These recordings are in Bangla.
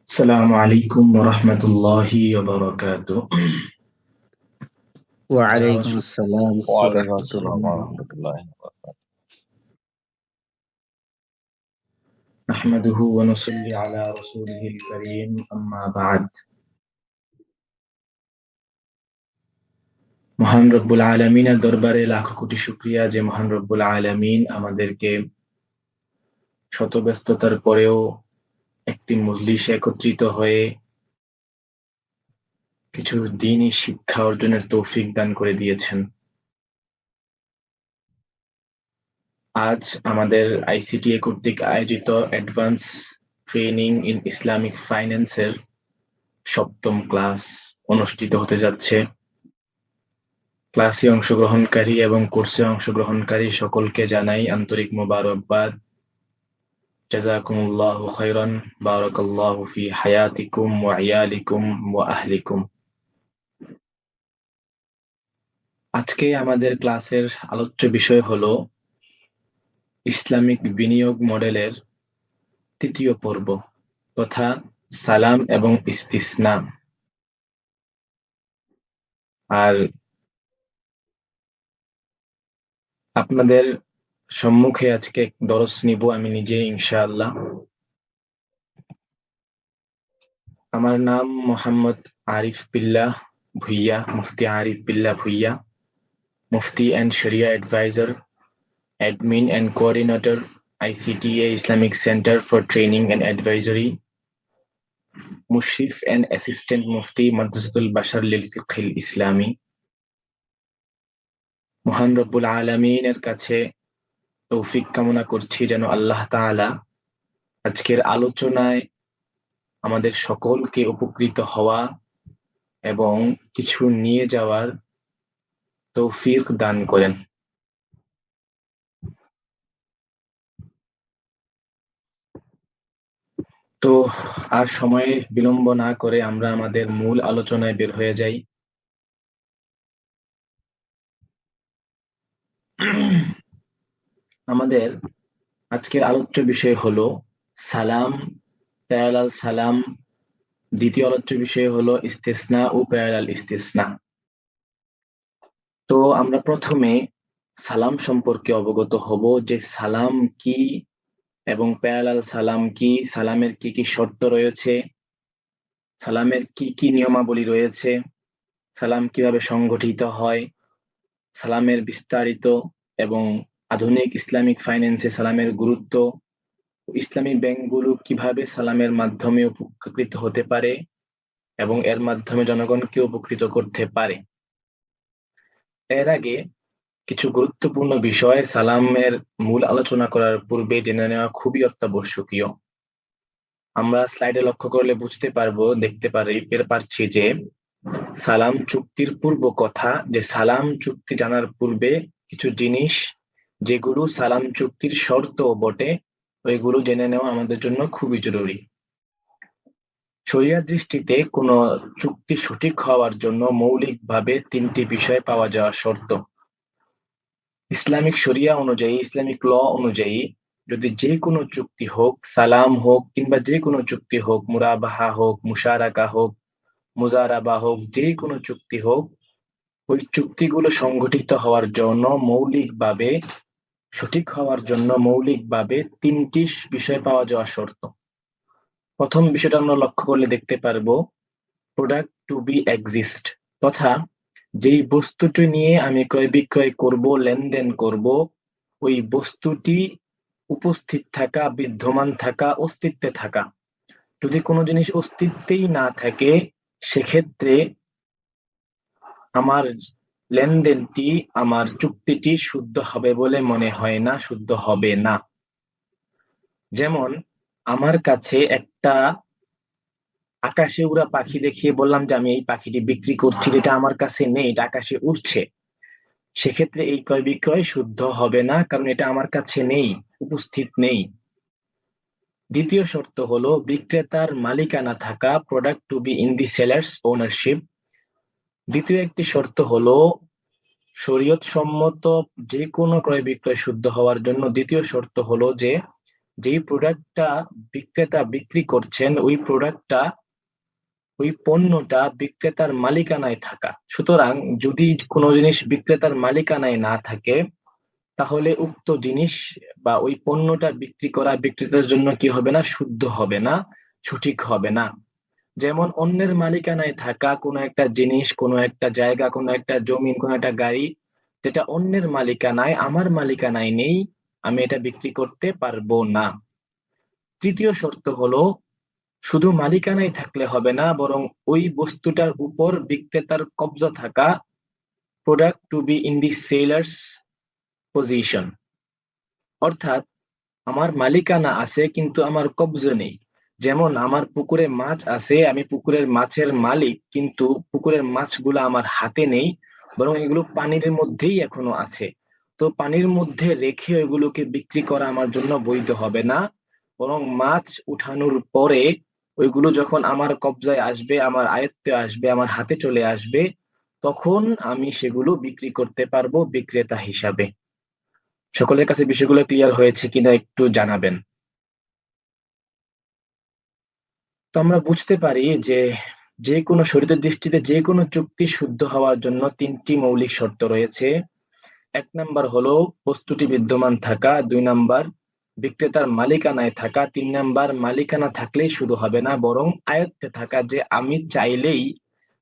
السلام عليكم ورحمة الله وبركاته. على وعليكم رسول السلام وعليكم ورحمة السلام الله. ورحمة الله وبركاته. نحمده ونصلي على رسوله الكريم أما بعد. মহান রব্বুল আলামিনের দরবারে লাখো কোটি শুকরিয়া যে মহান রব্বুল আলামিন আমাদেরকে শত ব্যস্ততার পরেও একটি মজলিসে একত্রিত হয়ে কিছু দ্বীনি শিক্ষা অর্জনের তৌফিক দান করে দিয়েছেন। আজ আমাদের আইসিটিএ কর্তৃক আয়োজিত অ্যাডভান্স ট্রেনিং ইন ইসলামিক ফাইন্যান্সের ৭ম ক্লাস অনুষ্ঠিত হতে যাচ্ছে। ক্লাসে অংশগ্রহণকারী এবং কোর্সে অংশগ্রহণকারী সকলকে জানাই আন্তরিক মোবারকবাদ। জাযাকুমুল্লাহু খাইরান, বারাকাল্লাহু ফি হায়াতিকুম ওয়া ইয়ালিকুম ওয়া আহলিকুম। আজকে আমাদের ক্লাসের আলোচ্য বিষয় হলো ইসলামিক বিনিয়োগ মডেলের ৩য় পর্ব তথা সালাম এবং ইস্তিসনা। আর আপনাদের সম্মুখে আজকে দরস নিব আমি নিজে ইনশাআল্লাহ। আমার নাম মোহাম্মদ আরিফ বিল্লাহ ভুইয়া, মুফতি আরিফ বিল্লাহ ভুইয়া, মুফতি অ্যান্ড শরিয়া advisor, admin and coordinator, ICTA Islamic Center for Training and Advisory, মুশরিফ অ্যান্ড অ্যাসিস্ট্যান্ট মুফতি মাদ্রাসাতুল বাশার লিল ফিকহিল ইসলামী। মহান রব্বুল আলামিনের কাছে তৌফিক কামনা করছি যেন আল্লাহ তাআলা আজকের আলোচনায় আমাদের সকলকে উপকৃত হওয়া এবং কিছু নিয়ে যাওয়ার তৌফিক দান করেন। তো আর সময় বিলম্ব না করে আমরা আমাদের মূল আলোচনায় বের হয়ে যাই। আমাদের আজকের আলোচ্য বিষয় হলো সালাম, প্যারালাল সালাম। দ্বিতীয় আলোচ্য বিষয় হলো ইস্তেসনা ও প্যারালাল ইস্তেসনা। তো আমরা প্রথমে সালাম সম্পর্কে অবগত হব যে সালাম কি এবং প্যারালাল সালাম কি, সালামের কি কি শর্ত রয়েছে, সালামের কি কি নিয়মাবলী রয়েছে, সালাম কিভাবে সংগঠিত হয়, সালামের বিস্তারিত এবং আধুনিক ইসলামিক ফাইন্যান্সে সালামের গুরুত্ব, ইসলামী ব্যাংকগুলো কিভাবে সালামের মাধ্যমে উপকৃত হতে পারে এবং এর মাধ্যমে জনগণকে উপকৃত করতে পারে। এর আগে কিছু গুরুত্বপূর্ণ বিষয় সালামের মূল আলোচনা করার পূর্বে জেনে নেওয়া খুবই অত্যাবশ্যকীয়। আমরা স্লাইডে লক্ষ্য করলে বুঝতে পারবো, দেখতে পারছি যে সালাম চুক্তির পূর্ব কথা, যে সালাম চুক্তি জানার পূর্বে কিছু জিনিস যেগুলো সালাম চুক্তির শর্ত বটে, ওইগুলো জেনে নেওয়া আমাদের জন্য খুবই জরুরি। শরিয়ার দৃষ্টিতে কোনো চুক্তি সঠিক হওয়ার জন্য মৌলিকভাবে 3টি বিষয় পাওয়া যাওয়া শর্ত। ইসলামিক শরিয়া অনুযায়ী, ইসলামিক ল অনুযায়ী যদি যে কোনো চুক্তি হোক, সালাম হোক কিংবা যে কোনো চুক্তি হোক, মুরাবাহা হোক, মুশারাকা হোক, মুজারাবা হোক, যে কোনো চুক্তি হোক, ওই চুক্তিগুলো সংগঠিত হওয়ার জন্য মৌলিকভাবে, সঠিক হওয়ার জন্য মৌলিকভাবে 3টি বিষয় পাওয়া যাওয়া শর্ত। প্রথম বিষয়টা আমরা লক্ষ্য করলে দেখতে পারবো প্রোডাক্ট টু বি এক্সিস্ট, তথা যেই বস্তুটি নিয়ে আমি ক্রয় বিক্রয় করব, লেনদেন করব, ওই বস্তুটি উপস্থিত থাকা, বিদ্যমান থাকা, অস্তিত্বে থাকা। যদি কোনো জিনিস অস্তিত্বেই না থাকে সেক্ষেত্রে আমার লেনদেনটি, আমার চুক্তিটি শুদ্ধ হবে বলে মনে হয় না, শুদ্ধ হবে না। যেমন আমার কাছে একটা আকাশে উড়া পাখি দেখিয়ে বললাম যে আমি এই পাখিটি বিক্রি করছি, এটা আমার কাছে নেই, এটা আকাশে উড়ছে, সেক্ষেত্রে এই ক্রয় বিক্রয় শুদ্ধ হবে না, কারণ এটা আমার কাছে নেই, উপস্থিত নেই। দ্বিতীয় শর্ত হলো বিক্রেতার মালিকানা থাকা, product to be in the seller's ownership. দ্বিতীয় একটি শর্ত হলো শরীয়ত সম্মত যে কোনো ক্রয় বিক্রয় শুদ্ধ হওয়ার জন্য দ্বিতীয় শর্ত হলো যে যেই প্রোডাক্টটা বিক্রেতা বিক্রি করছেন ওই প্রোডাক্টটা, ওই পণ্যটা বিক্রেতার মালিকানায় থাকা। সুতরাং যদি কোনো জিনিস বিক্রেতার মালিকানায় না থাকে, তাহলে উক্ত জিনিস বা ওই পণ্যটা বিক্রি করা বিক্রেতার জন্য কি হবে না, শুদ্ধ হবে না, সঠিক হবে না। যেমন অন্যের মালিকানায় থাকা কোনো একটা জিনিস, কোনো একটা জায়গা, কোনো একটা জমি, কোনো একটা গাড়ি, যেটা অন্যের মালিকানায়, আমার মালিকানায় নেই, আমি এটা বিক্রি করতে পারবো না। তৃতীয় শর্ত হলো, শুধু মালিকানায় থাকলে হবে না, বরং ওই বস্তুটার উপর বিক্রেতার কব্জা থাকা, product to be in the seller's possession. অর্থাৎ আমার মালিকানা আছে কিন্তু আমার কব্জা নেই। যেমন আমার পুকুরে মাছ আছে, আমি পুকুরের মাছের মালিক, কিন্তু পুকুরের মাছগুলো আমার হাতে নেই, বরং এগুলো পানির মধ্যেই এখনো আছে। তো পানির মধ্যে রেখে ওইগুলোকে বিক্রি করা আমার জন্য বৈধ হবে না, বরং মাছ উঠানোর পরে ওইগুলো যখন আমার কবজায় আসবে, আমার আয়ত্তে আসবে, আমার হাতে চলে আসবে, তখন আমি সেগুলো বিক্রি করতে পারবো বিক্রেতা হিসাবে। সকলের কাছে বিষয়গুলো ক্লিয়ার হয়েছে কিনা একটু জানাবেন। তো আমরা বুঝতে পারি যে যে কোনো শরীয়তের দৃষ্টিতে যে কোনো চুক্তি শুদ্ধ হওয়ার জন্য তিনটি মৌলিক শর্ত রয়েছে। এক নাম্বার হলো বস্তুটি বিদ্যমান থাকা, দুই নাম্বার বিক্রেতার মালিকানায় থাকা, তিন নাম্বার মালিকানা থাকলেই শুধু হবে না, বরং আয়ত্তে থাকা, যে আমি চাইলেই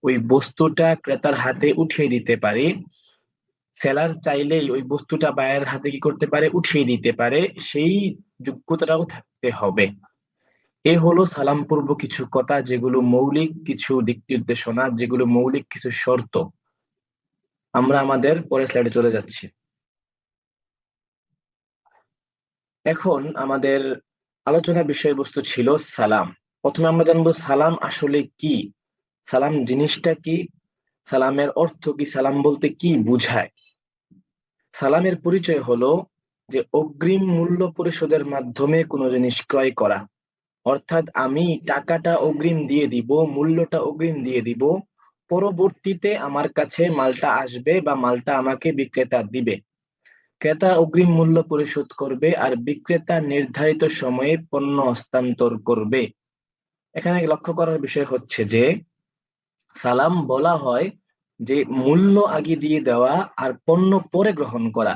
ওই বস্তুটা ক্রেতার হাতে উঠিয়ে দিতে পারি, সেলার চাইলেই ওই বস্তুটা বায়ারের হাতে কি করতে পারে, উঠিয়ে দিতে পারে, সেই যোগ্যতাটাও থাকতে হবে। এ হলো সালাম পূর্ব কিছু কথা, যেগুলো মৌলিক কিছু দিক নির্দেশনা, যেগুলো মৌলিক কিছু শর্ত। আমরা আমাদের পরের স্লাইডে চলে যাচ্ছি। এখন আমাদের আলোচনার বিষয়বস্তু ছিল সালাম। প্রথমে আমরা জানবো সালাম আসলে কি, সালাম জিনিসটা কি, সালামের অর্থ কি, সালাম বলতে কি বুঝায়। সালামের পরিচয় হলো যে অগ্রিম মূল্য পরিশোধের মাধ্যমে কোনো জিনিস ক্রয় করা। অর্থাৎ আমি টাকাটা অগ্রিম দিয়ে দিব, মূল্যটা অগ্রিম দিয়ে দিব, পরবর্তীতে আমার কাছে মালটা আসবে বা মালটা আমাকে বিক্রেতা দিবে। ক্রেতা অগ্রিম মূল্য পরিশোধ করবে আর বিক্রেতা নির্ধারিত সময়ে পণ্য হস্তান্তর করবে। এখানে লক্ষ্য করার বিষয় হচ্ছে যে সালাম বলা হয় যে মূল্য আগে দিয়ে দেওয়া আর পণ্য পরে গ্রহণ করা।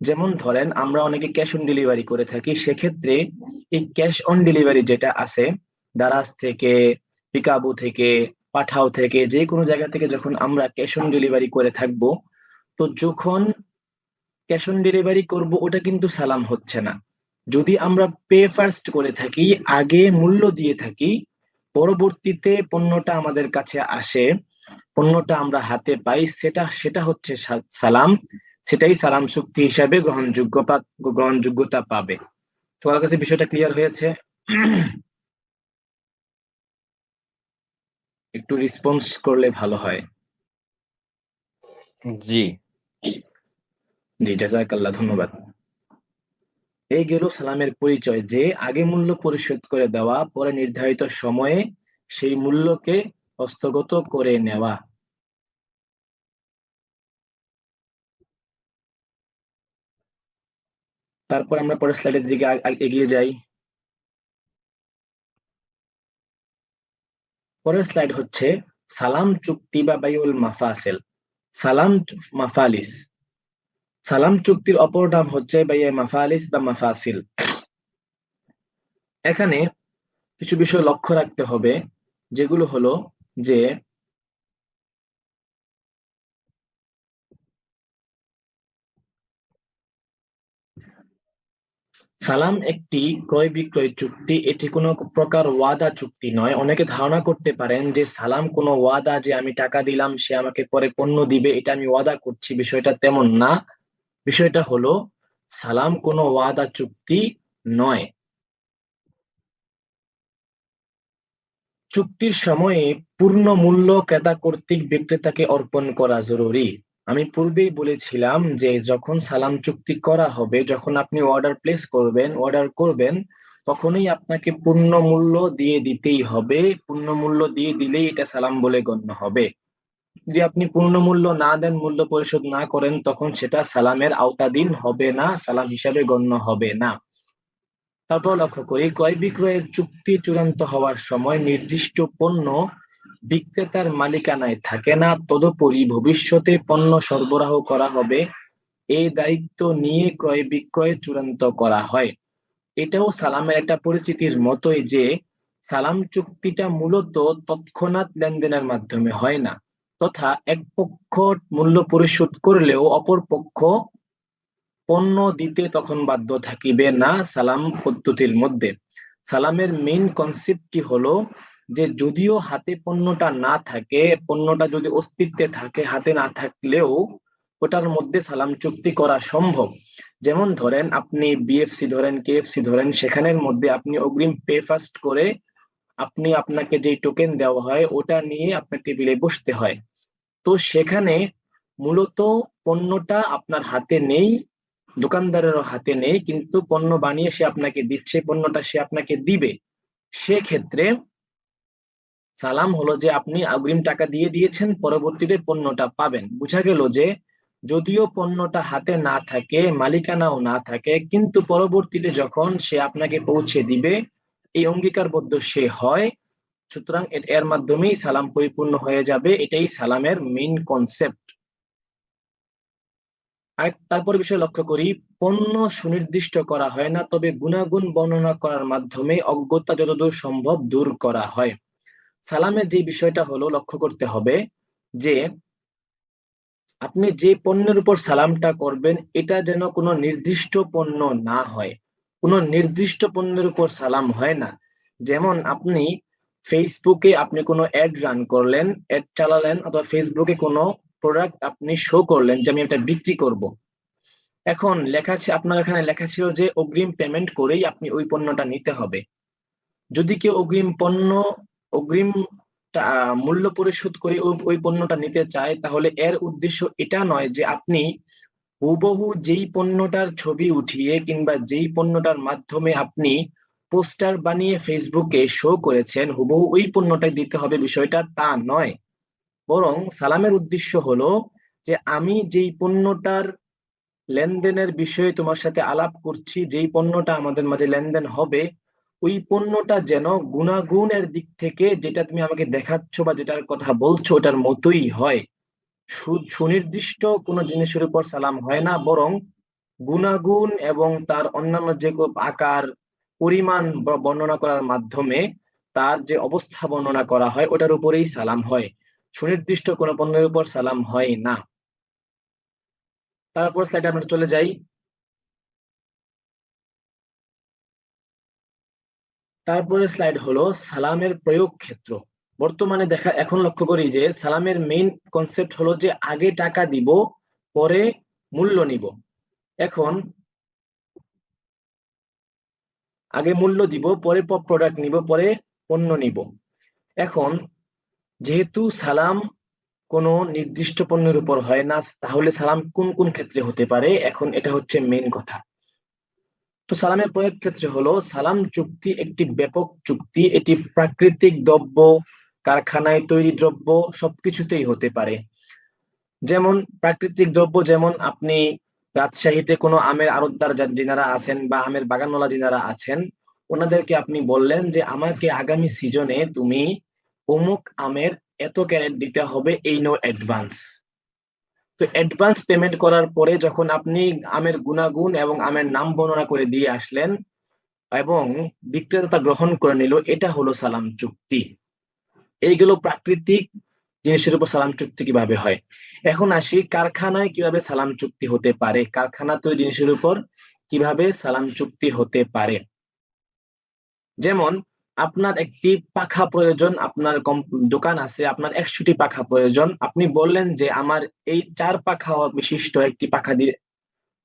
যেমন ধরেন আমরা অনেকে ক্যাশ অন ডেলিভারি করে থাকি, সেক্ষেত্রে এই ক্যাশ অন ডেলিভারি যেটা আছে, দারাজ থেকে, পিকাবু থেকে, পাঠাও থেকে, যে কোনো জায়গা থেকে যখন আমরা ক্যাশ অন ডেলিভারি করে থাকবো, তো যখন ক্যাশ অন ডেলিভারি করব ওটা কিন্তু সালাম হচ্ছে না। যদি আমরা পে ফার্স্ট করে থাকি, আগে মূল্য দিয়ে থাকি, পরবর্তীতে পণ্যটা আমাদের কাছে আসে, পণ্যটা আমরা হাতে পাই, সেটা সেটা হচ্ছে সালাম। সেটাই সালাম চুক্তি হিসাবে গ্রহণযোগ্যতা পাবে। তোমার কাছে বিষয়টা ক্লিয়ার হয়েছে? একটু রেসপন্স করলে ভালো হয়। জি। জি, জাযাকাল্লাহ, ধন্যবাদ। এই গেল সালামের পরিচয়, যে আগে মূল্য পরিশোধ করে দেওয়া, পরে নির্ধারিত সময়ে সেই মূল্যকে হস্তগত করে নেওয়া। তারপর আমরা পরের স্লাইডের দিকে এগিয়ে যাই। পরের স্লাইড হচ্ছে সালাম চুক্তি বা বাইউল মাফাসিল। সালাম মাফালিস, সালাম চুক্তির অপর নাম হচ্ছে বাইয়ে মাফালিস বা মাফাসিল। এখানে কিছু বিষয় লক্ষ্য রাখতে হবে, যেগুলো হলো যে সালাম একটি ক্রয় বিক্রয় চুক্তি, এটি কোনো প্রকার ওয়াদা চুক্তি নয়। অনেকে ধারণা করতে পারেন যে সালাম কোনো ওয়াদা, যে আমি টাকা দিলাম সে আমাকে পরে পণ্য দিবে, এটা আমি ওয়াদা করছি। বিষয়টা তেমন না। বিষয়টা হলো সালাম কোনো ওয়াদা চুক্তি নয়। চুক্তির সময়ে পূর্ণ মূল্য ক্রেতা কর্তৃক বিক্রেতাকে অর্পণ করা জরুরি। আমি পূর্বেই বলেছিলাম যে যখন সালাম চুক্তি করা হবে, যখন আপনি অর্ডার করবেন, তখনই আপনাকে পূর্ণ মূল্য দিয়ে দিতেই হবে। পূর্ণ মূল্য দিয়ে দিলেই এটা সালাম বলে গণ্য হবে। যদি আপনি পূর্ণ মূল্য না দেন, মূল্য পরিশোধ না করেন, তখন সেটা সালামের আওতাধীন হবে না, সালাম হিসাবে গণ্য হবে না। তারপর লক্ষ্য করি, ক্রয় বিক্রয়ের চুক্তি চূড়ান্ত হওয়ার সময় নির্দিষ্ট পণ্য বিক্রেতার মালিকানায় থাকে না, তদুপরি ভবিষ্যতে পণ্য সরবরাহ করা হবে এই দায়িত্ব নিয়ে ক্রয় বিক্রয় চূড়ান্ত করা হয়। এটাও সালামের একটা পরিচিতির মতোই যে সালাম চুক্তিটা মূলত তৎক্ষণাৎ লেনদেনের মাধ্যমে হয় না, তথা এক পক্ষ মূল্য পরিশোধ করলেও অপর পক্ষ পণ্য দিতে তখন বাধ্য থাকিবে না। সালাম পদ্ধতির মধ্যে সালামের মেইন কনসেপ্টটি হলো যে যদিও হাতে পণ্যটা না থাকে, পণ্যটা যদি অস্তিত্বে থাকে, হাতে না থাকলেও ওটার মধ্যে সালাম চুক্তি করা সম্ভব। যেমন ধরেন আপনি বিএফসি ধরেন, কেএফসি ধরেন, সেখানের মধ্যে আপনি অগ্রিম পে ফার্স্ট করে আপনাকে যে টোকেন দেওয়া হয় ওটা নিয়ে আপনার টেবিলে বসতে হয়। তো সেখানে মূলত পণ্যটা আপনার হাতে নেই, দোকানদারেরও হাতে নেই, কিন্তু পণ্য বানিয়ে সে আপনাকে দিচ্ছে, পণ্যটা সে আপনাকে দিবে। সেক্ষেত্রে সালাম হলো যে আপনি অগ্রিম টাকা দিয়ে দিয়েছেন, পরবর্তীতে পণ্যটা পাবেন। বোঝা গেল যে যদিও পণ্যটা হাতে না থাকে, মালিকানাও না থাকে, কিন্তু পরবর্তীতে যখন সে আপনাকে পৌঁছে দিবে এই অঙ্গীকারবদ্ধ সে হয়, সুতরাং এর মাধ্যমেই সালাম পরিপূর্ণ হয়ে যাবে। এটাই সালামের মেইন কনসেপ্ট। আর তারপর বিষয় লক্ষ্য করি, পণ্য সুনির্দিষ্ট করা হয় না, তবে গুণাগুণ বর্ণনা করার মাধ্যমে অজ্ঞতা যতদূর সম্ভব দূর করা হয়। সালামের যে বিষয়টা হলো লক্ষ্য করতে হবে যে আপনি যে পণ্যের উপর সালামটা করবেন এটা যেন কোনো নির্দিষ্ট পণ্য না হয়। কোনো নির্দিষ্ট পণ্যের উপর সালাম হয় না। যেমন আপনি ফেসবুকে আপনি কোনো অ্যাড রান করলেন, অ্যাড চালালেন, অথবা ফেসবুকে কোনো প্রোডাক্ট আপনি শো করলেন যে আমি এটা বিক্রি করব। এখন আপনার এখানে লেখা ছিল যে অগ্রিম পেমেন্ট করেই আপনি ওই পণ্যটা নিতে হবে। যদি কেউ অগ্রিম মূল্য পরিশোধ করে ওই পণ্যটা নিতে চায়, তাহলে এর উদ্দেশ্য এটা নয় যে আপনি হুবহু যেই পণ্যটার ছবি উঠিয়ে কিংবা যেই পণ্যটার মাধ্যমে আপনি পোস্টার বানিয়ে ফেসবুকে শো করেছেন হুবহু ওই পণ্যটাই দিতে হবে, বিষয়টা তা নয়। বরং সালামের উদ্দেশ্য হলো যে আমি যেই পণ্যটার লেনদেনের বিষয়ে তোমার সাথে আলাপ করছি, যেই পণ্যটা আমাদের মাঝে লেনদেন হবে, ওই পণ্যটা যেন গুণাগুণের দিক থেকে যেটা তুমি আমাকে দেখাচ্ছ বা যেটার কথা বলছো ওটার মতোই হয়। সুনির্দিষ্ট কোনো জিনিসের উপর সালাম হয় না, বরং গুণাগুণ এবং তার অন্যান্য যে আকার, পরিমাণ বর্ণনা করার মাধ্যমে তার যে অবস্থা বর্ণনা করা হয় ওটার উপরেই সালাম হয়। সুনির্দিষ্ট কোনো পণ্যের উপর সালাম হয় না। তারপর স্লাইডে আমরা চলে যাই। তারপরে স্লাইড হলো সালামের প্রয়োগ ক্ষেত্র। বর্তমানে এখন লক্ষ্য করি যে সালামের মেইন কনসেপ্ট হলো যে আগে টাকা দিব, পরে মূল্য নিব। এখন আগে মূল্য দিব, পরে প্রোডাক্ট নিব, পরে পণ্য নিব। এখন যেহেতু সালাম কোনো নির্দিষ্ট পণ্যের উপর হয় না, তাহলে সালাম কোন কোন ক্ষেত্রে হতে পারে, এখন এটা হচ্ছে মেইন কথা। তো সালামের প্রয়োগ ক্ষেত্রে হলো সালাম চুক্তি একটি ব্যাপক চুক্তি। এটি প্রাকৃতিক দ্রব্য, কারখানায় তৈরি দ্রব্য সবকিছুতেই হতে পারে। যেমন প্রাকৃতিক দ্রব্য, যেমন আপনি রাজশাহীতে কোনো আমের আড়তদার যিনারা আছেন বা আমের বাগানওয়ালা যিনারা আছেন, ওনাদেরকে আপনি বললেন যে আমাকে আগামী সিজনে তুমি অমুক আমের এত ক্যারেট দিতে হবে, এই নো অ্যাডভান্স। তো অ্যাডভান্স পেমেন্ট করার পরে যখন আপনি আমের গুণাগুণ এবং আমের নাম বর্ণনা করে দিয়ে আসলেন এবং বিক্রেতা গ্রহণ করে নিল, এটা হলো সালাম চুক্তি। এইগুলো প্রাকৃতিক জিনিসের উপর সালাম চুক্তি কিভাবে হয়। এখন আসি কারখানায় কিভাবে সালাম চুক্তি হতে পারে, কারখানা তৈরি জিনিসের উপর কিভাবে সালাম চুক্তি হতে পারে। যেমন আপনার একটি পাখা প্রয়োজন, আপনার দোকান আছে, আপনার 100টি পাখা প্রয়োজন। আপনি বললেন যে আমার এই 4 পাখা বিশিষ্ট একটি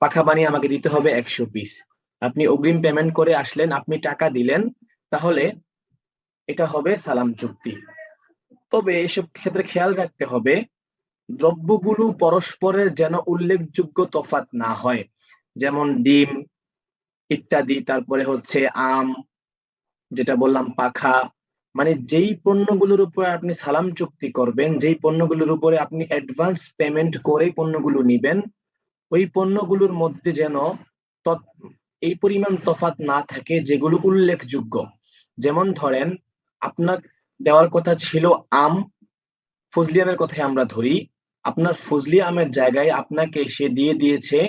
পাখা বানিয়ে আমাকে দিতে হবে 100 পিস। আপনি অগ্রিম পেমেন্ট করে আসলেন, আপনি টাকা দিলেন, তাহলে এটা হবে সালাম চুক্তি। তবে এসব ক্ষেত্রে খেয়াল রাখতে হবে দ্রব্যগুলো পরস্পরের যেন উল্লেখযোগ্য তফাৎ না হয়। যেমন ডিম ইত্যাদি, তারপরে হচ্ছে আম, যেটা বললাম পাখা। মানে যেই পণ্যগুলোর উপরে আপনি সালাম চুক্তি করবেন, যেই পণ্যগুলোর উপরে আপনি অ্যাডভান্স পেমেন্ট করে পণ্যগুলো নিবেন, ওই পণ্যগুলোর মধ্যে যেন এই পরিমাণ তফাৎ না থাকে যেগুলো উল্লেখযোগ্য। যেমন ধরেন, আপনার দেওয়ার কথা ছিল আম, ফজলি আমের কথাই আমরা ধরি, আপনার ফজলি আমের জায়গায় আপনাকে সে দিয়ে দিয়েছে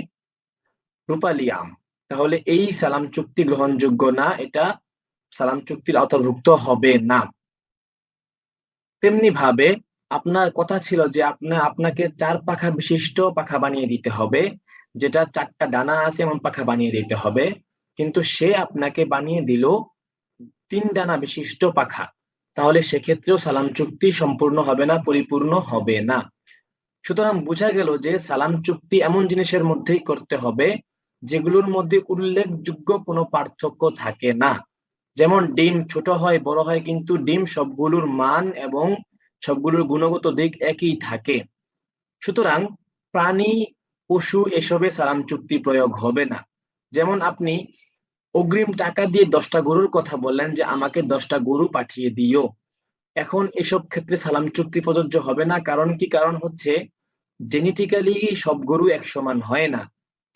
রূপালী আম, তাহলে এই সালাম চুক্তি গ্রহণযোগ্য না, এটা সালাম চুক্তির আওতাভুক্ত হবে না। তেমনি ভাবে আপনার কথা ছিল যে আপনাকে 4 পাখা বিশিষ্ট পাখা বানিয়ে দিতে হবে, যেটা 4টা ডানা আছে এমন পাখা বানিয়ে দিতে হবে, কিন্তু সে আপনাকে বানিয়ে দিল 3 ডানা বিশিষ্ট পাখা, তাহলে সেক্ষেত্রেও সালাম চুক্তি সম্পূর্ণ হবে না, পরিপূর্ণ হবে না। সুতরাং বোঝা গেল যে সালাম চুক্তি এমন জিনিসের মধ্যেই করতে হবে যেগুলোর মধ্যে উল্লেখযোগ্য কোনো পার্থক্য থাকে না। যেমন ডিম ছোট হয় বড় হয়, কিন্তু ডিম সবগুলোর মান এবং সবগুলোর গুণগত দিক একই থাকে। সুতরাং প্রাণী, পশু এসবে সালাম চুক্তি প্রয়োগ হবে না। যেমন আপনি অগ্রিম টাকা দিয়ে 10টা গরুর কথা বললেন যে আমাকে 10টা গরু পাঠিয়ে দিও, এখন এসব ক্ষেত্রে সালাম চুক্তি প্রযোজ্য হবে না। কারণ কি? কারণ হচ্ছে জেনেটিক্যালি সব গরু এক সমান হয় না।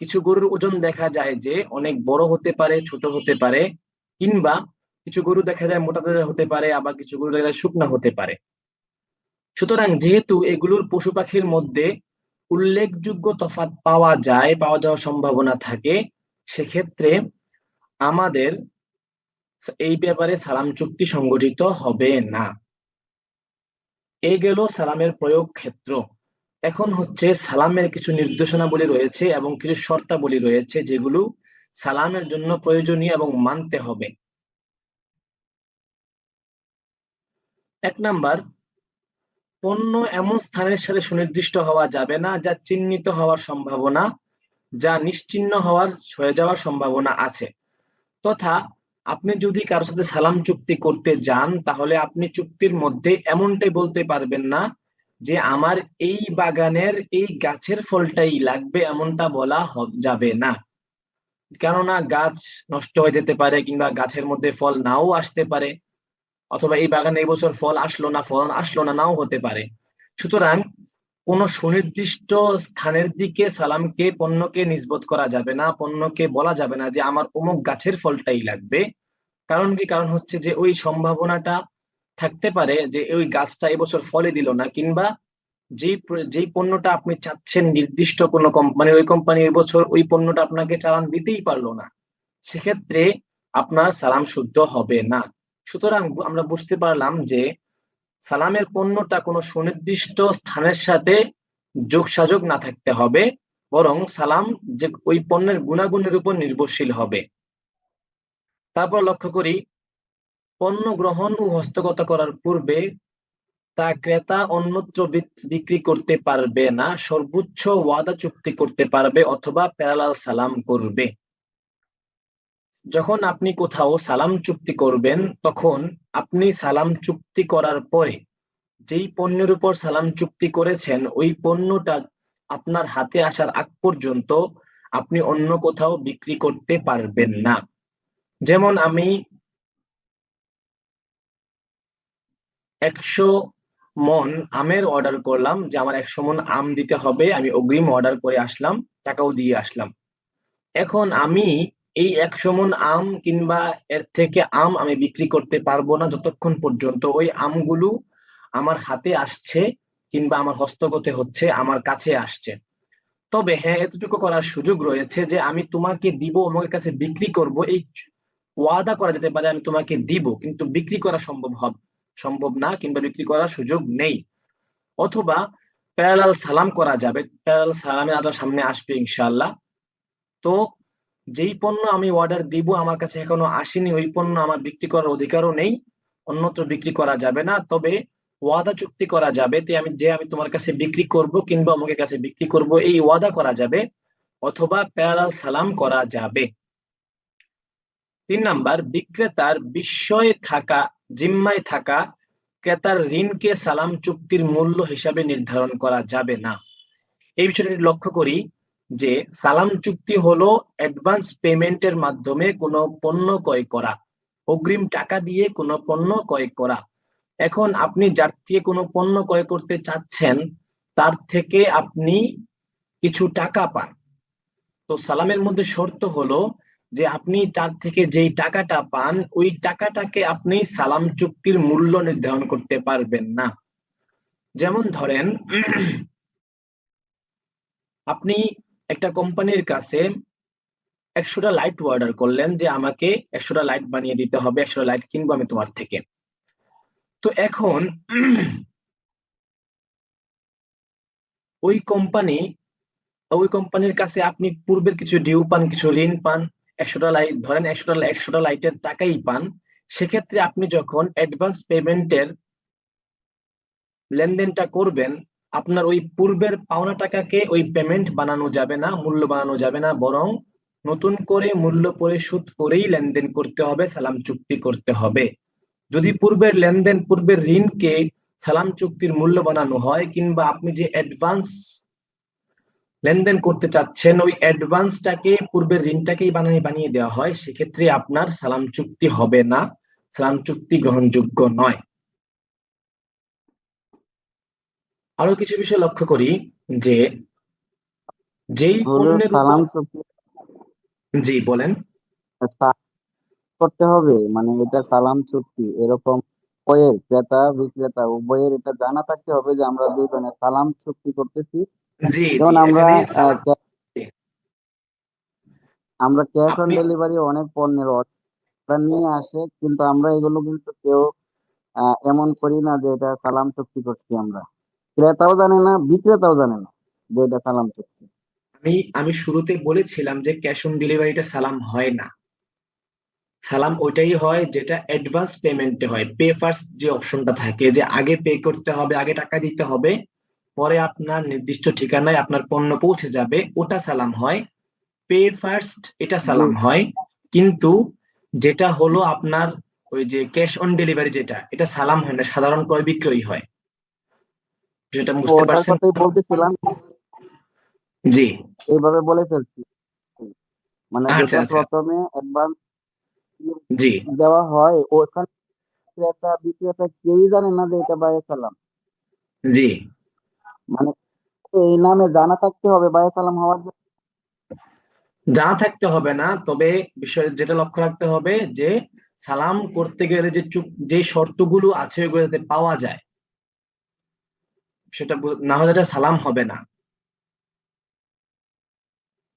কিছু গরুর ওজন দেখা যায় যে অনেক বড় হতে পারে, ছোট হতে পারে, কিংবা কিছু গরু দেখা যায় মোটা তাজা হতে পারে, আবার কিছু গরু দেখা যায় শুকনা হতে পারে। সুতরাং যেহেতু এগুলোর পশু পাখির মধ্যে উল্লেখযোগ্য তফাৎ পাওয়া যাওয়ার সম্ভাবনা থাকে, সেক্ষেত্রে আমাদের এই ব্যাপারে সালাম চুক্তি সংগঠিত হবে না। এই গেল সালামের প্রয়োগ ক্ষেত্র। এখন হচ্ছে সালামের কিছু নির্দেশনাবলী রয়েছে এবং কিছু শর্তাবলী রয়েছে যেগুলো সালামের জন্য প্রয়োজনীয় এবং মানতে হবে। 1 নাম্বার, পণ্য এমন স্থানের সাথে সুনির্দিষ্ট হওয়া যাবে না যা চিহ্নিত হওয়ার সম্ভাবনা, যা নিশ্চিহ্ন হয়ে যাওয়ার সম্ভাবনা আছে। তথা আপনি যদি কারোর সাথে সালাম চুক্তি করতে যান, তাহলে আপনি চুক্তির মধ্যে এমনটাই বলতে পারবেন না যে আমার এই বাগানের এই গাছের ফলটাই লাগবে, এমনটা বলা যাবে না। কেননা গাছ নষ্ট হয়ে যেতে পারে, কিংবা গাছের মধ্যে ফল নাও আসতে পারে, অথবা এই বাগানে এই বছর ফল আসলো না নাও হতে পারে। সুতরাং কোন সুনির্দিষ্ট স্থানের দিকে পণ্যকে নিসবত করা যাবে না, পণ্যকে বলা যাবে না যে আমার অমুক গাছের ফলটাই লাগবে। কারণ কি? কারণ হচ্ছে যে ওই সম্ভাবনাটা থাকতে পারে যে ওই গাছটা এবছর ফলে দিল না, কিংবা যেই পণ্যটা আপনি চাচ্ছেন নির্দিষ্ট কোনো কোম্পানি, ওই কোম্পানি ওই বছর ওই পণ্যটা আপনাকে চালান দিতেই পারলো না, সেক্ষেত্রে আপনার সালাম শুদ্ধ হবে না। সুতরাং আমরা বুঝতে পারলাম যে সালামের পণ্যটা কোনো সুনির্দিষ্ট স্থানের সাথে যোগসাযোগ না থাকতে হবে, বরং সালাম যে ওই পণ্যের গুণাগুণের উপর নির্ভরশীল হবে। তারপর লক্ষ্য করি, পণ্য গ্রহণ ও হস্তগত করার পূর্বে তা ক্রেতা অন্যত্র বিক্রি করতে পারবে না, সর্বোচ্চ ওয়াদা চুক্তি করতে পারবে অথবা প্যারালাল সালাম করবে। যখন আপনি কোথাও সালাম চুক্তি করবেন, তখন আপনি সালাম চুক্তি করার পরে যেই পণ্যের উপর সালাম চুক্তি করেছেন ওই পণ্যটা আপনার হাতে আসার আগ পর্যন্ত আপনি অন্য কোথাও বিক্রি করতে পারবেন না। যেমন আমি 100 মন আমের অর্ডার করলাম যে আমার 100 মন আম দিতে হবে, আমি অগ্রিম অর্ডার করে আসলাম, টাকাও দিয়ে আসলাম। এখন আমি এই 100 মন আম কিংবা এর থেকে আম আমি বিক্রি করতে পারবো না যতক্ষণ পর্যন্ত ওই আমগুলো আমার হাতে আসছে, কিংবা আমার হস্তগতে হচ্ছে, আমার কাছে আসছে। তবে হ্যাঁ, এতটুকু করার সুযোগ রয়েছে যে আমি তোমাকে দিব, আমার কাছে বিক্রি করব, এই ওয়াদা করা যেতে পারে আমি তোমাকে দিব, কিন্তু বিক্রি করা সম্ভব না, কিংবা বিক্রি করার সুযোগ নেই। অথবা প্যারালাল সালাম করা যাবে, প্যারালাল সালামের আদর সামনে আসবে ইনশাআল্লাহ। তো যেই পণ্য আমি অর্ডার দিব আমার কাছে এখনো আসেনি, ওই পণ্য আমার বিক্রি করার অধিকারও নেই, অন্যত্র বিক্রি করা যাবে না। তবে ওয়াদা চুক্তি করা যাবে, আমি তোমার কাছে বিক্রি করব কিংবা অমুকের কাছে বিক্রি করব, এই ওয়াদা করা যাবে, অথবা প্যারালাল সালাম করা যাবে। 3 নাম্বার, বিক্রেতার জিম্মায় থাকা ক্রেতার ঋণকে সালাম চুক্তির মূল্য হিসাবে নির্ধারণ করা যাবে না। এই বিষয়টি লক্ষ্য করি যে সালাম চুক্তি হলো অ্যাডভান্স পেমেন্টের মাধ্যমে কোনো পণ্য ক্রয় করা, অগ্রিম টাকা দিয়ে কোনো পণ্য ক্রয় করা। এখন আপনি যার থেকে কোনো পণ্য ক্রয় করতে চাচ্ছেন তার থেকে আপনি কিছু টাকা পান। তো সালামের মধ্যে শর্ত হলো যে আপনি তার থেকে যেই টাকাটা পান ওই টাকাটাকে আপনি সালাম চুক্তির মূল্য নির্ধারণ করতে পারবেন না। যেমন ধরেন আপনি একটা কোম্পানির কাছে 100টা লাইট অর্ডার করলেন যে আমাকে 100টা লাইট বানিয়ে দিতে হবে, 100টা লাইট কিনবো আমি তোমার থেকে। তো এখন ওই কোম্পানি ওই কোম্পানির কাছে আপনি পূর্বের কিছু ডিউ পান, কিছু ঋণ পান, 100টা লাইট ধরেন, 100টা লাইটের টাকাই পান। সেক্ষেত্রে আপনি যখন অ্যাডভান্স পেমেন্টের লেনদেনটা করবেন, আপনার ওই পূর্বের পাওনা টাকাকে ওই পেমেন্ট বানানো যাবে না, মূল্য বানানো যাবে না, বরং নতুন করে মূল্য পরিশোধ করেই লেনদেন করতে হবে, সালাম চুক্তি করতে হবে। যদি পূর্বের লেনদেন, পূর্বের ঋণকে সালাম চুক্তির মূল্য বানানো হয়, কিংবা আপনি যে অ্যাডভান্স লেনদেন করতে চাচ্ছেন ওই অ্যাডভান্সটাকে পূর্বের ঋণটাকেই বানিয়ে দেওয়া হয়, সেক্ষেত্রে আপনার সালাম চুক্তি হবে না, সালাম চুক্তি গ্রহণযোগ্য নয়। আরো কিছু বিষয় লক্ষ্য করি যে যেই হুজুর, পণ্যের উপর। সালাম চুক্তি জি বলেন। করতে হবে, মানে এটা সালাম চুক্তি এরকম উভয়ের, ক্রেতা বিক্রেতা উভয়ের এটা জানা থাকতে হবে যে আমরা দুজনে সালাম চুক্তি করতেছি। জি জি, যেমন আমরা এখানে সালাম। জি, আমরা ক্যাশ অন আপনি। ডেলিভারি অনেক পণ্যের অর্ডার নিয়ে আসে, কিন্তু আমরা এগুলো কিন্তু কেউ এমন করি না যে এটা সালাম চুক্তি করছি আমরা। ক্রেতাও জানে না, বিক্রেতাও জানে না যে এটা সালাম চুক্তি। আমি আমি শুরুতে বলেছিলাম যে ক্যাশ অন ডেলিভারিটা সালাম হয় না। সালাম ওইটাই হয় যেটা অ্যাডভান্স পেমেন্টে হয়, পে ফার্স্ট যে অপশনটা থাকে, যে আগে পে করতে হবে, আগে টাকা দিতে হবে, পরে আপনার নির্দিষ্ট ঠিকানায় আপনার পণ্য পৌঁছে যাবে, ওটা সালাম হয়। পে ফার্স্ট এটা জি, সালাম হয়। কিন্তু যেটা হলো আপনার ওই যে ক্যাশ অন ডেলিভারি, যেটা এটা সালাম হয় না, সাধারণ ক্রয় বিক্রয় হয়। যেটা বুঝতে ওটার পারছেন? কথাই বলতেছিলাম, জি। এইভাবে বলে ফেলছি। মানে আচ্ছা যেটা আচ্ছা। প্রথমে অ্যাডভান্স জি দেওয়া হয়, ওখানে ক্রেতা বিক্রেতা কেউই জানে না যে এটা বায়ে সালাম। জি। মানে এই নামে জানা থাকতে হবে বায়ে সালাম হওয়ার জন্য। জানা থাকতে হবে না, তবে বিষয় যেটা লক্ষ্য রাখতে হবে যে সালাম করতে গেলে যে শর্তগুলো আছে ওগুলো যাতে পাওয়া যায়, না হলে এটা সালাম হবে না।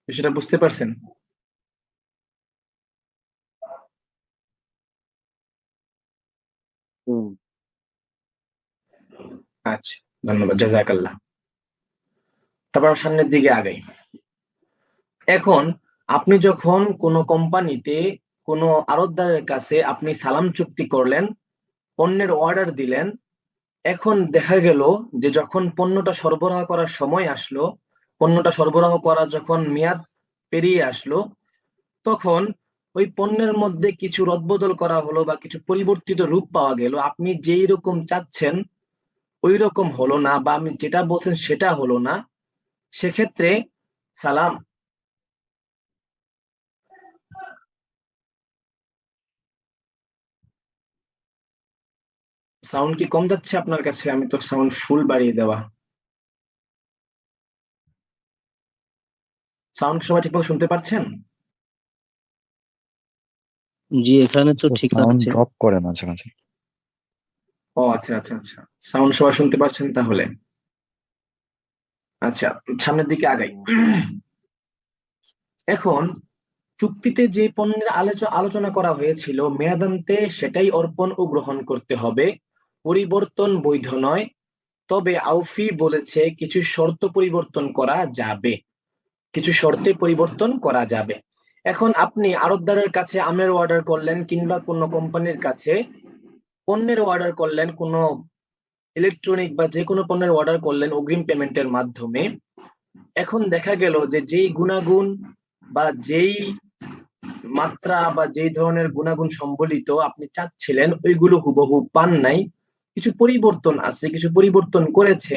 সেটা বুঝতে পারছেন? হুম, আচ্ছা, ধন্যবাদ, জাযাকাল্লাহ। তারপর সামনের দিকে আগাই। এখন আপনি যখন কোনো কোম্পানিতে কোনো আড়তদারের কাছে আপনি সালাম চুক্তি করলেন, পণ্যের অর্ডার দিলেন, এখন দেখা গেল যে যখন পণ্যটা সরবরাহ করার সময় আসলো, পণ্যটা সরবরাহ করা যখন মেয়াদ পেরিয়ে আসলো, তখন ওই পণ্যের মধ্যে কিছু রদবদল করা হলো বা কিছু পরিবর্তিত রূপ পাওয়া গেল, আপনি যেই রকম চাচ্ছেন ওই রকম হলো না, বা আপনি যেটা বলছেন সেটা হলো না, সেক্ষেত্রে সালাম। সাউন্ড কি কম যাচ্ছে আপনার কাছে? আমি তো সাউন্ড ফুল বাড়িয়ে দেওয়া। সাউন্ড সবাই ঠিকমতো শুনতে পাচ্ছেন? জি, এখানে তো ঠিক সাউন্ড আছে। ড্রপ করে মাঝে মাঝে। ও আচ্ছা আচ্ছা আচ্ছা। সাউন্ড সবাই শুনতে পাচ্ছেন তাহলে? আচ্ছা, সামনের দিকে আগাই। এখন চুক্তিতে যে পণ্যের আলোচনা করা হয়েছিল মেয়াদান্তে সেটাই অর্পণ ও গ্রহণ করতে হবে, পরিবর্তন বৈধ নয়। তবে আউফি বলেছে কিছু শর্ত পরিবর্তন করা যাবে, কিছু শর্তে পরিবর্তন করা যাবে। এখন আপনি আড়তদারের কাছে আমের অর্ডার করলেন, কিংবা কোনো কোম্পানির কাছে পণ্যের অর্ডার করলেন, কোনো ইলেকট্রনিক বা যে কোনো পণ্যের অর্ডার করলেন অগ্রিম পেমেন্টের মাধ্যমে। এখন দেখা গেল যে যেই গুণাগুণ বা যেই মাত্রা বা যেই ধরনের গুণাগুণ সম্বলিত আপনি চাচ্ছিলেন ওইগুলো হুবহু পান নাই, কিছু পরিবর্তন আছে, কিছু পরিবর্তন করেছে,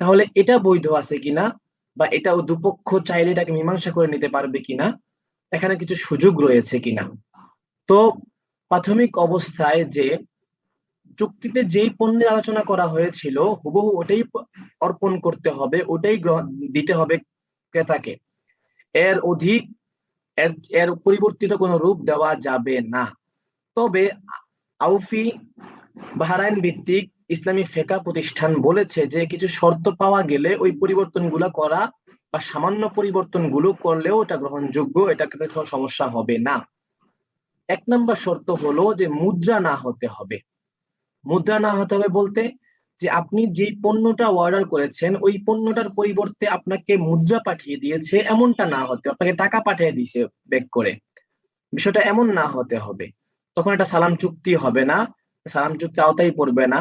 তাহলে এটা বৈধ আছে কিনা, বা এটাও দুপক্ষ চাইলে এটাকে মীমাংসা করে নিতে পারবে কিনা, এখানে কিছু সুযোগ রয়েছে কিনা। তো প্রাথমিক অবস্থায় যে চুক্তিতে যেই পণ্যের আলোচনা করা হয়েছিল হুবহু ওটাই অর্পণ করতে হবে, ওটাই দিতে হবে ক্রেতাকে। এর অধিক এর এর পরিবর্তিত কোনো রূপ দেওয়া যাবে না। তবে আউফি বাহরাইন ভিত্তিক ইসলামী ফিকহ প্রতিষ্ঠান বলেছে যে কিছু শর্ত পাওয়া গেলে ওই পরিবর্তনগুলো করা বা সামান্য পরিবর্তনগুলো করলেও এটা গ্রহণযোগ্য, এটাতে কোনো সমস্যা হবে না। 1 নম্বর শর্ত হলো যে মুদ্রা না হতে হবে। মুদ্রা না হতে হবে বলতে যে আপনি যেই পণ্যটা অর্ডার করেছেন ওই পণ্যটার পরিবর্তে আপনাকে মুদ্রা পাঠিয়ে দিয়েছে এমনটা না হতে, আপনাকে টাকা পাঠিয়ে দিয়েছে ব্যাক করে, বিষয়টা এমন না হতে হবে। তখন এটা সালাম চুক্তি হবে না, সালাম চুক্তি আওতায় পড়বে না।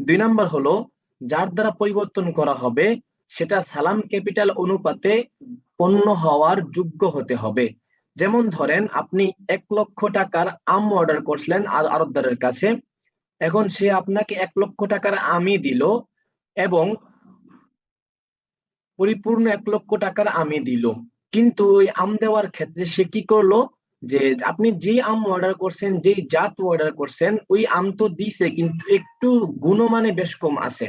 2 নম্বর হলো যার দ্বারা পরিবর্তন করা হবে সেটা সালাম ক্যাপিটাল অনুপাতে পণ্য হওয়ার যোগ্য হতে হবে। যেমন ধরেন আপনি 1 লক্ষ টাকার আম অর্ডার করছিলেন আড়তদারের কাছে, এখন সে আপনাকে 1 লক্ষ টাকার আমই দিল এবং পরিপূর্ণ 1 লক্ষ টাকার আমই দিল, কিন্তু ওই আম দেওয়ার ক্ষেত্রে সে কি করলো যে আপনি যেই আম অর্ডার করছেন, যেই জাত অর্ডার করছেন ওই আম তো দিছে কিন্তু একটু গুণমানে বেশ কম আছে।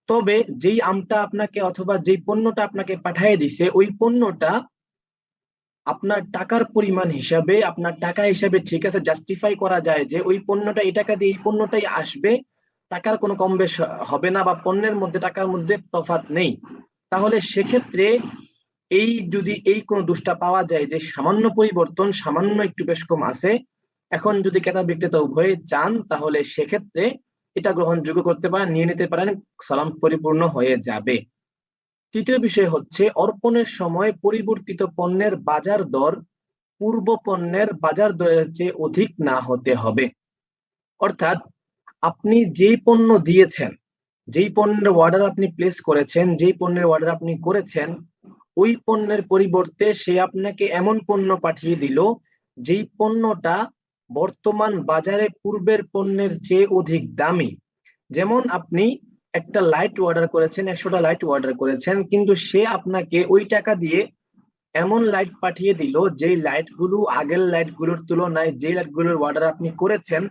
তবে যেই আমটা আপনাকে অথবা যেই পণ্যটা আপনাকে পাঠিয়ে দিছে ওই পণ্যটা আপনার টাকার পরিমাণ হিসাবে, আপনার টাকা হিসাবে ঠিক আছে, জাস্টিফাই করা যায় যে ওই পণ্যটা এই টাকা দিয়ে এই পণ্যটাই আসবে, টাকার কোনো কম বেশ হবে না বা পণ্যের মধ্যে টাকার মধ্যে তফাৎ নেই। তাহলে সেক্ষেত্রে যদি এই কোনো দুষ্টা পাওয়া যায় যে সামান্য পরিবর্তন, সামান্য একটু বেশ কম আছে, এখন যদি ক্রেতা বিক্রেতা উভয়ে চান তাহলে সেক্ষেত্রে এটা গ্রহণযোগ্য করতে পারেন, নিয়ে নিতে পারেন, সালাম পরিপূর্ণ হয়ে যাবে। তৃতীয় বিষয় হচ্ছে অর্পণের সময় পরিবর্তিত পণ্যের বাজার দর পূর্ব পণ্যের বাজার দরের চেয়ে অধিক না হতে হবে। অর্থাৎ আপনি যেই পণ্য দিয়েছেন, যেই পণ্যের অর্ডার আপনি প্লেস করেছেন, যেই পণ্যের অর্ডার আপনি করেছেন ওই পণ্যের পরিবর্তে সে আপনাকে এমন পণ্য পাঠিয়ে দিল যেই পণ্যটা বর্তমান বাজারে পূর্বের পণ্যের চেয়ে অধিক দামি। যেমন আপনি একটা লাইট অর্ডার করেছেন, 100টা লাইট অর্ডার করেছেন, কিন্তু সে আপনাকে ওই টাকা দিয়ে এমন লাইট পাঠিয়ে দিল যেই লাইটগুলো আগের লাইটগুলোর তুলনায়, যে লাইটগুলোর অর্ডার আপনি করেছেন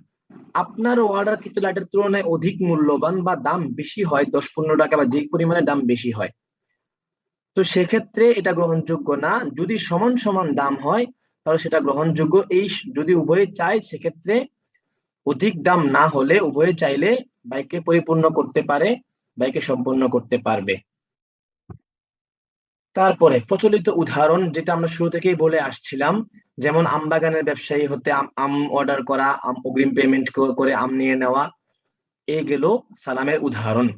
আপনার অর্ডার কিন্তু লাইটের তুলনায় অধিক মূল্যবান বা দাম বেশি হয়, 10-15 টাকা বা যে পরিমাণে দাম বেশি হয়। তো সেক্ষেত্রে এটা গ্রহণযোগ্য না। যদি সমান সমান দাম হয় তাহলে সেটা গ্রহণযোগ্য। এই যদি উভয়ে চায় সেক্ষেত্রে অধিক দাম না হলে উভয়ে চাইলে বাইকে পরিপূর্ণ করতে পারে, বাইকে সম্পূর্ণ করতে পারবে। তারপরে প্রচলিত উদাহরণ যেটা আমরা শুরু থেকেই বলে আসছিলাম, যেমন আম বাগানের ব্যবসায়ী হতে আম অর্ডার করা, আম অগ্রিম পেমেন্ট করে আম নিয়ে নেওয়া, এই গেল সালামের উদাহরণ।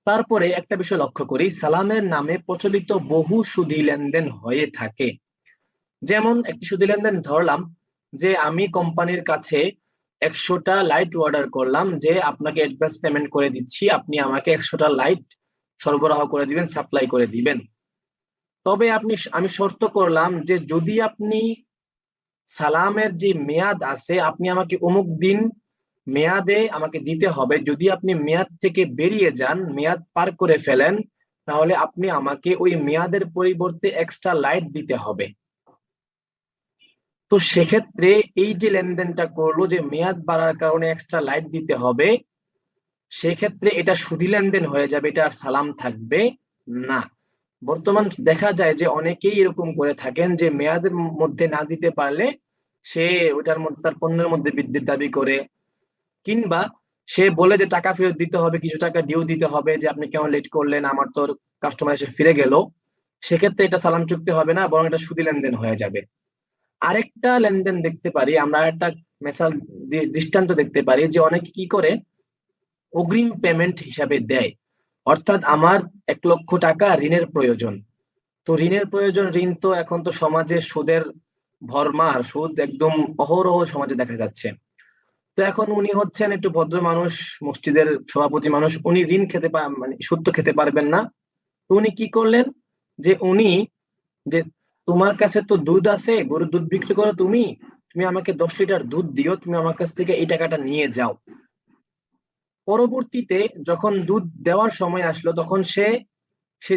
তারপরে একটা বিষয় লক্ষ্য করি, সালামের নামে প্রচলিত বহু সুদী লেনদেন হয়ে থাকে। যেমন একটি সুদী লেনদেন ধরলাম যে আমি কোম্পানির কাছে 100টা লাইট অর্ডার করলাম, যে আপনাকে অ্যাডভান্স পেমেন্ট করে দিচ্ছি, আপনি আমাকে 100টা লাইট সরবরাহ করে দিবেন, সাপ্লাই করে দিবেন। তবে আমি শর্ত করলাম যে যদি আপনি সালামের যে মেয়াদ আছে আপনি আমাকে অমুক দিন মেয়াদে আমাকে দিতে হবে, যদি আপনি মেয়াদ থেকে বেরিয়ে যান, মেয়াদ পার করে ফেলেন, তাহলে আপনি আমাকে ওই মেয়াদের পরিবর্তে এক্সট্রা লাইট দিতে হবে। তো সেক্ষেত্রে এই যে লেনদেনটা করলো যে মেয়াদ বাড়ার কারণে এক্সট্রা লাইট দিতে হবে, সেক্ষেত্রে এটা সুদী লেনদেন হয়ে যাবে, এটা আর সালাম থাকবে না। বর্তমান দেখা যায় যে অনেকেই এরকম করে থাকেন যে মেয়াদের মধ্যে না দিতে পারলে সে ওটার মধ্যে তার পণ্যের মধ্যে বৃদ্ধির দাবি করে, কিংবা সে বলে যে টাকা ফেরত দিতে হবে, কিছু টাকা ডিউ দিতে হবে, যে আপনি কেমন লেট করলেন, আমার তো কাস্টমার এসে ফিরে গেল। সেক্ষেত্রে এটা সালাম চুক্তি হবে না, বরং এটা সুদী লেনদেন হয়ে যাবে। আরেকটা লেনদেন দেখতে পারি আমরা, একটা মেসাল দৃষ্টান্ত দেখতে পারি যে অনেকে কি করে অগ্রিম পেমেন্ট হিসাবে দেয়। অর্থাৎ আমার 1 লক্ষ টাকা ঋণের প্রয়োজন, তো ঋণের প্রয়োজন, ঋণ তো এখন তো সমাজে সুদের ভরমার, সুদ একদম অহরহ সমাজে দেখা যাচ্ছে। তো এখন উনি হচ্ছেন একটু ভদ্র মানুষ, মসজিদের সভাপতি মানুষ, উনি ঋণ খেতে মানে সুদ তো খেতে পারবেন না। তো উনি কি করলেন যে উনি যে তোমার কাছে তো দুধ আছে, গরুর দুধ বিক্রি করো, তুমি তুমি আমাকে 10 লিটার দুধ দিও, তুমি আমার কাছ থেকে এই টাকাটা নিয়ে যাও। পরবর্তীতে যখন দুধ দেওয়ার সময় আসলো তখন সে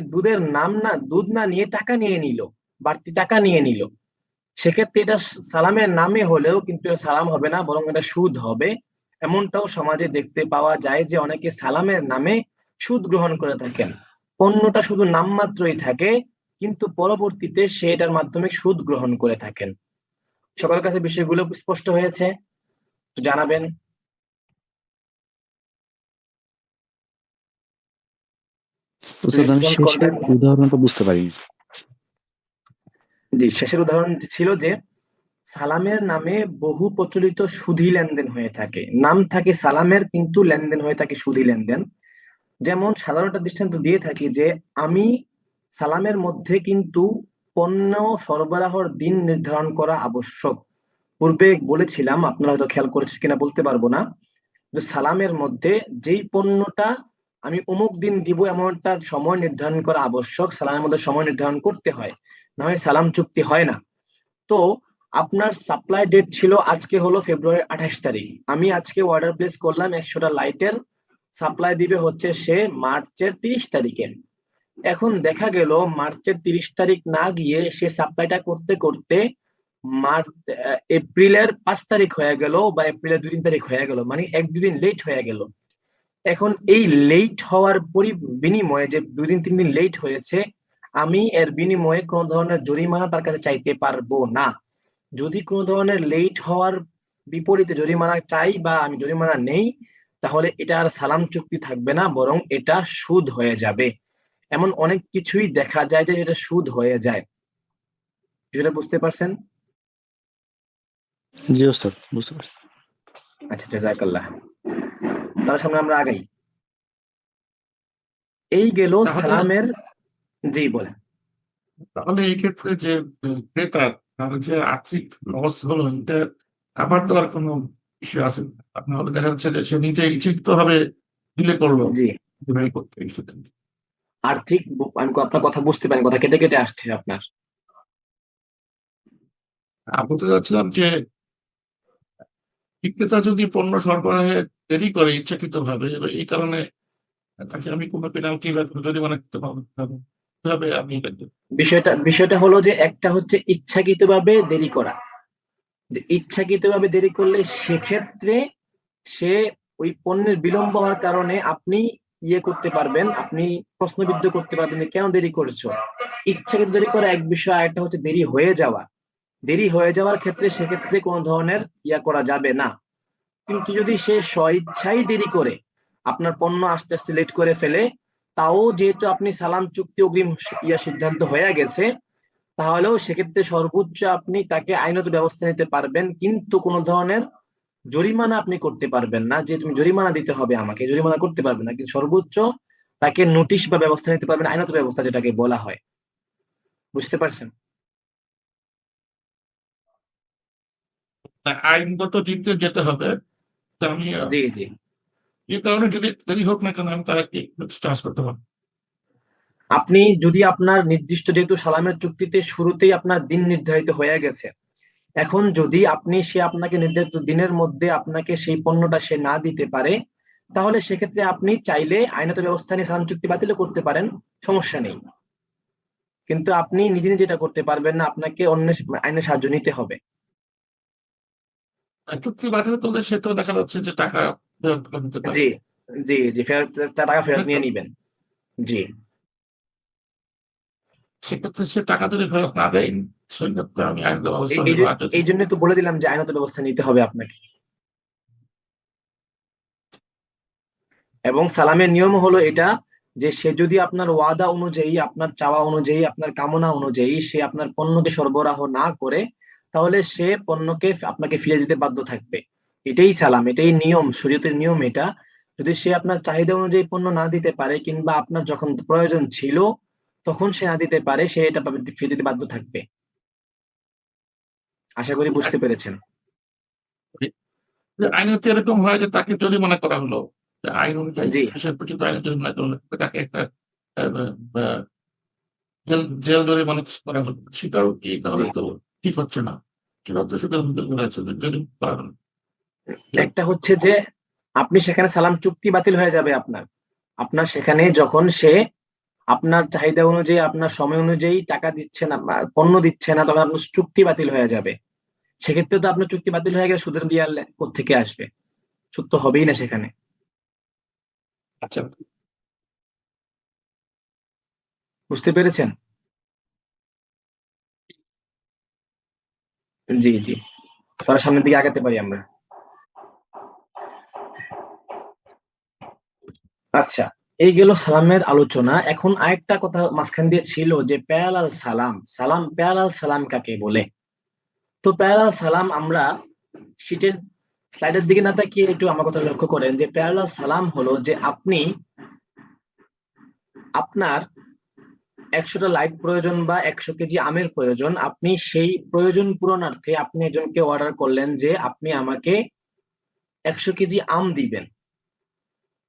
দুধ না নিয়ে টাকা নিয়ে নিল, বাড়তি টাকা নিয়ে নিল। সেক্ষেত্রে এটা সালামের নামে হলেও কিন্তু এটা সালাম হবে না, বরং এটা সুদ হবে। এমনটাও সমাজে দেখতে পাওয়া যায় যে অনেকে সালামের নামে সুদ গ্রহণ করে থাকেন, পণ্যটা শুধু নামমাত্রই থাকে, কিন্তু পরবর্তীতে সে এটার মাধ্যমে সুদ গ্রহণ করে থাকেন। সকলের কাছে বিষয়গুলো স্পষ্ট হয়েছে? তো জানাবেন। উস্তাদ আমি রেসপন্স শেষের করবেন। উদাহরণটা বুঝতে পারিনি। জি, শেষের উদাহরণ ছিল যে সালামের নামে বহু প্রচলিত সুদী লেনদেন হয়ে থাকে। নাম থাকে সালামের, কিন্তু লেনদেন হয়ে থাকে সুদী লেনদেন। যেমন সাধারণ একটা দৃষ্টান্ত দিয়ে থাকি যে আমি সালামের মধ্যে কিন্তু পণ্য সরবরাহের দিন নির্ধারণ করা আবশ্যক। পূর্বে বলেছিলাম, আপনারা হয়তো খেয়াল করেছেন কিনা বলতে পারবো না, যে সালামের মধ্যে যেই পণ্যটা আমি অমুক দিন দিব এমন একটা সময় নির্ধারণ করা আবশ্যক। সালামের মধ্যে সময় নির্ধারণ করতে হয়, না হয় সালাম চুক্তি হয় না। তো আপনার সাপ্লাই ডেট ছিল আজকে হলো ফেব্রুয়ারি 28 তারিখ। আমি আজকে অর্ডার প্লেস করলাম 100টা লাইটের, সাপ্লাই দিবে হচ্ছে সে মার্চের 30 তারিখে। এখন দেখা গেল মার্চের 30 তারিখ না গিয়ে সে সাপ্লাইটা করতে করতে এপ্রিলের 5 তারিখ হয়ে গেল, বা এপ্রিলের 2-3 তারিখ হয়ে গেল, মানে 1-2 দিন লেট হয়ে গেল। এখন এই লেট হওয়ার বিনিময়ে, যে 2-3 দিন লেট হয়েছে, আমি এর বিনিময়ে কোন ধরনের জরিমানা তার কাছে চাইতে পারবো না। যদি কোনো ধরনের লেট হওয়ার বিপরীতে জরিমানা চাই বা আমি জরিমানা নেই, তাহলে এটা আর সালাম চুক্তি থাকবে না, বরং এটা সুদ হয়ে যাবে। এমন অনেক কিছুই দেখা যায় যে এটা সুদ হয়ে যায়। যেটা বুঝতে পারছেন? জি ওস্তাদ, বুঝতে পারছি। আচ্ছা, জাযাকাল্লাহ। তার সামনে আমরা আগাই। এই গেল তাহলে সালামের। জি, বলেন। তাহলে এই ক্ষেত্রে যে ক্রেতার তার যে আর্থিক লস হলো, এটা আবার তো আর কোনো ইস্যু আছে না। আপনার হলে দেখা যাচ্ছে যে সে নিজে ইচ্ছাকৃত ভাবে ডিলে করলো জি, ডিলিভারি করতে এই ক্ষেত্রে। আমি আপনার কথা বুঝতে পারি, কথা কেটে কেটে আসছে আপনার। আমি বলতে চাচ্ছিলাম যে বিক্রেতা যদি পণ্য সরবরাহে দেরি করে ইচ্ছাকৃত ভাবে, এই কারণে তাকে আমি কোনো পেনাল্টি বা কোনো জরিমানা করতে পারবো কিভাবে আমি এটা বিষয়টা হলো যে একটা হচ্ছে ইচ্ছাকৃতভাবে দেরি করা। যে ইচ্ছাকৃতভাবে দেরি করলে সেক্ষেত্রে সে ওই পণ্যের বিলম্ব হওয়ার কারণে আপনি করতে পারবেন, আপনি প্রশ্নবিদ্ধ করতে পারবেন যে কেন দেরি করেছো। ইচ্ছাকৃত দেরি করা এক বিষয়, আর একটা হচ্ছে দেরি হয়ে যাওয়া। দেরি হয়ে যাওয়ার ক্ষেত্রে সেক্ষেত্রে কোনো ধরনের করা যাবে না। কিন্তু যদি সে স্বইচ্ছাই দেরি করে, আপনার পণ্য আস্তে আস্তে লেট করে ফেলে, তাও যেহেতু আপনি সালাম চুক্তি অগ্রিম সিদ্ধান্ত হয়ে গেছে, তাহলেও সেক্ষেত্রে সর্বোচ্চ আপনি তাকে আইনত ব্যবস্থা নিতে পারবেন, কিন্তু কোনো ধরনের জরিমানা আপনি করতে পারবেন না যে তুমি জরিমানা দিতে হবে আমাকে, জরিমানা করতে পারবেন না। কিন্তু সর্বোচ্চ তাকে নোটিশ বা ব্যবস্থা নিতে পারবেন, আইনত ব্যবস্থা যেটাকে বলা হয়। বুঝতে পারছেন? আইনগত দিক দিয়ে যেতে হবে। তা আমি জি, জি। এই কারণে যদি দেরি হোক না কেন আমি তাকে চার্জ করতে পারবো। আপনি যদি আপনার নির্দিষ্ট, যেহেতু সালামের চুক্তিতে শুরুতেই আপনার দিন নির্ধারিত হয়ে গেছে, এখন যদি সে আপনাকে নির্ধারিত দিনের মধ্যে আপনাকে সেই পণ্যটা সে না দিতে পারে, তাহলে সেক্ষেত্রে আপনি চাইলে আইনত ব্যবস্থা নিয়ে সালাম চুক্তি বাতিল করতে পারেন, সমস্যা নেই। কিন্তু আপনি নিজে নিজে এটা করতে পারবেন না, আপনাকে অন্য আইনের সাহায্য নিতে হবে। আর চুক্তি বাতিল করলে সে তো দেখা যাচ্ছে যে টাকা ফেরত নিতে পারে। জি, জি, জি, ফেরত, টাকা ফেরত তাই তো? নিয়ে নিবেন। জি, সেক্ষেত্রে সে টাকা যদি ফেরত না দেয়, সেক্ষেত্রে আমি আইন ব্যবস্থা এই নেবো। আর যদি এই জন্য তো বলে দিলাম যে আইনত ব্যবস্থা নিতে হবে আপনাকে। এবং সালামের নিয়ম হলো এটা, যে সে যদি আপনার ওয়াদা অনুযায়ী, আপনার চাওয়া অনুযায়ী, আপনার কামনা অনুযায়ী সে আপনার পণ্যকে সরবরাহ না করে, তাহলে সে পণ্যকে আপনাকে ফিরে দিতে বাধ্য থাকবে। এটাই সালাম, এটাই নিয়ম, শরীয়তের নিয়ম এটা। যদি সে আপনার চাহিদা অনুযায়ী পণ্য না দিতে পারে, কিংবা আপনার যখন প্রয়োজন ছিল তখন সে না দিতে পারে, সে এটা ফিরে দিতে বাধ্য থাকবে। আশা করি বুঝতে পেরেছেন। আইনে তো এরকম হয় যে তাকে জরিমানা করা হলো, যে আইন অনুযায়ী জি, সে পর্যন্ত আইনে জরিমানা করলো, তাকে একটা আহ, আহ, জেল জেল জরিমানা করা হলো, সেটাও কি জি। তাহলে তো ঠিক হচ্ছে না। সেটাও তো সুদের মধ্যে করা হচ্ছে যে জরিমানা করা হলো। একটা হচ্ছে যে আপনি সেখানে সালাম চুক্তি বাতিল হয়ে যাবে আপনার। আপনার সেখানে যখন সে আপনার চাহিদা অনুযায়ী, আপনার সময় অনুযায়ী টাকা দিচ্ছে না বা পণ্য দিচ্ছে না, তখন আপনার চুক্তি বাতিল হয়ে যাবে। সেক্ষেত্রে তো আপনার চুক্তি বাতিল হয়ে গেলে সুদের বিয়ার কোত্থেকে আসবে? সুদ তো হবেই না সেখানে। আচ্ছা, বুঝতে পেরেছেন? জি জি, তারা সামনের দিকে আগাতে পারি আমরা। আচ্ছা, এই গেল সালামের আলোচনা। এখন আরেকটা কথা মাঝখান দিয়ে ছিল যে প্যারালাল সালাম, প্যারালাল সালাম কাকে বলে? তো প্যারালাল সালাম আমরা শীটের স্লাইডের দিকে না তাকিয়ে একটু আমার কথা লক্ষ্য করেন যে প্যারালাল সালাম হলো যে আপনি আপনার 100টা লাইট প্রয়োজন বা 100 কেজি আমের প্রয়োজন, আপনি সেই প্রয়োজন পূরণার্থে আপনি একজনকে অর্ডার করলেন যে আপনি আমাকে 100 কেজি আম দিবেন।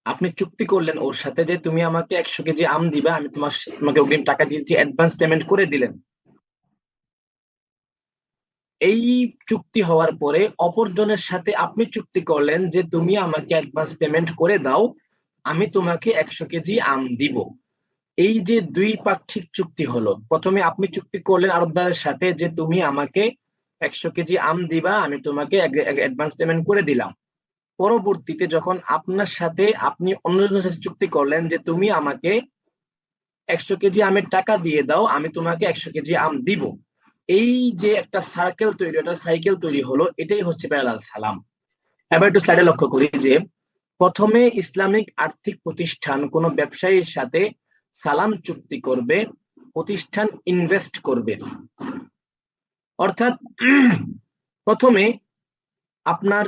আপনি চুক্তি করলেন ওর সাথে যে তুমি আমাকে 100 কেজি আম দিবে, আমি তোমাকে অগ্রিম টাকা দিয়েছি, অ্যাডভান্স পেমেন্ট করে দিলেন। এই চুক্তি হওয়ার পরে অপরজনের সাথে আপনি চুক্তি করলেন যে তুমি আমাকে অ্যাডভান্স পেমেন্ট করে দাও, আমি তোমাকে 100 কেজি আম দিব। এই যে দুই পাক্ষিক চুক্তি হলো, প্রথমে আপনি চুক্তি করলেন আড়তদারের সাথে যে তুমি আমাকে 100 কেজি আম দিবা, আমি তোমাকে অ্যাডভান্স পেমেন্ট করে দিলাম। পরবর্তীতে যখন আপনার সাথে আপনি অন্যজনের সাথে চুক্তি করলেন যে তুমি আমাকে 100 কেজি আমের টাকা দিয়ে দাও, আমি তোমাকে 100 কেজি আম দিব। এই যে একটা সার্কেল তৈরি, একটা সাইকেল তৈরি হলো, এটাই হচ্ছে প্যারালাল সালাম। এবার একটু স্লাইডে লক্ষ্য করি যে প্রথমে ইসলামিক আর্থিক প্রতিষ্ঠান কোনো ব্যবসায়ীর সাথে সালাম চুক্তি করবে, প্রতিষ্ঠান ইনভেস্ট করবে। অর্থাৎ প্রথমে আপনার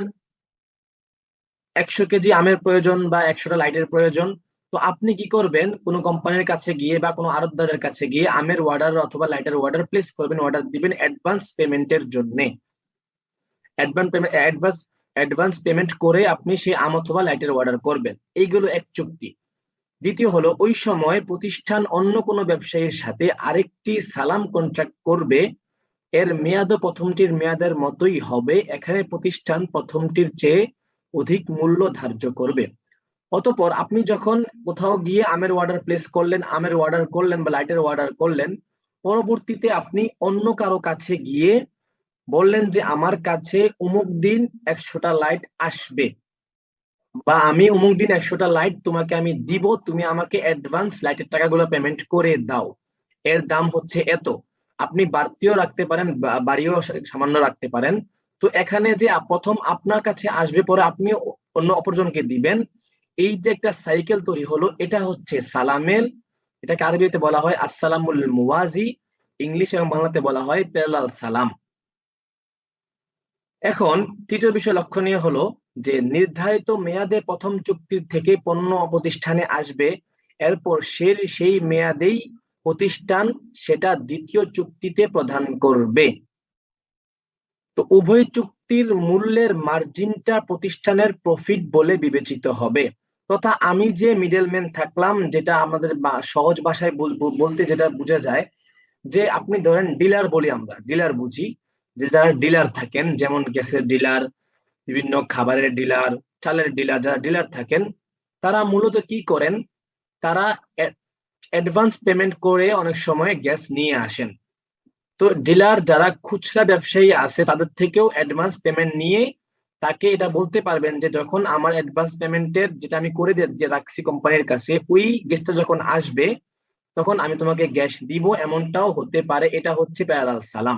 100 কেজি আমের প্রয়োজন বা 100টা লাইটের প্রয়োজন, তো আপনি কি করবেন, কোনো কোম্পানির কাছে গিয়ে বা কোনো আড়তদারের কাছে গিয়ে আমের অর্ডার অথবা লাইটের অর্ডার প্লেস করবেন, অর্ডার দিবেন অ্যাডভান্স পেমেন্টের জন্য। অ্যাডভান্স পেমেন্ট করে আপনি সেই আম অথবা লাইটের অর্ডার করবেন। এইগুলো এক চুক্তি। দ্বিতীয় হলো, ওই সময় প্রতিষ্ঠান অন্য কোনো ব্যবসায়ীর সাথে আরেকটি সালাম কন্ট্রাক্ট করবে, এর মেয়াদও প্রথমটির মেয়াদের মতোই হবে। এখানে প্রতিষ্ঠান প্রথমটির চেয়ে অধিক মূল্য ধার্য করবে। অতঃপর আপনি যখন কোথাও গিয়ে আমের অর্ডার প্লেস করলেন, আমের অর্ডার করলেন বা লাইটের অর্ডার করলেন, পরবর্তীতে আপনি অন্য কারো কাছে গিয়ে বললেন যে আমার কাছে অমুক দিন 100টা লাইট আসবে, বা আমি অমুক দিন 100টা লাইট তোমাকে আমি দিব, তুমি আমাকে অ্যাডভান্স লাইটের টাকাগুলো পেমেন্ট করে দাও, এর দাম হচ্ছে এত। আপনি বাড়তিও রাখতে পারেন, বাড়িও সামান্য রাখতে পারেন। তো এখানে যে প্রথম আপনার কাছে আসবে, পরে আপনি অন্য অপরজনকে দিবেন, এই যে একটা সাইকেল তৈরি হলো, এটা হচ্ছে সালামের, এটাকে আরবিতে বলা হয় আসসালামুল মুওয়াজি, ইংলিশ এবং বাংলাতে বলা হয় প্যারালাল সালাম। এখন তৃতীয় বিষয় লক্ষণীয় হলো যে নির্ধারিত মেয়াদে প্রথম চুক্তির থেকে পণ্য প্রতিষ্ঠানে আসবে, এরপর সেই মেয়াদেই প্রতিষ্ঠান সেটা দ্বিতীয় চুক্তিতে প্রদান করবে। তো উভয় চুক্তির মূল্যের মার্জিনটা প্রতিষ্ঠানের প্রফিট বলে বিবেচিত হবে। তথা আমি যে মিডলম্যান থাকলাম, যেটা আমাদের সহজ ভাষায় বলতে যেটা বোঝা যায় যে আপনি ধরেন ডিলার বলি, আমরা ডিলার বুঝি, যে যারা ডিলার থাকেন, যেমন গ্যাসের ডিলার, বিভিন্ন খাবারের ডিলার, চালের ডিলার, যারা ডিলার থাকেন তারা মূলত কি করেন, তারা অ্যাডভান্স পেমেন্ট করে অনেক সময় গ্যাস নিয়ে আসেন। তো ডিলার যারা খুচরা ব্যবসায়ী আছে তাদের থেকেও অ্যাডভান্স পেমেন্ট নিয়ে তাকে এটা বলতে পারবেন যে যখন আমার অ্যাডভান্স পেমেন্টের যেটা আমি করে দিয়ে রাখছি কোম্পানির কাছে, ওই গ্যাসটা যখন আসবে তখন আমি তোমাকে গ্যাস দিব, এমনটাও হতে পারে। এটা হচ্ছে প্যারালাল সালাম।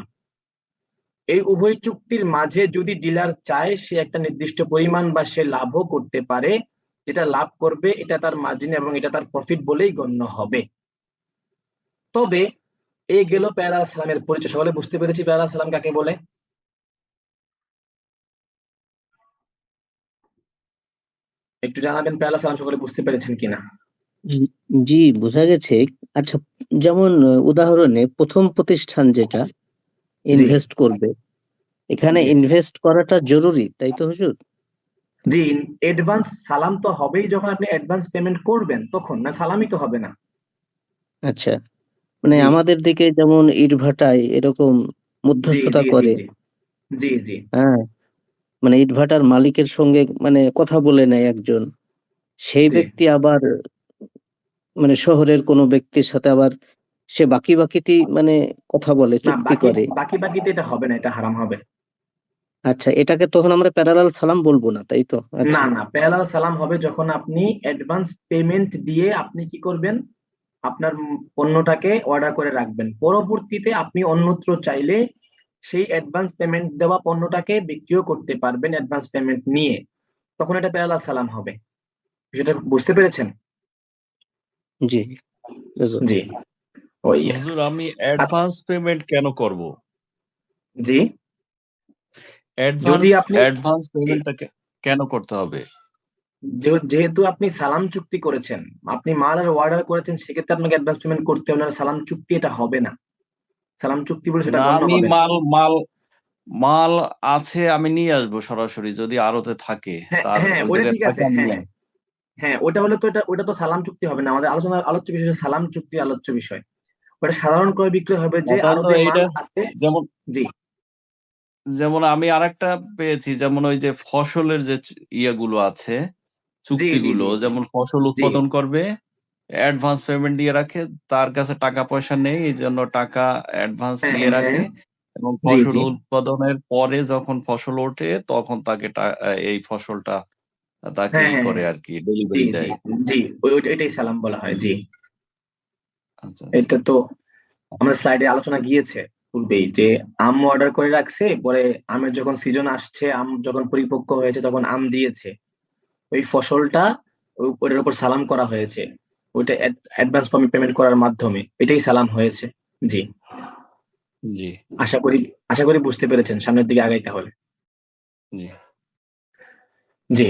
এই উভয় চুক্তির মাঝে যদি ডিলার চায় সে একটা নির্দিষ্ট পরিমাণ বা সে লাভও করতে পারে, যেটা লাভ করবে এটা তার মার্জিন এবং এটা তার প্রফিট বলেই গণ্য হবে। তবে এই গেল প্যারালাল সালামের পরিচয়। সকলে বুঝতে পেরেছি প্যারালাল সালাম কাকে বলে? একটু জানাবেন প্যারালাল সালাম সকলে বুঝতে পেরেছেন কিনা। জি, বোঝা গেছে। আচ্ছা, যেমন উদাহরণে প্রথম প্রতিষ্ঠান যেটা ইনভেস্ট করবে, এখানে জি। ইনভেস্ট করাটা জরুরি, তাই তো হুজুর? জি, অ্যাডভান্স সালাম তো হবেই যখন আপনি অ্যাডভান্স পেমেন্ট করবেন, তখন না সালামই তো হবে না। আচ্ছা, মানে জি আমাদের দিকে যেমন ইটভাটায় এরকম জি মধ্যস্থতা জি জি করে, জি জি জি হ্যাঁ, মানে ইটভাটার মালিকের সঙ্গে মানে কথা বলে নেয় একজন, সেই জি। ব্যক্তি আবার মানে শহরের কোনো ব্যক্তির সাথে আবার সে বাকি বাকিতেই মানে কথা বলে, না, চুক্তি বাকি করে। বাকিতে এটা হবে না, এটা হারাম হবে। আচ্ছা, এটাকে তখন আমরা প্যারালাল সালাম বলবো না, তাই তো? না আচ্ছা, না, প্যারালাল সালাম হবে যখন আপনি অ্যাডভান্স পেমেন্ট দিয়ে আপনি কি করবেন, আপনার পণ্যটাকে অর্ডার করে রাখবেন, পরবর্তীতে আপনি অন্যত্র চাইলে সেই অ্যাডভান্স পেমেন্ট দেওয়া পণ্যটাকে বিক্রিও করতে পারবেন অ্যাডভান্স পেমেন্ট নিয়ে, তখন এটা প্যারালাল সালাম হবে। বিষয়টা বুঝতে পেরেছেন? জি বুঝলাম। জি ওই হুজুর আমি আচ্ছা, অ্যাডভান্স পেমেন্ট কেন করব? জি যদি আপনি অ্যাডভান্স পেমেন্টটা কেন করতে হবে? যেহেতু আপনি সালাম চুক্তি করেছেন, আপনি মাল আর অর্ডার করেছেন, সেক্ষেত্রে আপনাকে অ্যাডভান্স পেমেন্ট করতে হবে, না সালাম চুক্তি এটা হবে না। সালাম চুক্তি বলে সেটা না, গণ্য আমি হবে না। মাল মাল মাল আছে, আমি নিয়ে আসবো সরাসরি যদি আড়তে থাকে, হ্যাঁ তার হ্যাঁ ওই ওটা জায়গায় ঠিক থাকে আছে, আমি হ্যাঁ নিয়ে আসবো। হ্যাঁ ওটা হলে তো ওটা তো সালাম চুক্তি হবে না। আমাদের আলোচ্য বিষয় হচ্ছে সালাম চুক্তি আলোচ্য বিষয়। ওটা সাধারণ ক্রয় বিক্রয় হবে যে কথা তো আড়তে মাল এইটা, আছে। যেমন জি যেমন আমি আরেকটা পেয়েছি, যেমন ওই যে ফসলের যে ইয়েগুলো আছে, জি জি চুক্তিগুলো, জি যেমন ফসল জি উৎপাদন করবে, অ্যাডভান্স পেমেন্ট দিয়ে রাখে, তার কাছে টাকা পয়সা নেই, এই জন্য টাকা অ্যাডভান্স হ্যাঁ দিয়ে হ্যাঁ রাখে, এবং জি ফসল জি উৎপাদনের পরে যখন ফসল ওঠে তখন তাকে এই ফসলটা তাকে হ্যাঁ ই হ্যাঁ করে হ্যাঁ আর কি, জি ডেলিভারি জি দেয়। জি এটাই সালাম বলা হয়। জি আচ্ছা আচ্ছা এটা তো আমাদের স্লাইডে আলোচনা গিয়েছে পূর্বেই যে আম অর্ডার করে রাখছে, পরে আমের যখন সিজন আসছে, আম যখন পরিপক্ক হয়েছে তখন আম দিয়েছে, ওই ফসলটা ওটার উপর সালাম করা হয়েছে, ওইটা অ্যাডভান্স পেমেন্ট করার মাধ্যমে এটাই সালাম হয়েছে। জি জি আশা করি আশা করি বুঝতে পেরেছেন, সামনের দিকে আগাই তাহলে। জি জি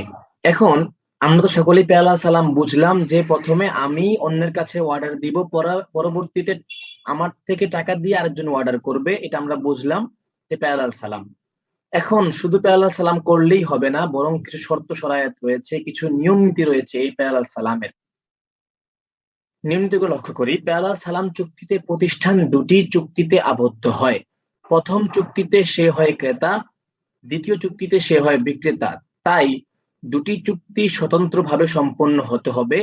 এখন আমরা তো সকলেই পেয়ালা সালাম বুঝলাম যে প্রথমে আমি অন্যের কাছে অর্ডার দিব, পরবর্তীতে আমার থেকে টাকা দিয়ে আরেকজন অর্ডার করবে, এটা আমরা বুঝলাম যে পেয়ালাল সালাম। এখন শুধু পেয়ালাল সালাম করলেই হবে না, বরং কিছু শর্ত শরায়াত রয়েছে, কিছু নিয়ম নীতি রয়েছে এই পেয়ালাল সালামের। নিয়ম নীতিগুলো লক্ষ্য করি। পেয়ালাল সালাম চুক্তিতে প্রতিষ্ঠান দুটি চুক্তিতে আবদ্ধ হয়। প্রথম চুক্তিতে সে হয় ক্রেতা, দ্বিতীয় চুক্তিতে সে হয় বিক্রেতা। তাই দুটি চুক্তি স্বতন্ত্রভাবে সম্পন্ন হতে হবে,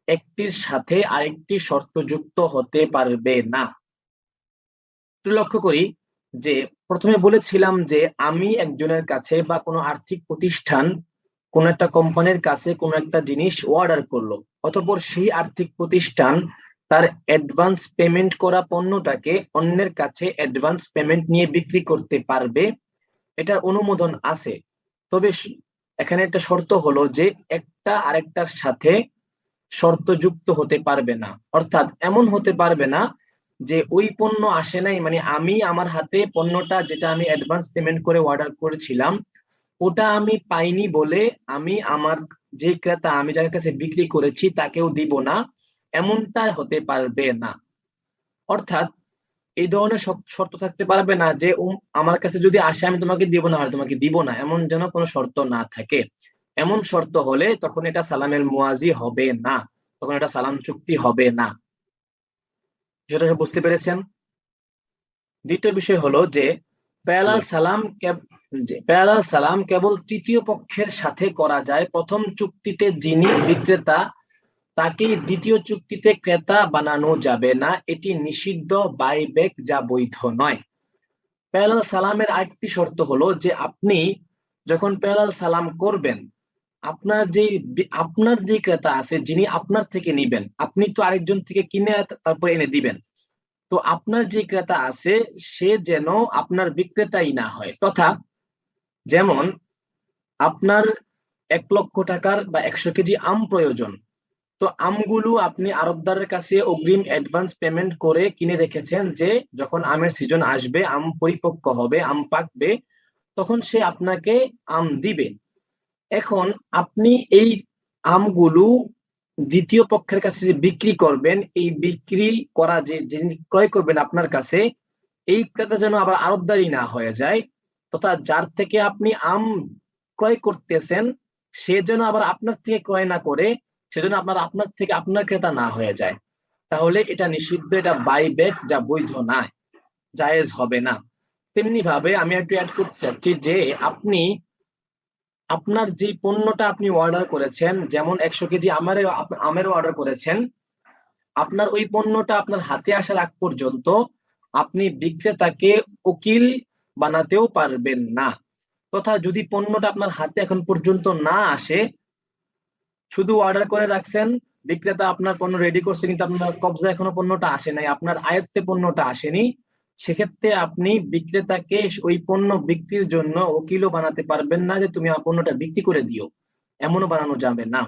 একটির সাথে আরেকটি শর্তযুক্ত হতে পারবে না। একটু লক্ষ্য করি যে প্রথমে বলেছিলাম যে আমি একজনের কাছে বা কোনো আর্থিক প্রতিষ্ঠান কোন একটা কোম্পানির কাছে কোন একটা জিনিস অর্ডার করলো, অতঃপর সেই আর্থিক প্রতিষ্ঠান তার অ্যাডভান্স পেমেন্ট করা পণ্যটাকে অন্যের কাছে অ্যাডভান্স পেমেন্ট নিয়ে বিক্রি করতে পারবে, এটার অনুমোদন আছে। তবে এখানে একটা শর্ত হলো যে একটা আরেকটার সাথে শর্ত যুক্ত হতে পারবে না। অর্থাৎ এমন হতে পারবে না যে ওই পণ্য আসে নাই, মানে আমি আমার হাতে পণ্যটা যেটা আমি অ্যাডভান্স পেমেন্ট করে অর্ডার করেছিলাম ওটা আমি পাইনি বলে আমি আমার যে ক্রেতা, আমি যার কাছে বিক্রি করেছি তাকেও দিব না, এমনটা হতে পারবে না। অর্থাৎ এই ধরনের শর্ত থাকতে পারবে না যে আমার কাছে যদি আসে আমি তোমাকে দিব না, আর তোমাকে দিব না, এমন যেন কোনো শর্ত না থাকে। এমন শর্ত হলে তখন এটা সালামের মুয়াজি হবে না, তখন এটা সালাম চুক্তি হবে না। যেটা বুঝতে পেরেছেন? দ্বিতীয় বিষয় হলো যে পেয়ালাল সালাম পেয়ালাল সালাম কেবল তৃতীয় পক্ষের সাথে করা যায়। প্রথম চুক্তিতে যিনি বিক্রেতা তাকে দ্বিতীয় চুক্তিতে ক্রেতা বানানো যাবে না, এটি নিষিদ্ধ বাইব্যাক, যা বৈধ নয়। পেয়ালাল সালামের আরেকটি শর্ত হলো যে আপনি যখন পেয়ালাল সালাম করবেন, আপনার যে ক্রেতা আছে যিনি আপনার থেকে নিবেন, আপনি তো আরেকজন থেকে কিনে তারপর এনে দিবেন, তো আপনার যে ক্রেতা আছে সে যেন আপনার বিক্রেতাই না হয়। তথা যেমন আপনার 1,00,000 টাকার বা 100 কেজি আম প্রয়োজন, তো আমগুলো আপনি আড়তদারের কাছে অগ্রিম অ্যাডভান্স পেমেন্ট করে কিনে রেখেছেন যে যখন আমের সিজন আসবে, আম পরিপক্ক হবে, আম পাকবে, তখন সে আপনাকে আম দিবে। এখন আপনি এই আমগুলো দ্বিতীয় পক্ষের কাছে যে বিক্রি করবেন, এই বিক্রি করা যে জিনিস ক্রয় করবেন আপনার কাছে, এই ক্রেতা যেন আবার আড়তদারি না হয়ে যায়, তথা যার থেকে আপনি আম ক্রয় করতেছেন সে যেন আবার আপনার থেকে ক্রয় না করে, সেজন্য আপনার থেকে আপনার ক্রেতা না হয়ে যায়। তাহলে এটা নিষিদ্ধ, এটা বাইব্যাক, যা বৈধ না, জায়েজ হবে না। তেমনি ভাবে আমি একটু অ্যাড করতে চাচ্ছি যে আপনি আপনার যে পণ্যটা আপনি অর্ডার করেছেন, যেমন 100 কেজি আমেরও অর্ডার করেছেন, আপনার ওই পণ্যটা আপনার হাতে আসার আগ পর্যন্ত আপনি বিক্রেতাকে উকিল বানাতেও পারবেন না। তথা যদি পণ্যটা আপনার হাতে এখন পর্যন্ত না আসে, শুধু অর্ডার করে রাখছেন, বিক্রেতা আপনার পণ্য রেডি করছে কিন্তু আপনার কবজা এখনো পণ্যটা আসে নাই, আপনার আয়ত্তে পণ্যটা আসেনি, সেক্ষেত্রে আপনি বিক্রেতাকে ওই পণ্য বিক্রির জন্য উকিলও বানাতে পারবেন না যে তুমি আমার পণ্যটা বিক্রি করে দিও, এমনও বানানো যাবে না।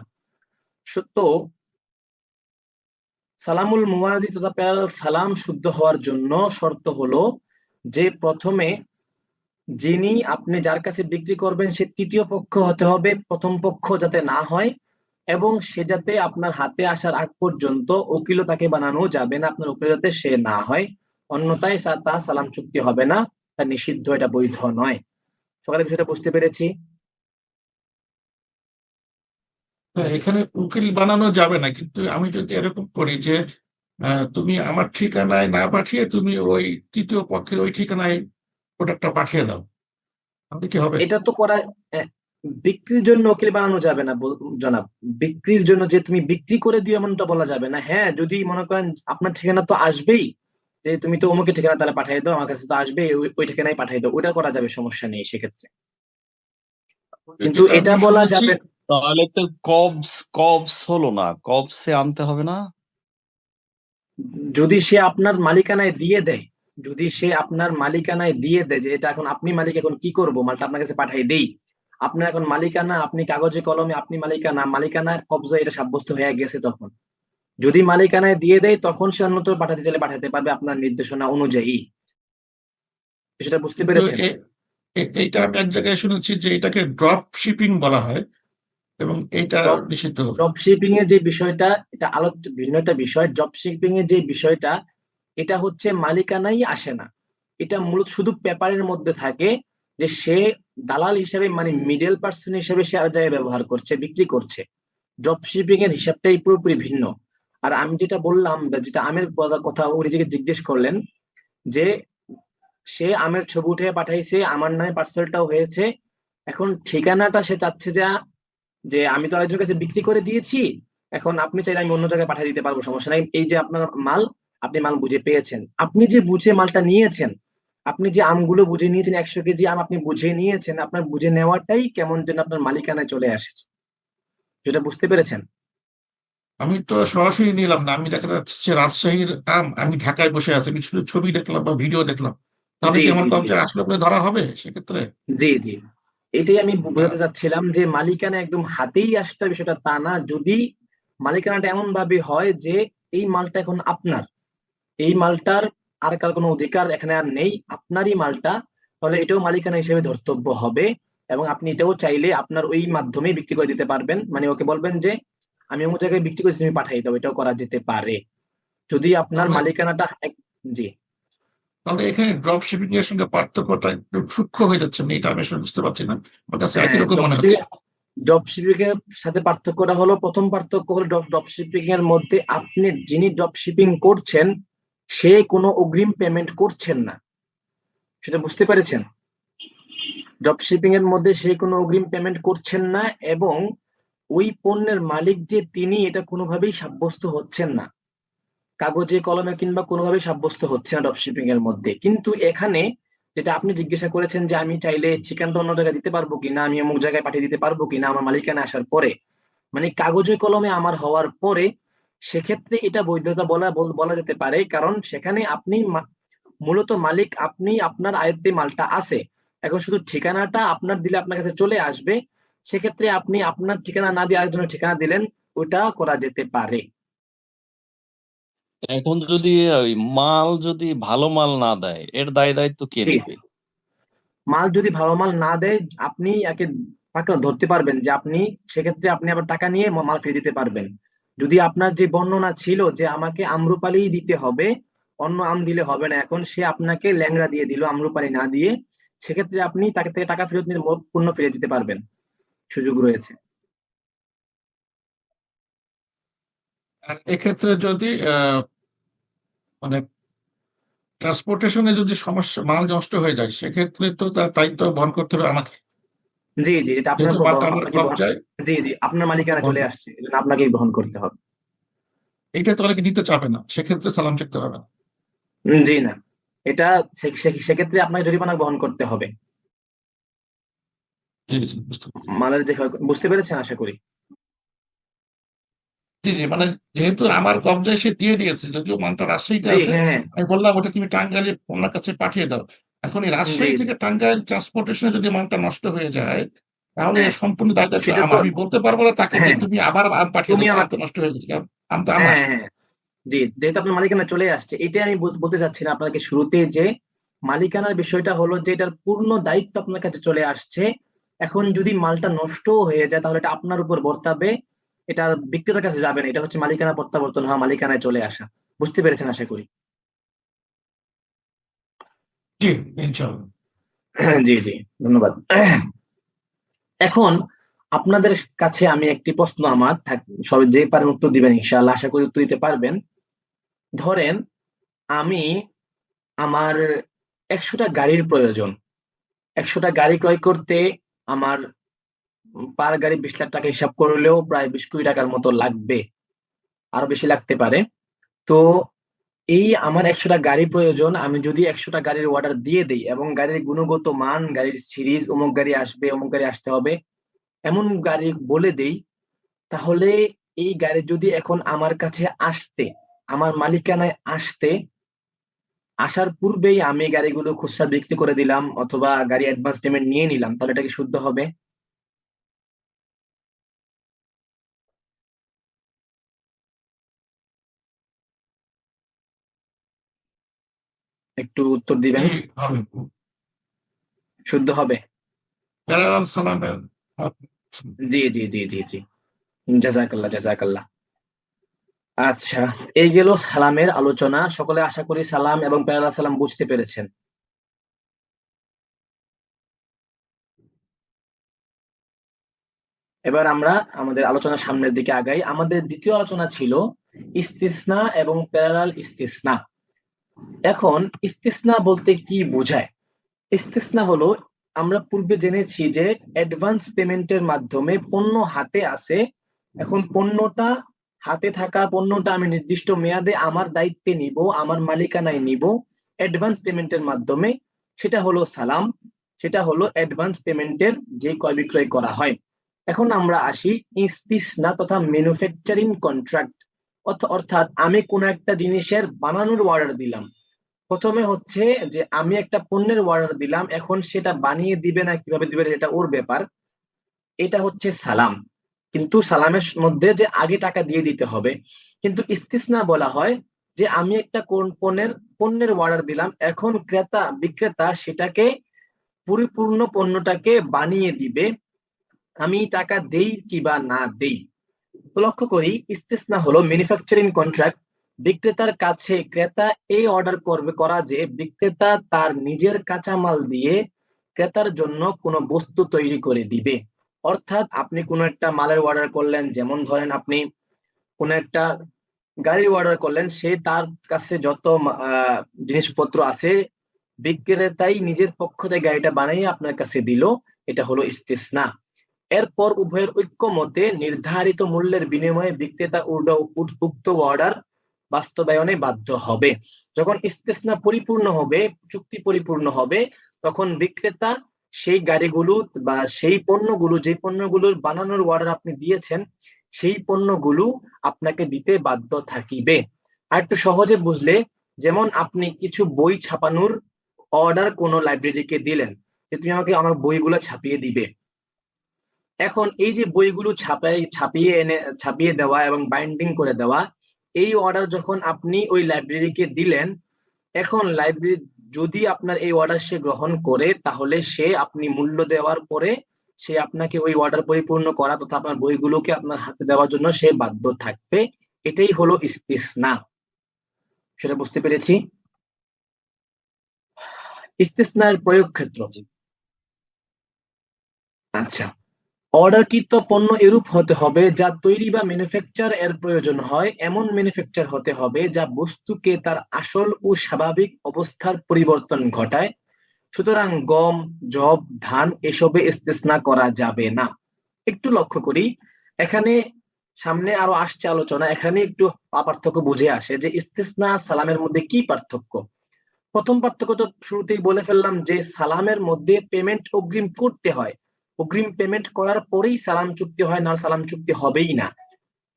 সত্য সালামুল মুওয়াজি তথা প্যারালাল সালাম শুদ্ধ হওয়ার জন্য শর্ত হলো যে প্রথমে যিনি আপনি যার কাছে বিক্রি করবেন সে তৃতীয় পক্ষ হতে হবে, প্রথম পক্ষ যাতে না হয়, এবং সে যাতে আপনার হাতে আসার আগ পর্যন্ত উকিলও তাকে বানানো যাবে না, আপনার উকিল যাতে সে না হয়, অন্যথায় তা সালাম চুক্তি হবে না, তা নিষিদ্ধ, এটা বৈধ নয়। সকালে বিষয়টা বুঝতে পেরেছি। হ্যাঁ, এখানে উকিল বানানো যাবে না, কিন্তু আমি যদি এরকম করি যে তুমি আমার ঠিকানায় না পাঠিয়ে তুমি ওই তৃতীয় পক্ষের ওই ঠিকানায় প্রোডাক্টটা পাঠিয়ে দাও, তাহলে কি হবে? এটা তো করা আহ, বিক্রির জন্য উকিল বানানো যাবে না জনাব। বিক্রির জন্য যে তুমি বিক্রি করে দিও এমনটা বলা যাবে না। হ্যাঁ, যদি মনে করেন আপনার ঠিকানা তো আসবেই, যে তুমি তো অমুকের ঠিকানা তাহলে পাঠিয়ে দাও, আমার কাছে তো আসবে, ওই ঠিকানায় পাঠিয়ে দাও, ওটা করা যাবে, সমস্যা নেই সেক্ষেত্রে। কিন্তু যেটা এটা আমি বলা শুনেছি, যাবে তাহলে তো কবস কবস হলো না, কবসে আনতে হবে না? যদি সে আপনার মালিকানায় দিয়ে দেয়, যদি সে আপনার মালিকানায় দিয়ে দেয় যে এটা এখন আপনি মালিক, এখন কি করব, মালটা আপনার কাছে পাঠিয়ে দেই, আপনার এখন মালিকানা, আপনি কাগজে কলমে আপনি মালিকানা, মালিকানা কবজা এটা সাব্যস্ত হয়ে গেছে, তখন যদি মালিকানায় দিয়ে দেয় তখন সে অন্যত্র পাঠাতে চাইলে পাঠাতে পারবে আপনার নির্দেশনা অনুযায়ী। সেটা বুঝতে কিন্তু পেরেছেন? এইটা আমি এক জায়গায় শুনেছি যে এটাকে ড্রপ শিপিং বলা হয় এবং এইটা ড্রপ নিষিদ্ধ। ড্রপ শিপিং এর যে বিষয়টা, এটা আলোচ্য ভিন্ন একটা বিষয়। ড্রপ শিপিং এর যে বিষয়টা, এটা হচ্ছে মালিকানাই আসে না, এটা মূলত শুধু পেপারের মধ্যে থাকে, যে সে দালাল হিসেবে মানে মিডল পার্সন হিসেবে সে আর জায়গায় ব্যবহার করছে, বিক্রি করছে। ড্রপ শিপিং এর হিসাবটাই পুরোপুরি ভিন্ন। আর আমি যেটা বললাম বা যেটা আমের কথা উনি যে জিজ্ঞেস করলেন, যে সে আমের ছবি উঠে পাঠাইছে, আমার নামে পার্সেলটাও হয়েছে, এখন ঠিকানাটা সে চাচ্ছে যে যে আমি তো আরেকজনের কাছে বিক্রি করে দিয়েছি, এখন আপনি চাইলে আমি অন্য জায়গায় পাঠিয়ে দিতে পারবো, সমস্যা নাই, এই যে আপনার মাল, আপনি মাল বুঝে পেয়েছেন, আপনি যে বুঝে মালটা নিয়েছেন, আপনি যে আমগুলো বুঝে নিয়েছেন, 100 কেজি আম আপনি বুঝে নিয়েছেন, আপনার বুঝে নেওয়াটাই কেমন যেন আপনার মালিকানায় চলে আসছে, যেটা বুঝতে পেরেছেন? আমি তো সরাসরি নিলাম না, আমি দেখা যাচ্ছে যে রাজশাহীর আম, আমি ঢাকায় বসে আছি, আমি শুধু ছবি দেখলাম বা ভিডিও দেখলাম, তাহলে জি কি আমার জি জি কবজা আসলে বলে ধরা হবে সেক্ষেত্রে? জি জি এটাই আমি আহ, বোঝাতে চাচ্ছিলাম, যে মালিকানা একদম হাতেই আসতে হবে বিষয়টা তা না। যদি মালিকানাটা এমন ভাবে হয় যে এই মালটা এখন আপনার, এই মালটার আর কার কোনো অধিকার এখানে আর নেই, আপনারই মালটা, তাহলে এটাও মালিকানা হিসেবে ধর্তব্য হবে, এবং আপনি এটাও চাইলে আপনার ওই মাধ্যমে বিক্রি করে দিতে পারবেন, মানে ওকে বলবেন যে আমি অমুক জায়গায় বিক্রি করে তুমি পাঠিয়ে দাও, এটাও করা যেতে পারে যদি আপনার তাহলে মালিকানাটা জি। তাহলে এখানে ড্রপ শিপিং এর সঙ্গে পার্থক্যটা একটু সূক্ষ্ম হয়ে যাচ্ছে, মানে এটা আমি আসলে বুঝতে পারছি না, আমার কাছে একই হ্যাঁ, রকম মনে হচ্ছে। ড্রপ শিপিং এর সাথে পার্থক্যটা হলো, প্রথম পার্থক্য হলো ড্রপ শিপিং এর মধ্যে আপনি যিনি ড্রপ শিপিং করছেন সে কোনো অগ্রিম পেমেন্ট করছেন না, সেটা বুঝতে পেরেছেন? ড্রপ শিপিং এর মধ্যে সে কোনো অগ্রিম পেমেন্ট করছেন না, এবং ওই পণ্যের মালিক যে তিনি, এটা কোনোভাবেই সাব্যস্ত হচ্ছেন না, কাগজে কলমে কিংবা কোনোভাবেই সাব্যস্ত হচ্ছে না ড্রপ শিপিং এর মধ্যে। কিন্তু এখানে যেটা আপনি জিজ্ঞাসা করেছেন যে আমি চাইলে ঠিকানাটা অন্য জায়গায় দিতে পারবো কিনা, আমি অমুক জায়গায় পাঠিয়ে দিতে পারবো কিনা আমার মালিকানা আসার পরে, মানে কাগজে কলমে আমার হওয়ার পরে, সেক্ষেত্রে এটা বৈধতা বলা যেতে পারে, কারণ সেখানে আপনি মূলত মালিক, আপনি, আপনার আয়ত্তে মালটা আছে, এখন শুধু ঠিকানাটা আপনার দিলে আপনার কাছে চলে আসবে, সেক্ষেত্রে আপনি আপনার ঠিকানা না দিয়ে আরেকজনের ঠিকানা দিলেন, ওটা করা যেতে পারে। এখন যদি ওই মাল যদি ভালো মাল না দেয়, এর দায় দায়িত্ব কে জি, নিবে? মাল যদি ভালো মাল না দেয়, আপনি একে তাকে ধরতে পারবেন যে আপনি, সেক্ষেত্রে আপনি আবার টাকা নিয়ে মাল ফিরে দিতে পারবেন। যদি আপনার যে বর্ণনা ছিল যে আমাকে আম্রপালি দিতে হবে, অন্য আম দিলে হবে না, এখন সে আপনাকে ল্যাংড়া দিয়ে দিল আম্রপালি না দিয়ে, সেক্ষেত্রে আপনি তাকে থেকে টাকা ফেরত নিয়ে পণ্য ফিরে দিতে পারবেন, সুযোগ রয়েছে। আর এক্ষেত্রে যদি মানে ট্রান্সপোর্টেশনে যদি সমস্যা, মাল নষ্ট হয়ে যায়, সেক্ষেত্রে তো তার দায়িত্ব বহন করতে হবে আমাকে, জি জি এটা আপনার যেহেতু মালটা আমার আপনাকে কবজায়। জি জি আপনার মালিকানা বহন চলে করতে- আসছে, এজন্য আপনাকেই বহন করতে হবে। এইটা তো অনেকে নিতে চাবে না, সেক্ষেত্রে সালাম শিখতে হবে না। জি না, এটা সেক্ষেত্রে আপনাকে জরিমানা বহন করতে হবে। জি জি, বুঝতে পারছি। মালের যে বুঝতে পেরেছেন আশা করি। জি জি, মানে যেহেতু আমার কবজায় সে দিয়ে দিয়েছে, যদিও মালটা রাজশাহীতে জি, আছে, হ্যাঁ, হ্যাঁ, আমি বললাম ওটা তুমি টাঙ্গাইলে ওনার কাছে পাঠিয়ে দাও। এখন এই জি, রাজশাহী জি, থেকে টাঙ্গাইল ট্রান্সপোর্টেশনে যদি মালটা নষ্ট হয়ে যায়, তাহলে হ্যাঁ, এর সম্পূর্ণ দায়িত্ব সেটা তো, আমার। আমি বলতে পারবো না তাকে যে হ্যাঁ, তুমি আবার পাঠিয়ে তুমি দাও, মাল আমাকে, তো নষ্ট হয়ে গেছে, কারণ আমটা হ্যাঁ, আমার। হ্যাঁ, হ্যাঁ, জি, যেহেতু আপনার মালিকানা চলে আসছে, এটাই আমি বলতে চাচ্ছি না আপনাকে শুরুতে, যে মালিকানার বিষয়টা হলো যে এটার পূর্ণ দায়িত্ব আপনার কাছে চলে আসছে। এখন যদি মালটা নষ্ট হয়ে যায় তাহলে এটা আপনার উপর বর্তাবে, এটা আর বিক্রেতার কাছে যাবে না। এটা হচ্ছে মালিকানা প্রত্যাবর্তন হওয়া, মালিকানায় চলে আসা। বুঝতে পেরেছেন আশা করি। জি, ইনশাল্লাহ। জি, জি, ধন্যবাদ। এখন আপনাদের কাছে আমি একটি প্রশ্ন আমার সবাই যে পারেন উত্তর দিবেন ইনশাআল্লাহ, আশা করি উত্তর দিতে পারবেন। ধরেন আমি, আমার 100টা গাড়ির প্রয়োজন। 100টা গাড়ি ক্রয় করতে আমার পার গাড়ি 20 লাখ টাকা হিসাব করলেও প্রায় 20 কোটি টাকার মতো লাগবে, আরো বেশি লাগতে পারে। তো এই আমার 100টা গাড়ি প্রয়োজন, আমি যদি 100টা গাড়ির অর্ডার দিয়ে দিই এবং গাড়ির গুণগত মান, গাড়ির সিরিজ, অমুক গাড়ি আসবে, অমুক গাড়ি আসতে হবে, এমন গাড়ি বলে দেই, তাহলে এই গাড়ি যদি এখন আমার কাছে আসতে, আমার মালিকানায় আসতে, আসার পূর্বেই আমি গাড়িগুলো খুচরা বিক্রি করে দিলাম অথবা গাড়ি অ্যাডভান্স পেমেন্ট নিয়ে নিলাম, তাহলে এটা কি শুদ্ধ হবে? একটু উত্তর দিবেন। কি হবে? শুদ্ধ হবে? প্যারালাল সালামের জি, জি, জি, জি, জি, জাজাকাল্লাহ, জাজাকাল্লাহ। আচ্ছা, এই গেল সালামের আলোচনা। সকলে আশা করি সালাম এবং প্যারালাল সালাম বুঝতে পেরেছেন। এবার আমরা আমাদের আলোচনার সামনের দিকে আগাই। আমাদের দ্বিতীয় আলোচনা ছিল ইস্তিসনা এবং প্যারালাল ইস্তিসনা। এখন ইস্তিসনা বলতে কি বোঝায়? ইস্তিসনা হলো, আমরা পূর্বে জেনেছি যে অ্যাডভান্স পেমেন্টের মাধ্যমে পণ্য হাতে আসে, এখন পণ্যটা হাতে থাকা পণ্যটা আমি নির্দিষ্ট মেয়াদে আমার দায়িত্বে নিব, আমার মালিকানায় নিব অ্যাডভান্স পেমেন্টের মাধ্যমে, সেটা হলো সালাম, সেটা হলো অ্যাডভান্স পেমেন্টের যে ক্রয় বিক্রয় করা হয়। এখন আমরা আসি ইস্তিসনা তথা ম্যানুফ্যাকচারিং কন্ট্রাক্ট। অর্থাৎ আমি কোনো একটা জিনিসের বানানোর অর্ডার দিলাম। প্রথমে হচ্ছে যে আমি একটা পণ্যের অর্ডার দিলাম, এখন সেটা বানিয়ে দিবে না কিভাবে দিবে এটা ওর ব্যাপার, এটা হচ্ছে সালাম। কিন্তু সালামের মধ্যে যে আগে টাকা দিয়ে দিতে হবে। কিন্তু ইস্তিসনা বলা হয় যে আমি একটা কোন পণ্যের অর্ডার দিলাম, এখন ক্রেতা বিক্রেতা সেটাকে পরিপূর্ণ পণ্যটাকে বানিয়ে দিবে, আমি টাকা দেই কিবা না দেই। তো লক্ষ্য করি, ইস্তিসনা হলো ম্যানুফ্যাকচারিং কন্ট্রাক্ট। বিক্রেতার কাছে ক্রেতা এই অর্ডার করা যে বিক্রেতা তার নিজের কাঁচামাল দিয়ে ক্রেতার জন্য কোনো বস্তু তৈরি করে দিবে। অর্থাৎ আপনি কোনো একটা মালের অর্ডার করলেন, যেমন ধরেন আপনি কোনো একটা গাড়ির অর্ডার করলেন, সে তার কাছে যত জিনিসপত্র আছে বিক্রেতাই নিজের পক্ষ থেকে গাড়িটা বানিয়ে আপনার কাছে দিল, এটা হলো ইস্তিসনা। এরপর উভয়ের ঐক্যমতে নির্ধারিত মূল্যের বিনিময়ে বিক্রেতা উক্ত অর্ডার বাস্তবায়নে বাধ্য হবে। যখন ইস্তিসনা পরিপূর্ণ হবে, চুক্তি পরিপূর্ণ হবে, তখন বিক্রেতা সেই গাড়িগুলো বা সেই পণ্যগুলো, যে পণ্যগুলোর বানানোর অর্ডার আপনি দিয়েছেন, সেই পণ্যগুলো আপনাকে দিতে বাধ্য থাকিবে। আর একটু সহজে বুঝলে, যেমন আপনি কিছু বই ছাপানোর অর্ডার কোনো লাইব্রেরিকে দিলেন যে তুমি আমাকে আমার বইগুলো ছাপিয়ে দিবে। এখন এই যে বইগুলো ছাপিয়ে দেওয়া এবং বাইন্ডিং করে দেওয়া, এই অর্ডার যখন আপনি ওই লাইব্রেরিকে দিলেন, এখন লাইব্রেরি যদি আপনার এই অর্ডার সে গ্রহণ করে, তাহলে সে আপনি মূল্য দেওয়ার পরে সে আপনাকে ওই অর্ডার পরিপূর্ণ করা তথা আপনার বইগুলোকে আপনার হাতে দেওয়ার জন্য সে বাধ্য থাকবে। এটাই হলো ইস্তিসনা। সেটা বুঝতে পেরেছি। ইস্তিসনার প্রয়োগ ক্ষেত্র। আচ্ছা, অর্ডারকৃত পণ্য এরূপ হতে হবে যা তৈরি বা ম্যানুফ্যাকচার এর প্রয়োজন হয়, এমন ম্যানুফ্যাকচার হতে হবে যা বস্তুকে তার আসল ও স্বাভাবিক অবস্থার পরিবর্তন ঘটায়। সুতরাং গম, যব, ধান এসবে ইস্তিসনা করা যাবে না। একটু লক্ষ্য করি, এখানে সামনে আরো আসছে আলোচনা, এখানে একটু পার্থক্য বুঝে আসে যে ইস্তিসনা সালামের মধ্যে কি পার্থক্য। প্রথম পার্থক্য তো শুরুতেই বলে ফেললাম যে সালামের মধ্যে পেমেন্ট অগ্রিম করতে হয়, অগ্রিম পেমেন্ট করার পরেই সালাম চুক্তি হয়, না সালাম চুক্তি হবেই না।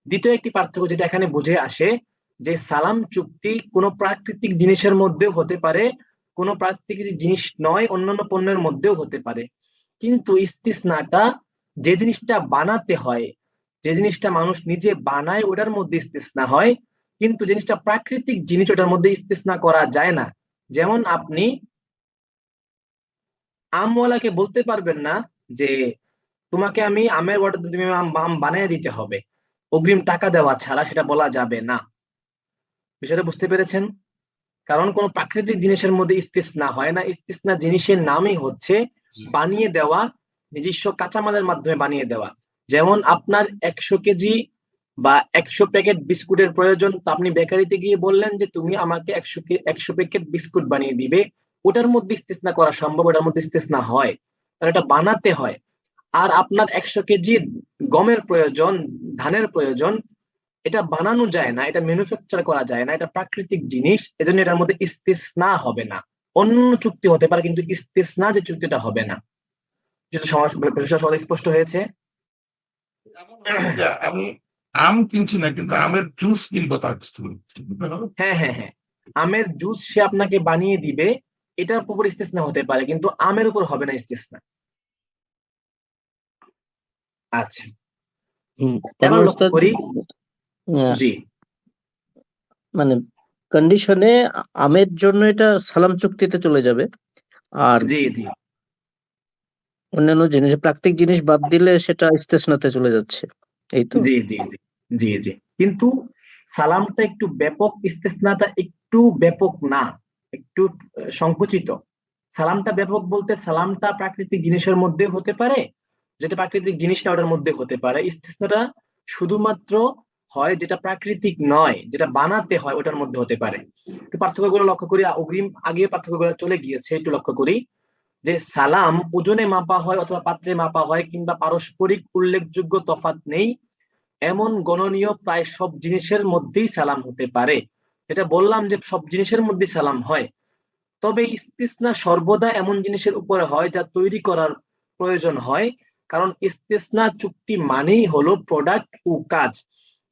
দ্বিতীয় একটি পার্থক্য যেটা এখানে বুঝে আসে যে সালাম চুক্তি কোনো প্রাকৃতিক জিনিসের মধ্যেও হতে পারে, কোনো প্রাকৃতিক জিনিস নয় অন্যান্য পণ্যের মধ্যেও হতে পারে। কিন্তু ইস্তিসনাটা যে জিনিসটা বানাতে হয়, যে জিনিসটা মানুষ নিজে বানায় ওটার মধ্যে ইস্তিসনা হয়, কিন্তু জিনিসটা প্রাকৃতিক জিনিস ওটার মধ্যে ইস্তিসনা করা যায় না। যেমন আপনি আমওয়ালাকে বলতে পারবেন না যে তোমাকে আমি আমের অর্ডার তুমি আম বানিয়ে দিতে হবে, অগ্রিম টাকা দেওয়া ছাড়া, সেটা বলা যাবে না। বিষয়টা বুঝতে পেরেছেন? কারণ কোন প্রাকৃতিক জিনিসের মধ্যে ইস্তিসনা হয় না। ইস্তিসনা জিনিসের নামই হচ্ছে বানিয়ে দেওয়া, নিজস্ব কাঁচামালের মাধ্যমে বানিয়ে দেওয়া। যেমন আপনার 100 কেজি বা 100 প্যাকেট বিস্কুটের প্রয়োজন, তো আপনি বেকারিতে গিয়ে বললেন যে তুমি আমাকে 100 প্যাকেট বিস্কুট বানিয়ে দিবে, ওটার মধ্যে ইস্তিসনা করা সম্ভব, ওটার মধ্যে ইস্তিসনা হয়, কারণ এটা বানাতে হয়। আর আপনার 100 কেজি গমের প্রয়োজন, ধানের প্রয়োজন, এটা বানানো যায় না, এটা ম্যানুফ্যাকচার করা যায় না, এটা প্রাকৃতিক জিনিস, এজন্য এটার মধ্যে ইস্তিসনা হবে না। অন্য চুক্তি হতে পারে কিন্তু ইস্তিসনা যে চুক্তিটা হবে না। যেটা সবাই স্পষ্ট হয়েছে? এমন হয় যে আমি আম কিনছি না, কিন্তু আমের জুস কিনবো, তার কাছ থেকে। হ্যাঁ হ্যাঁ হ্যাঁ, আমের জুস সে আপনাকে বানিয়ে দিবে, এটার উপর ইস্তিসনা হতে পারে, কিন্তু আমের উপর হবে না ইস্তিসনা। আচ্ছা, তার এবার মানে লক্ষ্য ওস্তাদ, করি। আহ, জি মানে কন্ডিশনে আমের জন্য এটা সালাম চুক্তিতে চলে যাবে, আর জি জি অন্যান্য জিনিস, প্রাকৃতিক জিনিস বাদ দিলে সেটা ইস্তেসনাতে চলে যাচ্ছে, এই তো? জি জি জি জি জি কিন্তু সালামটা একটু ব্যাপক, ইস্তিসনাটা একটু ব্যাপক না, একটু সংকুচিত। সালামটা ব্যাপক বলতে সালামটা প্রাকৃতিক জিনিসের মধ্যে হতে পারে, যেটা প্রাকৃতিক জিনিসটা ওটার মধ্যে হতে পারে। ইস্তিসনাটা শুধুমাত্র হয় যেটা প্রাকৃতিক নয়, যেটা বানাতে হয় ওটার মধ্যে হতে পারে। একটু পার্থক্যগুলো লক্ষ্য করি, অগ্রিম আগে পার্থক্যগুলো চলে গিয়েছে, একটু লক্ষ্য করি। যে সালাম ওজনে মাপা হয় অথবা পাত্রে মাপা হয়, কিংবা পারস্পরিক উল্লেখযোগ্য তফাৎ নেই এমন গণনীয় প্রায় সব জিনিসের মধ্যেই সালাম হতে পারে। এটা বললাম যে সব জিনিসের মধ্যে সালাম হয়, তবে ইস্তিসনা সর্বদা এমন জিনিসের উপরে হয় যা তৈরি করার প্রয়োজন হয়, কারণ ইস্তিসনা চুক্তি মানেই হলো প্রোডাক্ট ও কাজ।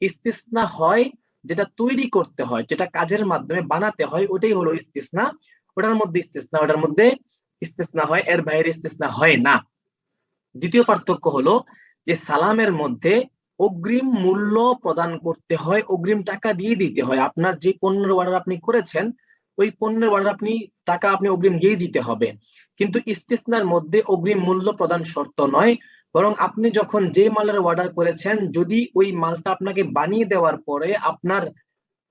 ইস্তিসনা হয় যেটা তৈরি করতে হয়, যেটা কাজের মাধ্যমে বানাতে হয়, ওটাই হলো ইস্তিসনা। ওটার মধ্যে ইস্তিসনা, ওটার মধ্যে ইস্তিসনা হয়, এর বাইরে ইস্তিসনা হয় না। দ্বিতীয় পার্থক্য হলো যে সালামের মধ্যে অগ্রিম মূল্য প্রদান করতে হয়, অগ্রিম টাকা দিয়ে দিতে হয়। আপনার যে পণ্যের অর্ডার আপনি করেছেন, ওই পণ্যের অর্ডার আপনি অগ্রিম দিয়ে দিতে হবে। কিন্তু ইস্তিসনার মধ্যে অগ্রিম মূল্য প্রদান শর্ত নয়, বরং আপনি যখন যে মালের অর্ডার করেছেন, যদি ওই মালটা আপনাকে বানিয়ে দেওয়ার পরে আপনার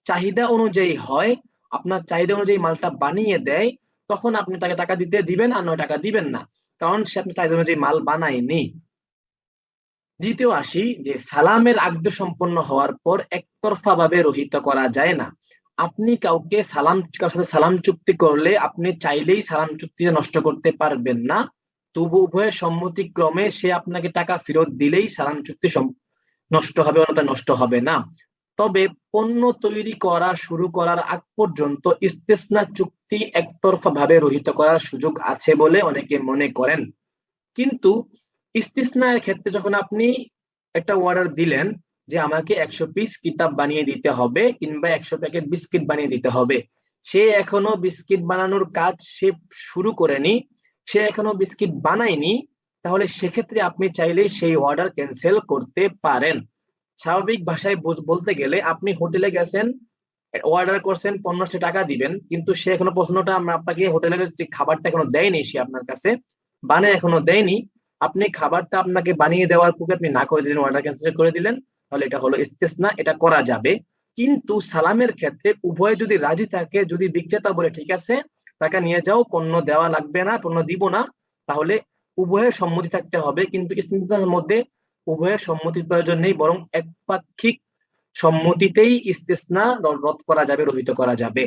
চাহিদা অনুযায়ী হয়, আপনার চাহিদা অনুযায়ী মালটা বানিয়ে দেয়, তখন আপনি তাকে টাকা দিবেন, আর নয় টাকা দিবেন না, কারণ সে আপনার চাহিদা অনুযায়ী মাল বানায়নি। দ্বিতীয় আসি যে সালামের আকদ সম্পন্ন হওয়ার পর একতরফা ভাবে রহিত করা যায় না। আপনি কারোর সাথে সালাম চুক্তি করলে আপনি চাইলেই সালাম চুক্তিটা নষ্ট করতে পারবেন না। তবু উভয়ের সম্মতিক্রমে সে আপনাকে টাকা ফেরত দিলেই সালাম চুক্তি নষ্ট হবে, অন্যথা নষ্ট হবে না। তবে পণ্য তৈরি করা শুরু করার আগ পর্যন্ত ইস্তেসনা চুক্তি একতরফা ভাবে রহিত করার সুযোগ আছে বলে অনেকে মনে করেন। কিন্তু ইস্তিসনার ক্ষেত্রে যখন আপনি একটা অর্ডার দিলেন যে আমাকে 100 পিস কিতাব বানিয়ে দিতে হবে, কিংবা 100 প্যাকেট বিস্কিট বানিয়ে দিতে হবে, সে এখনো বিস্কিট বানানোর কাজ সে শুরু করেনি, সে এখনো বিস্কিট বানায়নি, তাহলে সেক্ষেত্রে আপনি চাইলেই সেই অর্ডার ক্যান্সেল করতে পারেন। স্বাভাবিক ভাষায় বলতে গেলে, আপনি হোটেলে গেছেন, অর্ডার করছেন, 1500 টাকা দিবেন, কিন্তু সে এখনো আপনাকে হোটেলের যে খাবারটা এখনো দেয়নি, সে আপনার কাছে বানিয়ে এখনো দেয়নি, আপনি খাবারটা আপনাকে বানিয়ে দেওয়ার পূর্বে আপনি না করে দিলেন, অর্ডার ক্যান্সেল করে দিলেন, তাহলে এটা হলো ইস্তেসনা, এটা করা যাবে। কিন্তু সালামের ক্ষেত্রে উভয় যদি রাজি থাকে, যদি বিক্রেতা বলে ঠিক আছে টাকা নিয়ে যাও, পণ্য দেওয়া লাগবে না, পণ্য দিব না, তাহলে উভয়ের সম্মতি থাকতে হবে। কিন্তু ইস্তেসনার মধ্যে উভয়ের সম্মতির প্রয়োজন নেই, বরং একপাক্ষিক সম্মতিতেই ইস্তেসনা রদ করা যাবে, রহিত করা যাবে।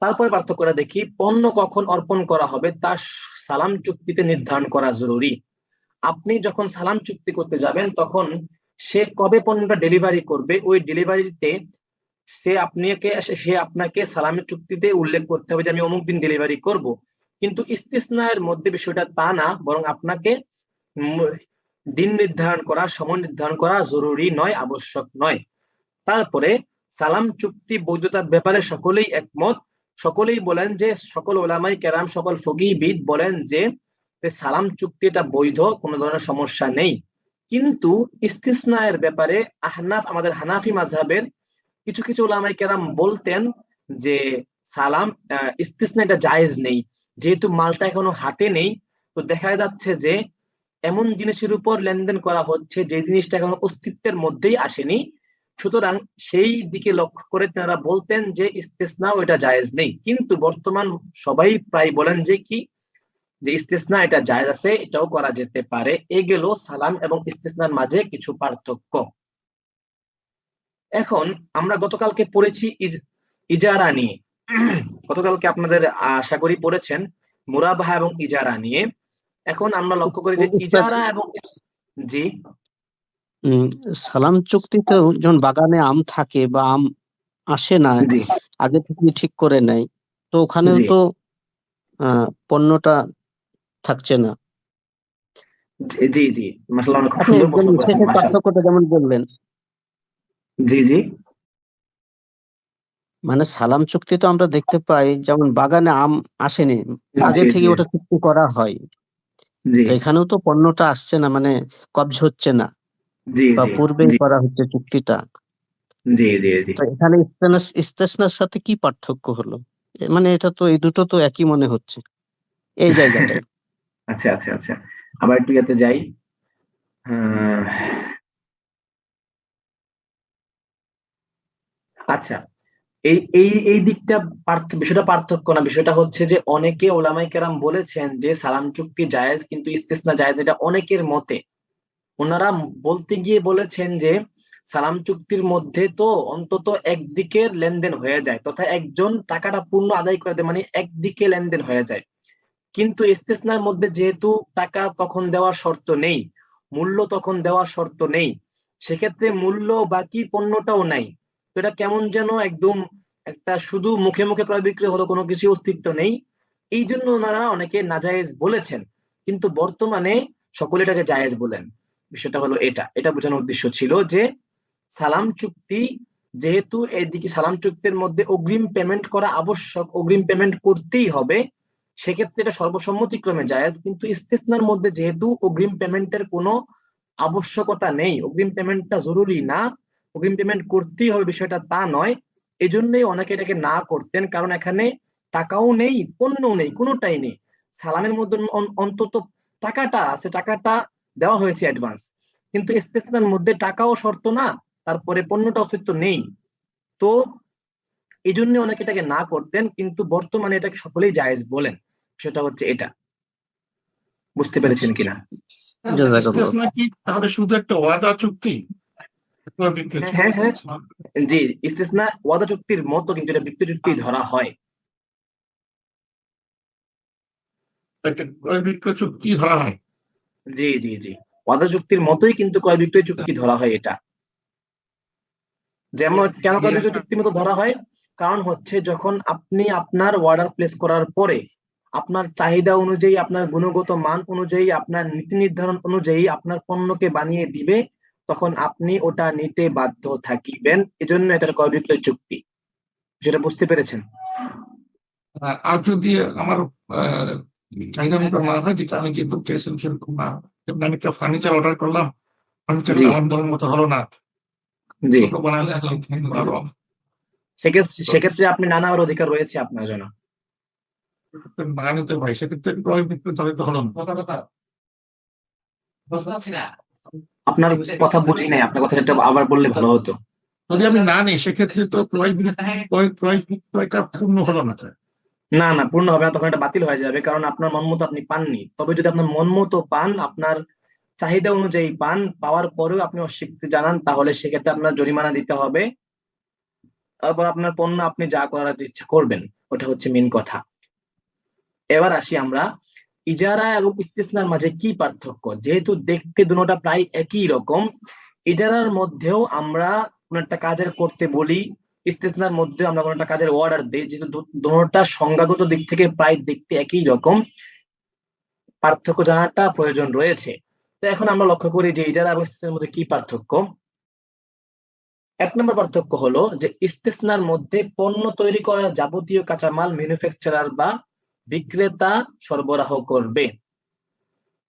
তারপরে পার্থক্যটা দেখি, পণ্য কখন অর্পণ করা হবে তা সালাম চুক্তিতে নির্ধারণ করা জরুরি। আপনি যখন সালাম চুক্তি করতে যাবেন, তখন সে কবে পণ্যটা ডেলিভারি করবে, ওই ডেলিভারিতে সে আপনাকে সালামের চুক্তিতে উল্লেখ করতে হবে যে আমি অমুক দিন ডেলিভারি করব। কিন্তু ইস্তিসনার মধ্যে বিষয়টা তা না, বরং আপনাকে দিন নির্ধারণ করা, সময় নির্ধারণ করা জরুরি নয়, আবশ্যক নয়। তারপরে সালাম চুক্তি বৈধতার ব্যাপারে সকলেই একমত। সকলেই বলেন যে, সকল ওলামাই কেরাম, সকল ফকিহবিদ বলেন যে সালাম চুক্তি এটা বৈধ, কোনো ধরনের সমস্যা নেই। কিন্তু ইস্তিসনায়ের ব্যাপারে আমাদের হানাফি মাযহাবের কিছু কিছু ওলামাই কেরাম বলতেন যে সালাম ইস্তিসনা এটা জায়েজ নেই, যেহেতু মালটা এখনো হাতে নেই। তো দেখা যাচ্ছে যে এমন জিনিসের উপর লেনদেন করা হচ্ছে যে জিনিসটা এখনো অস্তিত্বের মধ্যেই আসেনি, সুতরাং সেই দিকে লক্ষ্য করে তারা বলতেন যে ইস্তিসনা ওইটা জায়েজ নেই। কিন্তু বর্তমান সবাই প্রায় বলেন যে যে ইস্তিসনা এটা জায়েজ আছে, এটাও করা যেতে পারে। এ গেল সালাম এবং ইস্তিসনার মাঝে কিছু পার্থক্য। এখন আমরা গতকালকে পড়েছি ইজারা নিয়ে। গতকালকে আপনাদের আশা করি পড়েছেন মুরাবাহা এবং ইজারা নিয়ে। এখন আমরা লক্ষ্য করি যে ইজারা এবং জি সালাম চুক্তিতেও যখন বাগানে আম থাকে বা আম আসে না, জি আগে থেকে ঠিক করে নেয়, তো ওখানেও জি তো পণ্যটা থাকছে না। জি জি মাশাআল্লাহ, অনেক খুব আপনি সুন্দর প্রশ্ন করেছেন, শেষের মাশাআল্লাহ। পার্থক্যটা যেমন বললেন, জি জি মানে সালাম চুক্তি তো আমরা দেখতে পাই যেমন বাগানে আম আসেনি, আগে জি থেকে জি ওটা চুক্তি করা হয়। জি তো এখানেও তো পণ্যটা আসছে না, মানে কবজ হচ্ছে না, জি বা জি পূর্বেই জি করা হচ্ছে চুক্তিটা। জি জি জি তো এখানে ইস্তেসনার সাথে কি পার্থক্য হলো? মানে এটা তো এই দুটো তো একই মনে হচ্ছে এই জায়গাটায়। আচ্ছা আচ্ছা আচ্ছা, আবার একটু ইয়াতে যাই। আচ্ছা, এই এই এই দিকটা বিষয়টা পার্থক্য না, বিষয়টা হচ্ছে যে অনেকে ওলামায়ে কেরাম বলেছেন যে সালাম চুক্তি জায়েজ কিন্তু ইস্তিসনা জায়েজ, এটা অনেকের মতে। ওনারা বলতে গিয়ে বলেছেন যে সালাম চুক্তির মধ্যে তো অন্তত একদিকের লেনদেন হয়ে যায়, তথা একজন টাকাটা পূর্ণ আদায় করে দেয়, মানে একদিকে লেনদেন হয়ে যায়। কিন্তু ইস্তিসনার মধ্যে যেহেতু টাকা তখন দেওয়ার শর্ত নেই, মূল্য তখন দেওয়ার শর্ত নেই, সেক্ষেত্রে মূল্য বাকি পণ্যটাও নাই। তো এটা কেমন যেন একদম একটা শুধু মুখে মুখে ক্রয় বিক্রি হলো, কোনো কিছু অস্তিত্ব নেই। এই জন্য ওনারা অনেকে নাজায়েজ বলেছেন, কিন্তু বর্তমানে সকলে এটাকে জায়েজ বলেন। বিষয়টা হলো এটা, এটা বোঝানোর উদ্দেশ্য ছিল যে সালাম চুক্তি, যেহেতু এদিকে সালাম চুক্তির মধ্যে অগ্রিম পেমেন্ট করা আবশ্যক, অগ্রিম পেমেন্ট করতেই হবে, সেক্ষেত্রে এটা সর্বসম্মতিক্রমে জায়েজ। কিন্তু ইস্তিসনার মধ্যে যেহেতু অগ্রিম পেমেন্টের কোনো আবশ্যকতা নেই, অগ্রিম পেমেন্টটা জরুরি না, অগ্রিম পেমেন্ট করতেই হবে বিষয়টা তা নয়, এজন্যই অনেকে এটাকে না করতেন, কারণ এখানে টাকাও নেই, পণ্যও নেই, কোনোটাই নেই। সালামের মধ্যে অন্তত টাকাটা আছে, টাকাটা দেওয়া হয়েছে অ্যাডভান্স, কিন্তু ইস্তিসনার মধ্যে টাকাও শর্ত না, তারপরে পণ্যটা অস্তিত্ব নেই। তো এই জন্য অনেকে এটাকে না করতেন, কিন্তু বর্তমানে এটাকে সকলেই জায়েজ বলেন। সেটা হচ্ছে এটা, বুঝতে পেরেছেন কিনা? জাযাকাল্লাহ। ইস্তেসনা কি তাহলে শুধু একটা ওয়াদা চুক্তি? ক্রয় বিক্রয় হ্যাঁ চুক্তি। হ্যাঁ হ্যাঁ, জি, ইস্তিসনা ওয়াদা চুক্তির মতো, কিন্তু এটা বিক্রয় চুক্তি ধরা হয়। একটা ক্রয় বিক্রয় চুক্তি ধরা হয়। জি জি জি, ওয়াদা চুক্তির মতোই কিন্তু ক্রয় বিক্রয় চুক্তি ধরা হয় এটা। যেমন কেন ক্রয় বিক্রয় চুক্তির মতো ধরা হয়? কারণ হচ্ছে যখন আপনি আপনার অর্ডার প্লেস করার পরে আপনার চাহিদা অনুযায়ী, আপনার গুণগত মান অনুযায়ী, আপনার নীতি নির্ধারণ অনুযায়ী আপনার পণ্যকে বানিয়ে দিবে, তখন আপনি ওটা নিতে বাধ্য থাকিবেন। এজন্য এটা ক্রয় বিক্রয় চুক্তি। সেটা বুঝতে পেরেছেন? আর যদি আমার আহ, চাহিদা মতো না হয়, যেটা আমি যেহেতু চেয়েছিলাম সেরকম না, যেমন আমি একটা ফার্নিচার অর্ডার করলাম, ফার্নিচার জি আমার মনের মতো হলো না, জি, ছোট বানালে আরো সেক্ষেত্রে আপনি নানার অধিকার রয়েছে আপনার জন্য। না নিতে পারি, সেক্ষেত্রে ক্রয় বিক্রয় তাহলে তো হলো না। আপনার কথা বুঝি নাই, আপনার কথাটা একটু আবার বললে ভালো হতো। যদি আমি না নিই, সেক্ষেত্রে তো ক্রয় বিক্রয়টা পূর্ণ হলো না। না না, পূর্ণ হবে না, তখন এটা বাতিল হয়ে যাবে, কারণ আপনার মন মতো আপনি পাননি। তবে যদি আপনার মন মতো পান, আপনার চাহিদা অনুযায়ী পান, পাওয়ার পরেও আপনি অস্বীকৃতি জানান, তাহলে সেক্ষেত্রে আপনার জরিমানা দিতে হবে। তারপর আপনার পণ্য আপনি যা করার ইচ্ছা করবেন, ওটা হচ্ছে মেন কথা। এবার আসি আমরা ইজারা এবং ইস্তিসনার মাঝে কি পার্থক্য। যেহেতু দেখতে দুটোটা প্রায় একই রকম, ইজারার মধ্যেও আমরা কোনো একটা কাজের করতে বলি, ইস্তিসনার মধ্যে আমরা কোনো একটা কাজের অর্ডার দিই, যেহেতু দুটোটা সংজ্ঞাগত দিক থেকে প্রায় দেখতে একই রকম, পার্থক্য জানাটা প্রয়োজন রয়েছে। তো এখন আমরা লক্ষ্য করি যে ইজারা এবং ইস্তেসনার মধ্যে কি পার্থক্য। 1 নম্বর পার্থক্য হলো যে ইস্তেসনার মধ্যে পণ্য তৈরি করার যাবতীয় কাঁচামাল ম্যানুফ্যাকচারার বা বিক্রেতা সরবরাহ করবে।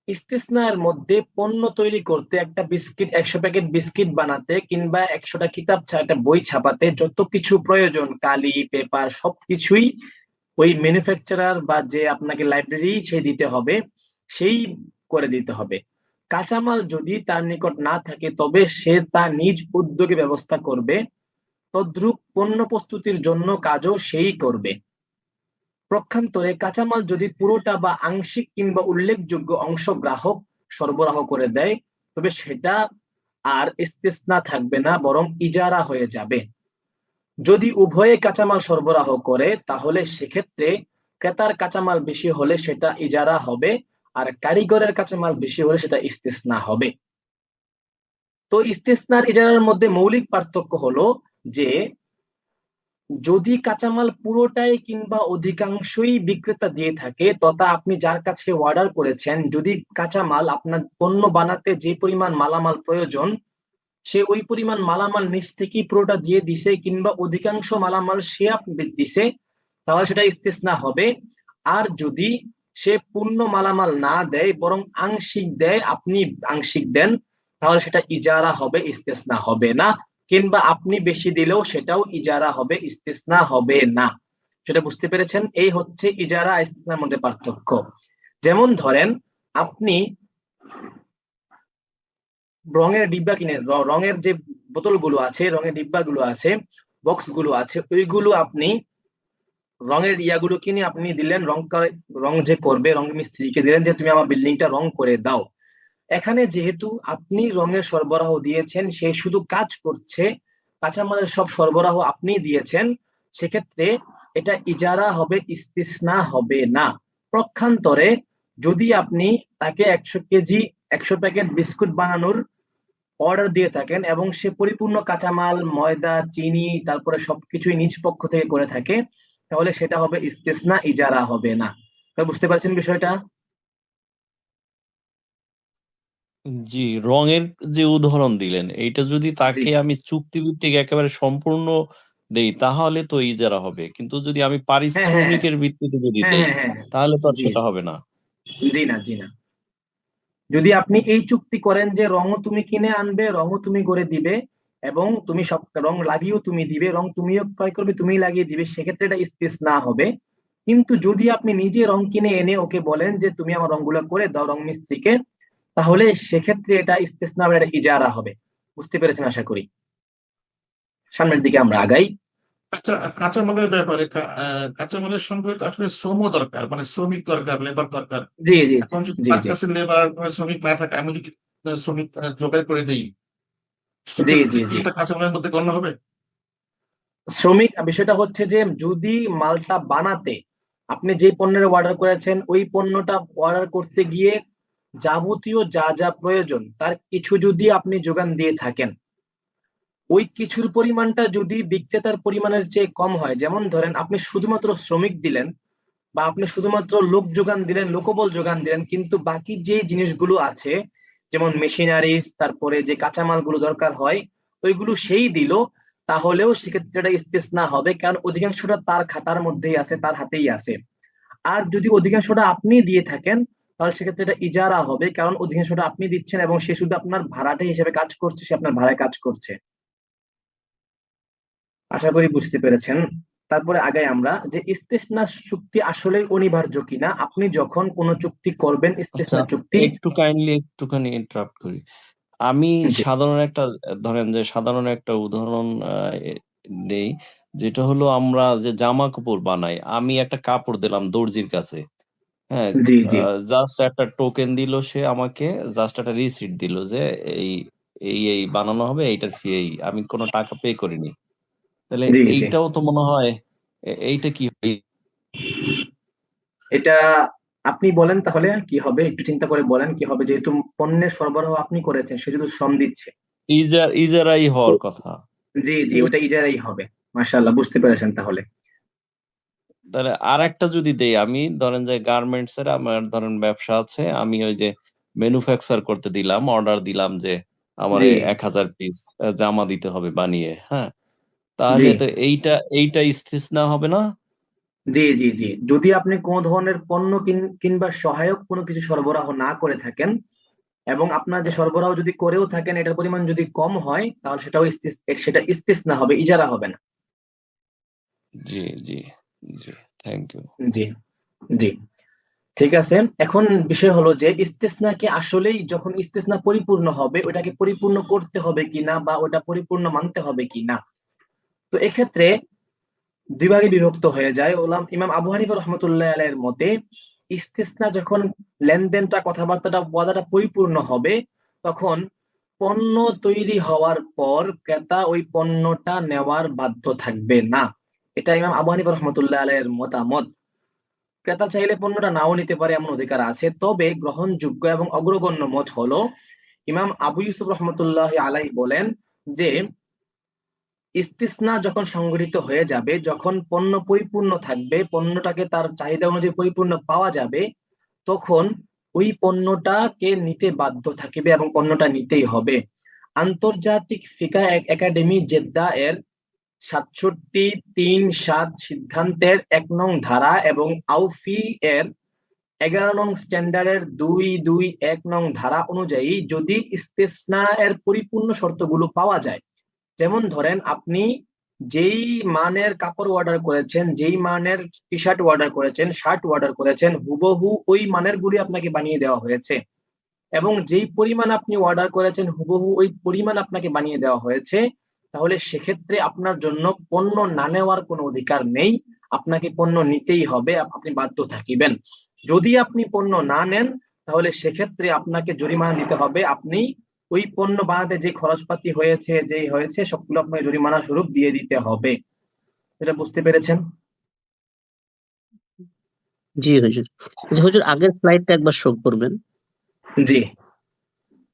ইস্তেসনার মধ্যে পণ্য তৈরি করতে একটা বিস্কিট 100 প্যাকেট বিস্কিট বানাতে কিংবা 100টা কিতাব একটা বই ছাপাতে যত কিছু প্রয়োজন, কালি, পেপার, সবকিছুই ওই ম্যানুফ্যাকচারার বা যে আপনাকে লাইব্রেরি সে দিতে হবে, সেই করে দিতে হবে। কাঁচামাল যদি তার নিকট না থাকে তবে সে তার নিজ উদ্যোগে ব্যবস্থা করবে। তদ্রূপ পণ্য প্রস্তুতির জন্য কাজও সেই করবে। পক্ষান্তরে কাঁচামাল যদি পুরোটা বা আংশিক কিংবা উল্লেখযোগ্য অংশ গ্রাহক সরবরাহ করে দেয় তবে সেটা আর ইস্তেসনা থাকবে না, বরং ইজারা হয়ে যাবে। যদি উভয়ে কাঁচামাল সরবরাহ করে তাহলে সেক্ষেত্রে ক্রেতার কাঁচামাল বেশি হলে সেটা ইজারা হবে, আর কারিগরের কাঁচামাল বেশি হলে সেটা ইস্তেসনা হবে। তো ইস্তেসনার ইজারার মধ্যে মৌলিক পার্থক্য হলো যে যদি কাঁচামাল পুরোটাই কিংবা অধিকাংশই বিক্রেতা দিয়ে থাকে তথা আপনি যার কাছে অর্ডার করেছেন, যদি কাঁচামাল আপনার পণ্য বানাতে যে পরিমাণ মালামাল প্রয়োজন সে ওই পরিমাণ মালামাল নিজ থেকেই পুরোটা দিয়ে দিছে কিংবা অধিকাংশ মালামাল সে আপনি দিছে, তাহলে সেটা ইস্তেসনা হবে। আর যদি সে পূর্ণ মালামাল না দেয় বরং আংশিক দেয়, আপনি আংশিক দেন, তাহলে সেটা ইজারা হবে, ইস্তেসনা হবে না। কিংবা আপনি বেশি দিলেও সেটাও ইজারা হবে, ইস্তেসনা হবে না। সেটা বুঝতে পেরেছেন? এই হচ্ছে ইজারা ইস্তেসনার মধ্যে পার্থক্য। যেমন ধরেন আপনি রঙের ডিব্বা কিনে, রঙের যে বোতলগুলো আছে, রঙের ডিব্বাগুলো আছে, বক্সগুলো আছে, ওইগুলো আপনি রঙের ইয়াগুলো কিনে আপনি দিলেন, রং যে করবে রং মিস্ত্রিকে দিলেন যে তুমি আমার বিল্ডিংটা রং করে দাও। এখানে যেহেতু আপনি রঙের সরবরাহ দিয়েছেন, সে শুধু কাজ করছে, কাঁচামালের সব সরবরাহ আপনি দিয়েছেন, সেক্ষেত্রে এটা ইজারা হবে, ইস্তিসনা হবে না। পক্ষান্তরে যদি আপনি তাকে 100 কেজি 100 প্যাকেট বিস্কুট বানানোর অর্ডার দিয়ে থাকেন এবং সে পরিপূর্ণ কাঁচামাল, ময়দা, চিনি, তারপরে সবকিছুই নিজ পক্ষ থেকে করে থাকে, তাহলে সেটা হবে ইস্তেসনা, ইজারা হবে না। বুঝতে পারছেন বিষয়টা? জি, রঙের যে উদাহরণ দিলেন এইটা যদি জি তাকে আমি চুক্তিভিত্তিক একেবারে সম্পূর্ণ দেই তাহলে তো ইজারা হবে, কিন্তু যদি আমি হ্যাঁ হ্যাঁ হ্যাঁ পারিশ্রমিকের ভিত্তিতে যদি হ্যাঁ দেই হ্যাঁ হ্যাঁ তাহলে তো আর জি সেটা হবে না। জি না, জি না। যদি আপনি এই চুক্তি করেন যে রঙও তুমি কিনে আনবে, রঙও তুমি করে দিবে এবং তুমি সব রং লাগিয়েও তুমি দিবে, রং তুমিও ক্রয় করবে, তুমিই লাগিয়ে দিবে, সেক্ষেত্রে এটা ইস্তেসনা হবে। কিন্তু যদি আপনি নিজে রং কিনে এনে ওকে বলেন যে তুমি আমার রংগুলো করে দাও রং মিস্ত্রিকে, তাহলে সেক্ষেত্রে এটা ইস্তেসনা হবে, এটা ইজারা হবে। বুঝতে পেরেছেন আশা করি। সামনের দিকে আমরা আগাই। আচ্ছা, কাঁচামালের ব্যাপারে কাঁচামালের সঙ্গে তো আসলে শ্রমও দরকার, মানে শ্রমিক দরকার, লেবার দরকার। জি জি এখন যদি জি তার জি কাছে লেবার শ্রমিক না থাকে, আমি যদি শ্রমিক জোগাড় করে দিই, জি সেক্ষেত্রে জি কি জি এটা কাঁচামালের মধ্যে গণ্য হবে? শ্রমিক বিষয়টা হচ্ছে যে যদি মালটা বানাতে আপনি যে পণ্যের অর্ডার করেছেন ওই পণ্যটা অর্ডার করতে গিয়ে যাবতীয় যা যা প্রয়োজন তার কিছু যদি আপনি যোগান দিয়ে থাকেন, ওই কিছুর পরিমাণটা যদি বিক্রেতার পরিমাণের চেয়ে কম হয়, যেমন ধরেন আপনি শুধুমাত্র শ্রমিক দিলেন বা আপনি শুধুমাত্র লোক যোগান দিলেন, লোকবল যোগান দিলেন, কিন্তু বাকি যে জিনিসগুলো আছে যেমন মেশিনারিজ, তারপরে যে কাঁচামালগুলো দরকার হয় ওইগুলো সেই দিল, তাহলেও সেক্ষেত্রে এটা ইস্তেসনা হবে, কারণ অধিকাংশটা তার খাতার মধ্যেই আছে, তার হাতেই আছে। আর যদি অধিকাংশটা আপনি দিয়ে থাকেন তাহলে সেক্ষেত্রে এটা ইজারা হবে, কারণ অধিকাংশটা আপনি দিচ্ছেন এবং সে শুধু আপনার ভাড়াটে হিসেবে কাজ করছে, সে আপনার ভাড়ায় কাজ করছে। আশা করি বুঝতে পেরেছেন। তারপরে আগাই আমরা যে ইস্তেসনা চুক্তি আসলে অনিবার্য কিনা। আপনি যখন কোনো চুক্তি করবেন আচ্ছা, ইস্তেসনা চুক্তি, একটু কাইন্ডলি একটুখানি ইন্টারাপ্ট করি। আমি জি ধরেন যে সাধারণ একটা উদাহরণ দেই, যেটা হলো আমরা যে জামা কাপড় বানাই, আমি একটা কাপড় দিলাম দর্জির কাছে, হ্যাঁ, জি জি জাস্ট একটা টোকেন দিল সে আমাকে, জাস্ট একটা রিসিট দিল যে এই এই বানানো হবে, এইটার ফি এই, আমি কোনো টাকা পে করিনি। তাহলে জি জি এইটাও তো মনে হয় এইটা কি হয়? এটা আপনি বলেন তাহলে কি হবে, একটু চিন্তা করে বলেন কি হবে, যেহেতু পণ্যের সরবরাহ আপনি করেছেন, সে শুধু শ্রম দিচ্ছে। ইজারাই হওয়ার কথা। জি জি ওটা ইজারাই হবে। মাশাআল্লাহ, বুঝতে পেরেছেন তাহলে। তাহলে আর একটা যদি দেই, আমি ধরেন যে গার্মেন্টস এর আমার ধরেন ব্যবসা আছে, আমি ওই যে ম্যানুফ্যাকচার করতে দিলাম, অর্ডার দিলাম যে আমারে জি 1000 পিস জামা দিতে হবে বানিয়ে, হ্যাঁ? জি তাহলে তো এইটা ইস্তিসনা হবে না? জি জি জি যদি আপনি কোনো ধরনের পণ্য কিংবা সহায়ক কোনো কিছু সরবরাহ না করে থাকেন এবং আপনার যে সরবরাহ যদি করেও থাকেন এটার পরিমাণ যদি কম হয় তাহলে সেটা ইস্তিসনা হবে, ইজারা হবে না। জি, জি, জি। Thank you. জি জি ঠিক আছে। এখন বিষয় হলো যে ইস্তিসনাকে আসলেই যখন ইস্তিসনা পরিপূর্ণ হবে ওটাকে পরিপূর্ণ করতে হবে কিনা বা ওটা পরিপূর্ণ মানতে হবে কিনা। তো এক্ষেত্রে দুই ভাগে বিভক্ত হয়ে যায়। ইমাম আবু হানিফা রহমতুল্লাহ আলাইহির মতে ইস্তিসনা যখন লেনদেনটা কথাবার্তাটা ওয়াদাটা পরিপূর্ণ হবে তখন পণ্য তৈরি হওয়ার পর ক্রেতা ওই পণ্যটা নেওয়ার বাধ্য থাকবে না। এটা ইমাম আবু হানিফা রহমতুল্লাহ আলাইহির মতামত। ক্রেতা চাইলে পণ্যটা নাও নিতে পারে এমন অধিকার আছে, তবে গ্রহণযোগ্য এবং অগ্রগণ্য মত হলো ইমাম আবু ইউসুফ রহমতুল্লাহ আলাইহি বলেন যে ইস্তিসনা যখন সংগঠিত হয়ে যাবে, যখন পণ্য পরিপূর্ণ থাকবে, পণ্যটাকে তার চাহিদা অনুযায়ী পরিপূর্ণ পাওয়া যাবে, তখন ওই পণ্যটাকে নিতে বাধ্য থাকবে এবং পণ্যটা নিতেই হবে। আন্তর্জাতিক ফিকা একাডেমি জেদ্দা এর ৬৭-৩-৭ সিদ্ধান্তের ১ নং ধারা এবং আউফি এর ১১ নং স্ট্যান্ডার্ডের ২-২-১ নং ধারা অনুযায়ী যদি ইস্তিসনা এর পরিপূর্ণ শর্তগুলো পাওয়া যায়, যেমন ধরেন আপনি যেই মানের কাপড় অর্ডার করেছেন, যেই মানের টি শার্ট অর্ডার করেছেন, শার্ট অর্ডার করেছেন, হুবহু ওই মানের গুলি আপনাকে বানিয়ে দেওয়া হয়েছে এবং যেই পরিমাণ আপনি অর্ডার করেছেন হুবহু ওই পরিমাণ আপনাকে বানিয়ে দেওয়া হয়েছে, তাহলে সেক্ষেত্রে আপনার জন্য পণ্য না নেওয়ার কোনো অধিকার নেই, আপনাকে পণ্য নিতেই হবে, আপনি বাধ্য থাকিবেন। যদি আপনি পণ্য না নেন তাহলে সেক্ষেত্রে আপনাকে জরিমানা দিতে হবে, আপনি ওই পণ্য বানাতে যে খরচপাতি হয়েছে সবগুলো আপনাকে জরিমানা স্বরূপ দিয়ে দিতে হবে। এটা বুঝতে পেরেছেন? জি হুজুর। আচ্ছা হুজুর, আগের স্লাইডটা একবার শো করবেন। জি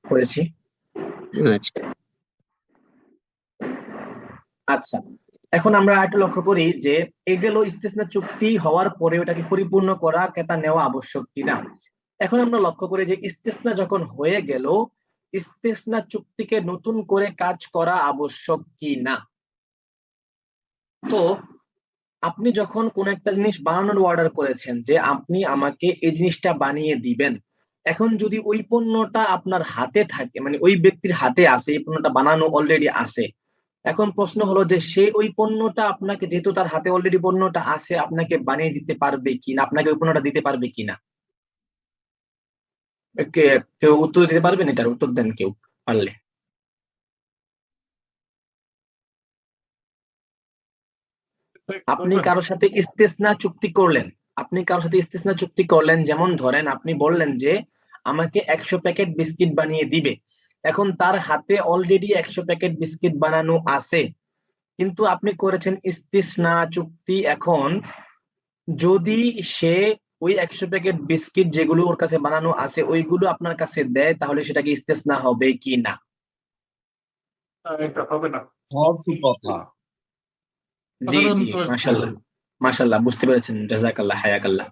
করেছি। আচ্ছা। আচ্ছা, এখন আমরা একটু লক্ষ্য করি যে এগুলো ইস্তিসনা চুক্তি হওয়ার পরে ওটাকে পরিপূর্ণ করা ক্রেতা নেওয়া আবশ্যক কিনা। এখন আমরা লক্ষ্য করি যে ইস্তিসনা যখন হয়ে গেল, ইস্তিসনা চুক্তিকে নতুন করে কাজ করা আবশ্যক কিনা। তো আপনি যখন কোন একটা জিনিস বানানোর অর্ডার করেছেন যে আপনি আমাকে এই জিনিসটা বানিয়ে দিবেন, এখন যদি ওই পণ্যটা আপনার হাতে থাকে, মানে ওই ব্যক্তির হাতে আছে, এই পণ্যটা বানানো অলরেডি আছে, এখন প্রশ্ন হলো যে সে ওই পণ্যটা আপনাকে, যেহেতু তার হাতে অলরেডি পণ্যটা আছে, আপনাকে বানিয়ে দিতে পারবে কিনা, আপনাকে ওই পণ্যটা দিতে পারবে কিনা। কেউ উত্তর দিতে পারবেন? এটার উত্তর দেন কেউ পারলে। আপনি কারোর সাথে ইস্তিসনা চুক্তি করলেন, যেমন ধরেন আপনি বললেন যে আমাকে 100 প্যাকেট বিস্কিট বানিয়ে দিবে, এখন তার হাতে অলরেডি 100 প্যাকেট বিস্কিট বানানো আছে, কিন্তু আপনি করেছেন ইস্তিসনা চুক্তি। এখন যদি সে ওই 100 প্যাকেট বিস্কিট যেগুলো ওর কাছে বানানো আছে ওইগুলো আপনার কাছে দেয়, তাহলে সেটা কি ইস্তিসনা হবে কি না? এটা হবে না। ফালতু কথা। জি জি সাধারণত মাশাআল্লাহ, মাশাআল্লাহ, বুঝতে পেরেছেন, জাযাকাল্লাহ, হায়াকাল্লাহ।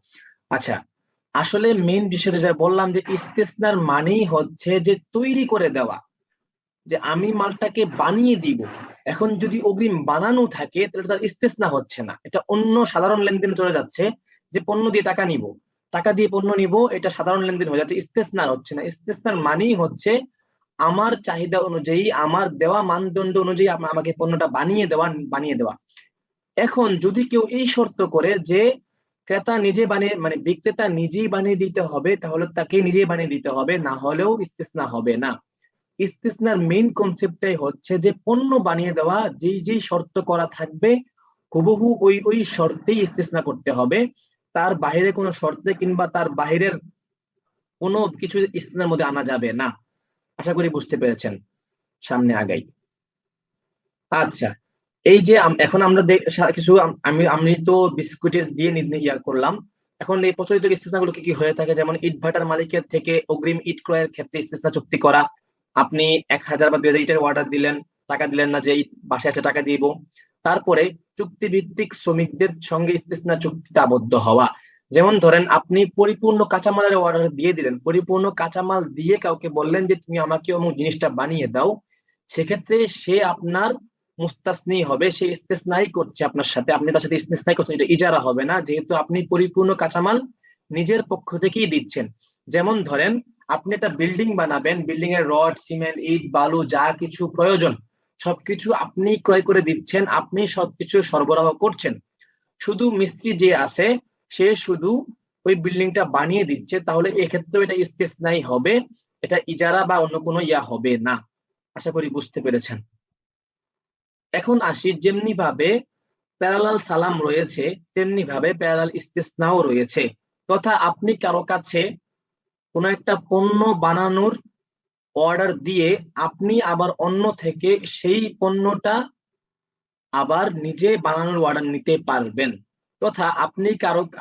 আচ্ছা, আসলে মেইন বিষয়টা যেটা বললাম যে ইস্তিসনার মানেই হচ্ছে যে তৈরি করে দেওয়া, যে আমি মালটাকে বানিয়ে দিব। এখন যদি অগ্রিম বানানো থাকে তাহলে তার ইস্তিসনা হচ্ছে না, এটা অন্য সাধারণ লেনদেনে চলে যাচ্ছে, যে পণ্য দিয়ে টাকা নিব, টাকা দিয়ে পণ্য নিব, এটা সাধারণ লেনদেন হয়ে যাচ্ছে, ইস্তিসনার হচ্ছে না। ইস্তিসনার মানেই হচ্ছে আমার চাহিদা অনুযায়ী, আমার দেওয়া মানদণ্ড অনুযায়ী আমাকে পণ্যটা বানিয়ে দেওয়া। এখন যদি কেউ এই শর্ত করে যে ক্রেতা নিজে বানিয়ে, মানে বিক্রেতা নিজেই বানিয়ে দিতে হবে, তাহলে তাকে নিজেই বানিয়ে দিতে হবে, না হলেও ইস্তিসনা হবে না। ইস্তিসনার মেইন কনসেপ্টটাই হচ্ছে যে পণ্য বানিয়ে দেওয়া, যেই যেই শর্ত করা থাকবে হুবহু ওই ওই শর্তেই ইস্তিসনা করতে হবে, তার বাইরে কোনো শর্তে কিংবা তার বাইরের কোনো কিছু ইস্তিসনার মধ্যে আনা যাবে না। আশা করি বুঝতে পেরেছেন, সামনে আগাই। আচ্ছা, এই যে এখন আমরা কিছু আমি তো বিস্কুটের দিয়ে ইয়া করলাম। এখন এই প্রচলিত ইস্তিসনাগুলো কি কি হয়ে থাকে, যেমন ইট ভাটার মালিকের থেকে অগ্রিম ইট ক্রয়ের ক্ষেত্রে ইস্তিসনা চুক্তি করা। আপনি 1000 বা 2000 ইটের অর্ডার দিলেন, টাকা দিলেন না, যে ইট বাসায় এসে টাকা দিব। তারপরে চুক্তিভিত্তিক শ্রমিকদের সঙ্গে ইস্তিসনা চুক্তিতে আবদ্ধ হওয়া, যেমন ধরেন আপনি পরিপূর্ণ কাঁচামালের অর্ডার দিয়ে দিলেন, পরিপূর্ণ কাঁচামাল দিয়ে কাউকে বললেন যে তুমি আমাকে অমুক জিনিসটা বানিয়ে দাও, সেক্ষেত্রে সে আপনার মুস্তাসনি হবে, সে ইস্তেসনাই করছে আপনার সাথে, আপনি তার সাথে ইস্তেসনাই করছেন, এটা ইজারা হবে না, যেহেতু আপনি পরিপূর্ণ কাঁচামাল নিজের পক্ষ থেকেই দিচ্ছেন। যেমন ধরেন আপনি একটা বিল্ডিং বানাবেন, বিল্ডিং এর রড, সিমেন্ট, ইট, বালু যা কিছু প্রয়োজন সবকিছু আপনি ক্রয় করে দিচ্ছেন, আপনি সবকিছু সরবরাহ করছেন, শুধু মিস্ত্রি যে আছে সে শুধু ওই বিল্ডিংটা বানিয়ে দিচ্ছে, তাহলে এক্ষেত্রে এটা ইস্তেসনাই হবে, এটা ইজারা বা অন্য কোনো ইয়া হবে না। আশা করি বুঝতে পেরেছেন। এখন আসি, যেমনি ভাবে প্যারালাল সালাম রয়েছে তেমনি ভাবে প্যারালাল ইস্তেসনাও রয়েছে। তথা আপনি কারো কাছে কোনো একটা পণ্য বানানোর অর্ডার দিয়ে আপনি আবার অন্য থেকে সেই পণ্যটা আবার নিজে বানানোর অর্ডার নিতে পারবেন। তথা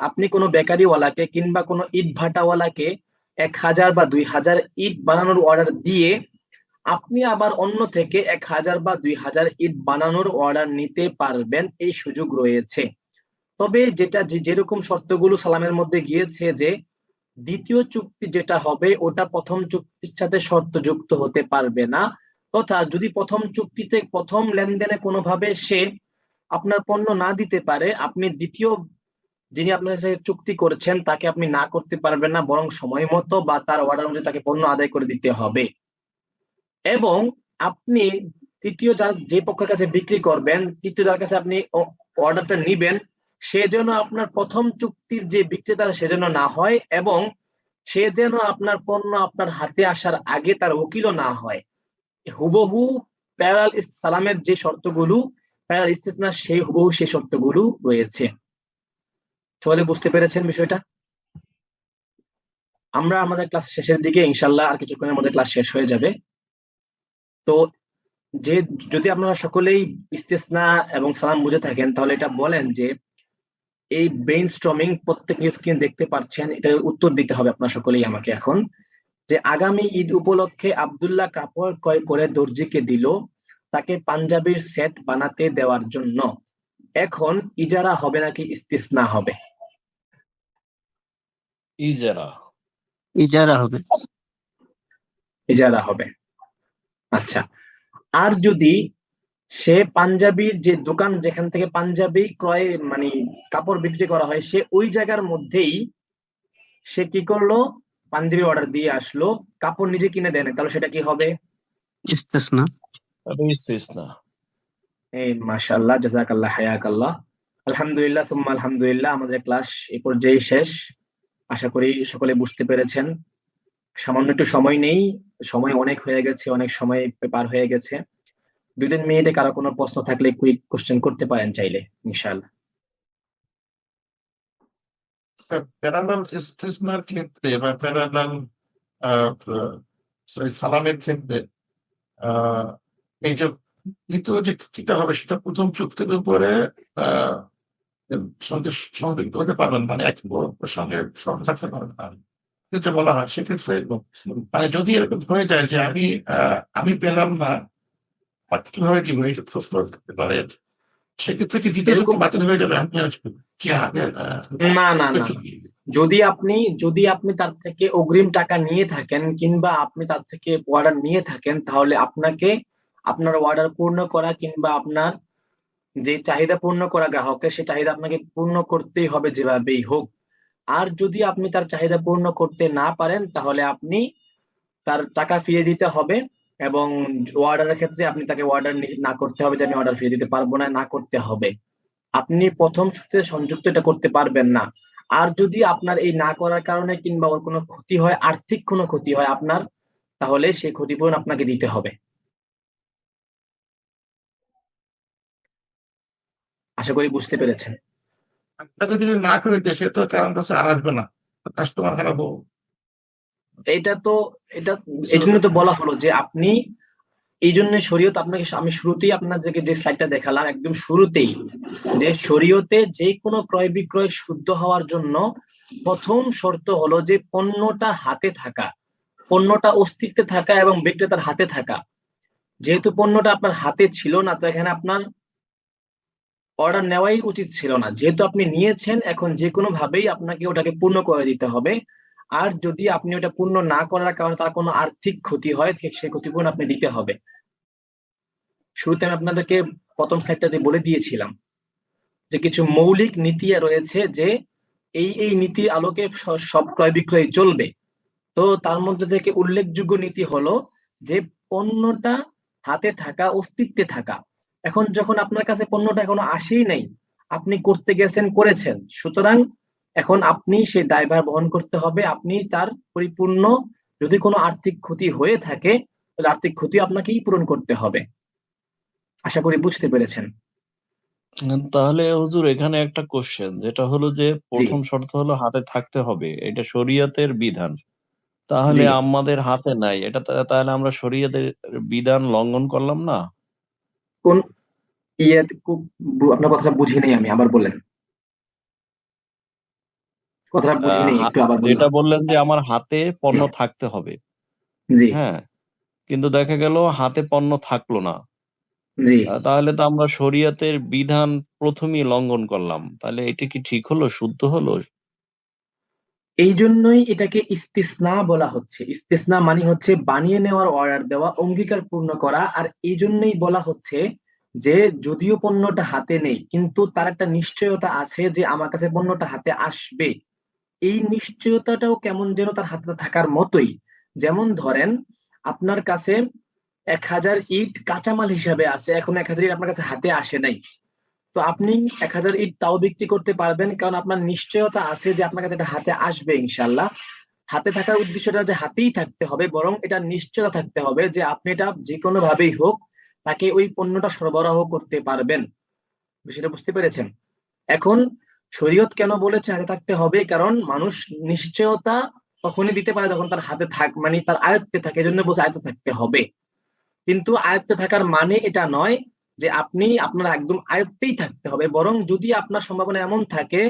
আপনি কোনো বেকারিওয়ালাকে কিংবা কোনো ইট ভাটাওয়ালাকে 1000 বা 2000 ইট বানানোর অর্ডার দিয়ে আপনি আবার অন্য থেকে 1000 বা 2000 ইট বানানোর অর্ডার নিতে পারবেন, এই সুযোগ রয়েছে। তবে যেরকম শর্তগুলো সালামের মধ্যে গিয়েছে যে দ্বিতীয় চুক্তি যেটা হবে ওটা প্রথম চুক্তির সাথে শর্ত যুক্ত হতে পারবে না। তথা যদি প্রথম চুক্তিতে প্রথম লেনদেনে কোনোভাবে সে আপনার পণ্য না দিতে পারে, আপনি দ্বিতীয় যিনি আপনার সাথে চুক্তি করেছেন তাকে আপনি না করতে পারবেন না, বরং সময় মতো বা তার অর্ডার অনুযায়ী তাকে পণ্য আদায় করে দিতে হবে। এবং আপনি তৃতীয় যে পক্ষের কাছে বিক্রি করবেন, তৃতীয় যার কাছে আপনি অর্ডারটা নিবেন, সে যেন আপনার প্রথম চুক্তির যে বিক্রেতা সে যেন না হয়, এবং সে যেন আপনার পণ্য আপনার হাতে আসার আগে তার উকিলও না হয়। হুবহু প্যারালাল সালামের যে শর্তগুলো, প্যারালাল ইস্তেসনা সেই হুবহু সেই শর্তগুলো রয়েছে। সকলে বুঝতে পেরেছেন বিষয়টা? আমরা আমাদের ক্লাস শেষের দিকে ইনশাল্লাহ আর কিছুক্ষণের মধ্যে ক্লাস শেষ হয়ে যাবে। তো যদি আপনারা সকলেই ইস্তেসনা এবং সালাম বুঝে থাকেন তাহলে এটা বলেন যে এই ব্রেইনস্টর্মিং প্রত্যেক স্ক্রিন দেখতে পাচ্ছেন, এটা উত্তর দিতে হবে আপনারা সকলেই আমাকে এখন, যে আগামী ঈদ উপলক্ষে আব্দুল্লাহ কাপড় ক্রয় করে দর্জিকে দিল তাকে পাঞ্জাবির সেট বানাতে দেওয়ার জন্য। এখন ইজারা হবে নাকি ইস্তিসনা হবে? ইজারা। ইজারা হবে। ইজারা হবে। আচ্ছা, আর যদি সে পাঞ্জাবির যে দোকান যেখান থেকে পাঞ্জাবি ক্রয় মানে কাপড় বিক্রি করা হয়, সে ওই জায়গার মধ্যেই সে কি করলো, পাঞ্জাবি অর্ডার দিয়ে আসলো, কাপড় নিজে কিনে দেন, তাহলে সেটা কি হবে? ইস্তেসনা। ইস্তেসনা। এই মাশাআল্লাহ, জাযাকাল্লাহ, হায়াকাল্লাহ, আলহামদুলিল্লাহ সুম্মা আলহামদুলিল্লাহ। আমাদের ক্লাস এই পর্যায়ে শেষ। আশা করি সকলে বুঝতে পেরেছেন। সামান্য একটু সময় নেই, সময় অনেক হয়ে গেছে, অনেক সময় পার হয়ে গেছে। 2-3 মিনিটে কারো কোনো প্রশ্ন থাকলে কুইক কোশ্চেন করতে পারেন চাইলে, ইনশাআল্লাহ। প্যারালাল ইস্তেসনার ক্ষেত্রে বা প্যারালাল সালামের ক্ষেত্রে এই যে দ্বিতীয় যে চুক্তিটা হবে সেটা প্রথম চুক্তির উপরে সঙ্গে সংযুক্ত হতে পারবেন, মানে এক সঙ্গে থাকতে পারবেন না, যেটা বলা হয়। সেক্ষেত্রে মানে যদি এরকম হয়ে যায় যে আমি পেলাম না, কিভাবে কি হয়েছে প্রশ্ন করতে পারে, সেক্ষেত্রে কি দ্বিতীয় চুক্তি বাতিল হয়ে যাবে? আপনি না না না, যদি আপনি তার থেকে অগ্রিম টাকা নিয়ে থাকেন কিংবা আপনি তার থেকে অর্ডার নিয়ে থাকেন, তাহলে আপনাকে আপনার অর্ডার পূর্ণ করা কিংবা আপনার যে চাহিদা পূর্ণ করা গ্রাহকের, সে চাহিদা আপনাকে পূর্ণ করতেই হবে যেভাবেই হোক। আর যদি আপনি তার চাহিদা পূর্ণ করতে না পারেন তাহলে আপনি তার টাকা ফিরিয়ে দিতে হবে, এবং অর্ডারের ক্ষেত্রে আপনি তাকে অর্ডার না করতে হবে যে আমি অর্ডার ফিরিয়ে দিতে পারবো না, না করতে হবে। আপনি প্রথম চুক্তিতে সংযুক্ত এটা করতে পারবেন না। আর যদি আপনার এই না করার কারণে কিংবা ওর কোনো ক্ষতি হয়, আর্থিক কোনো ক্ষতি হয় আপনার, তাহলে সেই ক্ষতিপূরণ আপনাকে দিতে হবে। আশা করি বুঝতে পেরেছেন। আপনাকে যদি না করে দেয় সে তো কারণ কাছে আর আসবে না, কাস্টমার হারাবো। এটা এই জন্য তো বলা হলো যে আপনি, এই জন্য শরীয়ত আপনাকে, আমি শুরুতেই আপনাদেরকে যে স্লাইডটা দেখালাম একদম শুরুতেই, যে শরীয়তে যে কোনো ক্রয় বিক্রয় শুদ্ধ হওয়ার জন্য প্রথম শর্ত হলো যে পণ্যটা হাতে থাকা, পণ্যটা অস্তিত্বে থাকা এবং বিক্রেতার হাতে থাকা। যেহেতু পণ্যটা আপনার হাতে ছিল না, তো এখানে আপনার অর্ডার নেওয়াই উচিত ছিল না। যেহেতু আপনি নিয়েছেন, এখন যে কোনো ভাবেই আপনাকে ওটাকে পূর্ণ করে দিতে হবে। আর যদি আপনি ওটা পূর্ণ না করার কারণে তার কোনো আর্থিক ক্ষতি হয়, সেই ক্ষতিপূরণ আপনি দিতে হবে। শুরুতে আমি আপনাদেরকে প্রথম স্লাইডটাতে বলে দিয়েছিলাম যে কিছু মৌলিক নীতি রয়েছে, যে এই নীতির আলোকে সব ক্রয় বিক্রয় চলবে। তো তার মধ্যে থেকে উল্লেখযোগ্য নীতি হলো যে পণ্যটা হাতে থাকা, অস্তিত্বে থাকা। এখন যখন আপনার কাছে পণ্যটা এখনো আসেই নাই, আপনি করতে গেছেন, করেছেন, সুতরাং এখন আপনি সেই দায়ভার বহন করতে হবে। আপনি তার পরিপূর্ণ, যদি কোনো আর্থিক ক্ষতি হয়ে থাকে তাহলে আর্থিক ক্ষতি আপনাকেই পূরণ করতে হবে। আশা করি বুঝতে পেরেছেন। তাহলে হুজুর এখানে একটা কোশ্চেন, যেটা হলো যে জি প্রথম শর্ত হলো হাতে থাকতে হবে, এটা শরীয়তের বিধান। তাহলে জি আমাদের হাতে নাই, এটা তাহলে আমরা শরীয়তের বিধান লঙ্ঘন করলাম না? কোন আপনার কথাটা বুঝি নাই আমি, আবার বলেন। কথাটা বুঝি নেই, একটু আবার বললাম। যেটা বললেন যে আমার হাতে পণ্য থাকতে হবে, জি হ্যাঁ, কিন্তু দেখা গেল হাতে পণ্য থাকলো না। জি তাহলে তো আমরা শরীয়তের বিধান প্রথমেই লঙ্ঘন করলাম। তাহলে এটা কি ঠিক হলো, শুদ্ধ হলো? এই জন্যই এটাকে ইস্তিসনা বলা হচ্ছে। ইস্তিসনা মানে হচ্ছে বানিয়ে নেওয়ার অর্ডার দেওয়া, অঙ্গীকার পূর্ণ করা। আর এই জন্যই বলা হচ্ছে যে যদিও পণ্যটা হাতে নেই, কিন্তু তার একটা নিশ্চয়তা আছে যে আমার কাছে পণ্যটা হাতে আসবে। এই নিশ্চয়তাটাও কেমন যেন তার হাতে থাকার মতোই। যেমন ধরেন, আপনার কাছে 1000 ইট কাঁচামাল হিসাবে আছে, এখন 1000 ইট আপনার কাছে হাতে আসে নাই। তো আপনি 1000 ইট তাও বিক্রি করতে পারবেন, কারণ আপনার নিশ্চয়তা আছে যে আপনার কাছে এটা হাতে আসবে ইনশাল্লাহ। হাতে থাকার উদ্দেশ্যটা যে হাতেই থাকতে হবে, বরং এটা নিশ্চয়তা থাকতে হবে যে আপনি এটা যে কোনো ভাবেই হোক তাকে ওই পণ্যটা সরবরাহ করতে পারবেন। বিষয়টা বুঝতে পেরেছেন? এখন শরীয়ত কেন বলেছে হাতে থাকতে হবে? কারণ মানুষ নিশ্চয়তা তখনই দিতে পারে যখন তার হাতে মানে তার আয়ত্তে থাকে, এজন্য বলছে আয়ত্তে থাকতে হবে। কিন্তু আয়ত্তে থাকার মানে এটা নয় যে আপনি আপনার একদম আয়ত্তেই থাকতে হবে, বরং যদি আপনার সম্ভাবনা এমন থাকে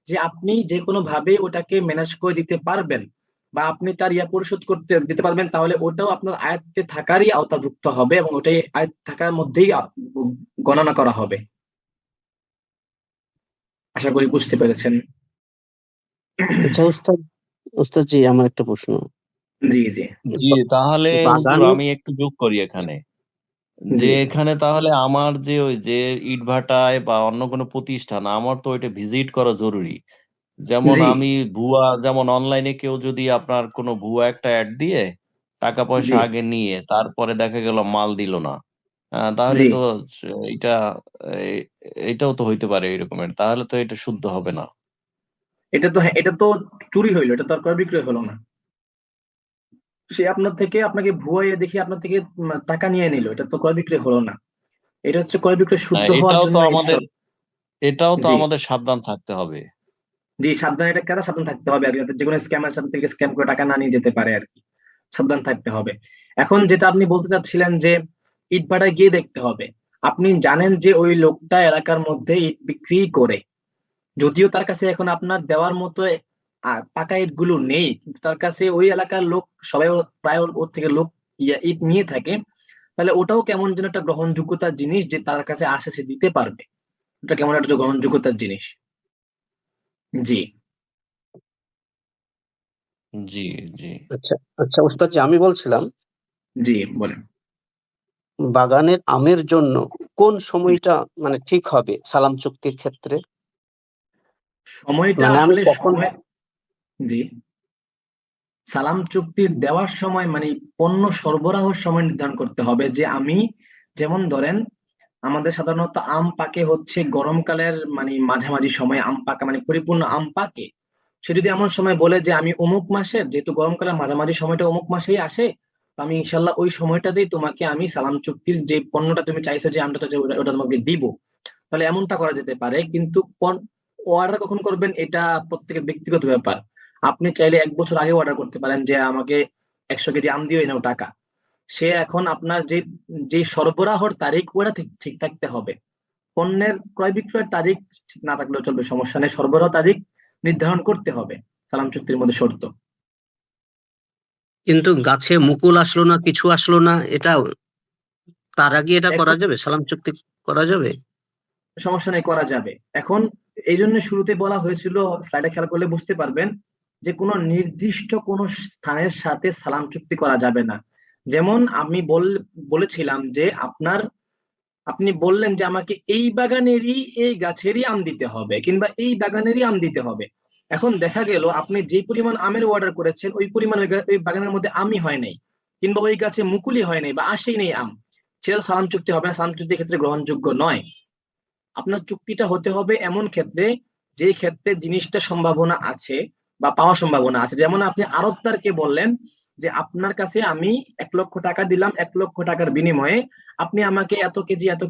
যে আপনি যে কোনো ভাবে ওটাকে ম্যানেজ করে দিতে পারবেন, বা আপনি তার পরিশোধ করতে দিতে পারবেন, তাহলে ওটাও আপনার আয়ত্তে থাকারই আওতাভুক্ত হবে এবং ওটাই আয়ত্তে থাকার মধ্যেই গণনা করা হবে। আশা করি বুঝতে পেরেছেন। আচ্ছা ওস্তাদ জি, আমার একটা প্রশ্ন। জি জি জি, তাহলে হুজুর বাগানে আমি একটু যোগ করি এখানে, যে জি এখানে তাহলে আমার যে ওই যে ইটভাটায় বা অন্য কোনো প্রতিষ্ঠান, আমার তো ওইটা ভিজিট করা জরুরি। যেমন জি আমি ভুয়া, যেমন অনলাইনে কেউ যদি আপনার কোনো ভুয়া একটা অ্যাড দিয়ে টাকা পয়সা জি আগে নিয়ে তারপরে দেখা গেল মাল দিল না, তাহলে জি তো এটা এ- এটাও তো হইতে পারে এরকমের, তাহলে তো এটা শুদ্ধ হবে না। এটা তো, হ্যাঁ, এটা তো চুরি হইলো, এটা তো আর ক্রয় বিক্রয় হলো না। সে আপনার থেকে, আপনাকে ভুয়াইয়ে দেখে আপনার থেকে টাকা নিয়ে নিল, এটা তো ক্রয় বিক্রয় হলো না। এটা হচ্ছে ক্রয় বিক্রয় শুদ্ধ হওয়ার এটাও তো জন্য আমাদের, এটাও তো জি আমাদের সাবধান থাকতে হবে। জি সাবধান, এটা কারা সাবধান থাকতে হবে আর কি, যাতে যে কোনো স্ক্যামার সাথে থেকে স্ক্যাম করে টাকা না নিয়ে যেতে পারে আর কি। সাবধান থাকতে হবে। এখন যেটা আপনি বলতে চাচ্ছিলেন যে ইট ভাটায় গিয়ে দেখতে হবে, আপনি জানেন যে ওই লোকটা এলাকার মধ্যে ইট বিক্রি করে, যদিও তার কাছে এখন আপনার দেওয়ার মতো পাকা ইট গুলো নেই, কিন্তু তার কাছে ওই এলাকার লোক সবাই প্রায় ওর থেকে লোক ইট নিয়ে থাকে। তাহলে ওটাও কেমন যেন একটা গ্রহণযোগ্যতার জিনিস, যে তার কাছে আসে সে দিতে পারবে। ওটা কেমন একটা গ্রহণযোগ্যতার জিনিস। জি জি, জি। আচ্ছা আচ্ছা ওস্তাদ জি, আমি বলছিলাম জি বলেন। বাগানের আমের জন্য কোন সময়টা মানে ঠিক হবে সালাম চুক্তির ক্ষেত্রে? সময়টা মানে আমি আসলে কখন? জি, সালাম চুক্তির দেওয়ার সময় মানে পণ্য সরবরাহের সময় নির্ধারণ করতে হবে যে আমি, যেমন ধরেন আমাদের সাধারণত আম পাকে হচ্ছে গরমকালের মানে মাঝামাঝি সময় আম পাকা, মানে পরিপূর্ণ আম পাকে। সে যদি এমন সময় বলে যে আমি অমুক মাসের, যেহেতু গরমকালের মাঝামাঝি সময়টা অমুক মাসেই আসে, তো আমি ইনশাল্লাহ ওই সময়টাতেই তোমাকে আমি সালাম চুক্তির যে পণ্যটা তুমি চাইছো যে আমটা চাইছো ওটা তোমাকে দিব। তাহলে এমনটা করা যেতে পারে, কিন্তু অর্ডার কখন করবেন এটা প্রত্যেকের ব্যক্তিগত ব্যাপার। আপনি চাইলে 1 বছর আগে অর্ডার করতে পারেন যে আমাকে 100 কেজি আম দিও, নাও টাকা। সে এখন আপনার যে যে সরবরাহর তারিখ ওটা ঠিক ঠিক থাকতে হবে। পণ্যের ক্রয় বিক্রয়ের তারিখ ঠিক না থাকলেও চলবে, সমস্যা নেই, সরবরাহ তারিখ নির্ধারণ করতে হবে, সালাম চুক্তির মধ্যে শর্ত। কিন্তু গাছে মুকুল আসলো না, কিছু আসলো না, এটা তার আগে এটা করা এখন যাবে? সালাম চুক্তি করা যাবে? সমস্যা নেই, করা যাবে। এখন এই জন্য শুরুতে বলা হয়েছিল, স্লাইডে খেয়াল করলে বুঝতে পারবেন যে কোনো নির্দিষ্ট কোন স্থানের সাথে সালাম চুক্তি করা যাবে না। যেমন আমি বলেছিলাম যে আপনি বললেন যে আমাকে এই বাগানেরই এই গাছেরই আম দিতে হবে, কিংবা এই বাগানেরই আম দিতে হবে। এখন দেখা গেল আপনি যে পরিমাণ আমের অর্ডার করেছেন ওই পরিমাণ ওই বাগানের মধ্যে আমই হয় নাই, কিংবা ওই গাছে মুকুলই হয় নাই বা আসেই নেই আম, সেটা তো সালাম চুক্তি হবে না, সালাম চুক্তির ক্ষেত্রে গ্রহণযোগ্য নয়। আপনার চুক্তিটা হতে হবে এমন ক্ষেত্রে যে ক্ষেত্রে জিনিসটা সম্ভাবনা আছে বা পাওয়ার সম্ভাবনা আছে। যেমন আপনি আড়তদারকে বললেন যে আপনার কাছে আমি 1,00,000 টাকা দিলাম, 1,00,000 টাকার বিনিময়ে আপনি আমাকে এত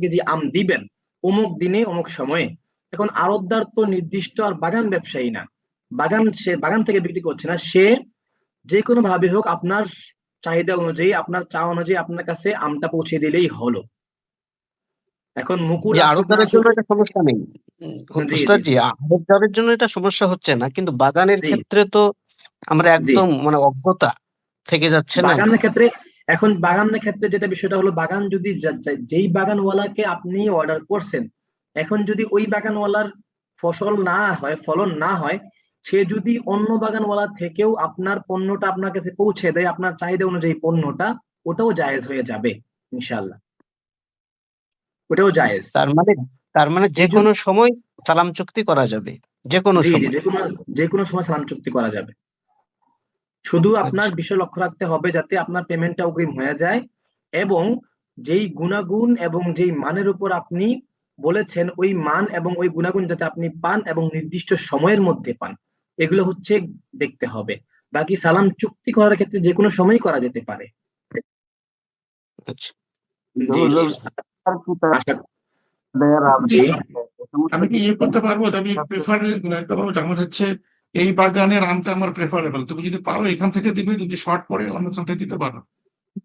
কেজি আম দিবেন অমুক দিনে অমুক সময়ে। এখন আড়তদার তো নির্দিষ্ট আর বাগান ব্যবসায়ী না, সে বাগান থেকে বিক্রি করছে না, সে যে কোনো ভাবে হোক আপনার চাহিদা অনুযায়ী, আপনার চাওয়া অনুযায়ী আপনার কাছে আমটা পৌঁছে দিলেই হলো। এখন মুকুল যে আসুক না আড়তদারের জন্য আসুক, এটা সমস্যা নেই। জি উস্তাদ জি জি, আড়তদারের জন্য এটা সমস্যা হচ্ছে না, কিন্তু বাগানের জি ক্ষেত্রে তো আমরা জি একদম মানে অজ্ঞতা থেকে যাচ্ছে না। বাগানের ক্ষেত্রে, এখন বাগানের ক্ষেত্রে যেটা বিষয়টা হলো, বাগান যদি যেই বাগানওয়ালাকে আপনি অর্ডার করছেন, এখন যদি ওই বাগানওয়ালার ফলন না হয়, সে যদি অন্য বাগানওয়ালা থেকেও আপনার পণ্যটা আপনার কাছে পৌঁছে দেয় আপনার চাহিদা অনুযায়ী পণ্যটা, ওটাও জায়েজ হয়ে যাবে ইনশাল্লাহ, ওটাও জায়েজ। তার মানে যে এই জন্য কোনো সময় সালাম চুক্তি করা যাবে, যে কোনো জি জি সময়। যে কোনো সময় সালাম চুক্তি করা যাবে। শুধু আপনার আচ্ছা, বিষয় লক্ষ্য রাখতে হবে যাতে আপনার পেমেন্টটা অগ্রিম হয়ে যায়, এবং যেই গুণাগুণ এবং যেই মানের উপর আপনি বলেছেন ওই মান এবং ওই গুণাগুণ যাতে আপনি পান এবং নির্দিষ্ট সময়ের মধ্যে পান, এগুলো হচ্ছে দেখতে হবে। বাকি সালাম চুক্তি করার ক্ষেত্রে যে কোনো সময় করা যেতে পারে। আচ্ছা। জি জি হুজুর, আর কি তার আশা দেয়ার জি এই সমস্ত আমি কি ইয়ে করতে পারবো? আমি কিছু প্রেফার করতে পারবো যে আমার হচ্ছে এই বাগানের আমটা আমার প্রেফারেবল, তুমি যদি পারো এখান থেকে দিবে, যদি শর্ট পড়ে অন্যখান থেকে দিতে পারো,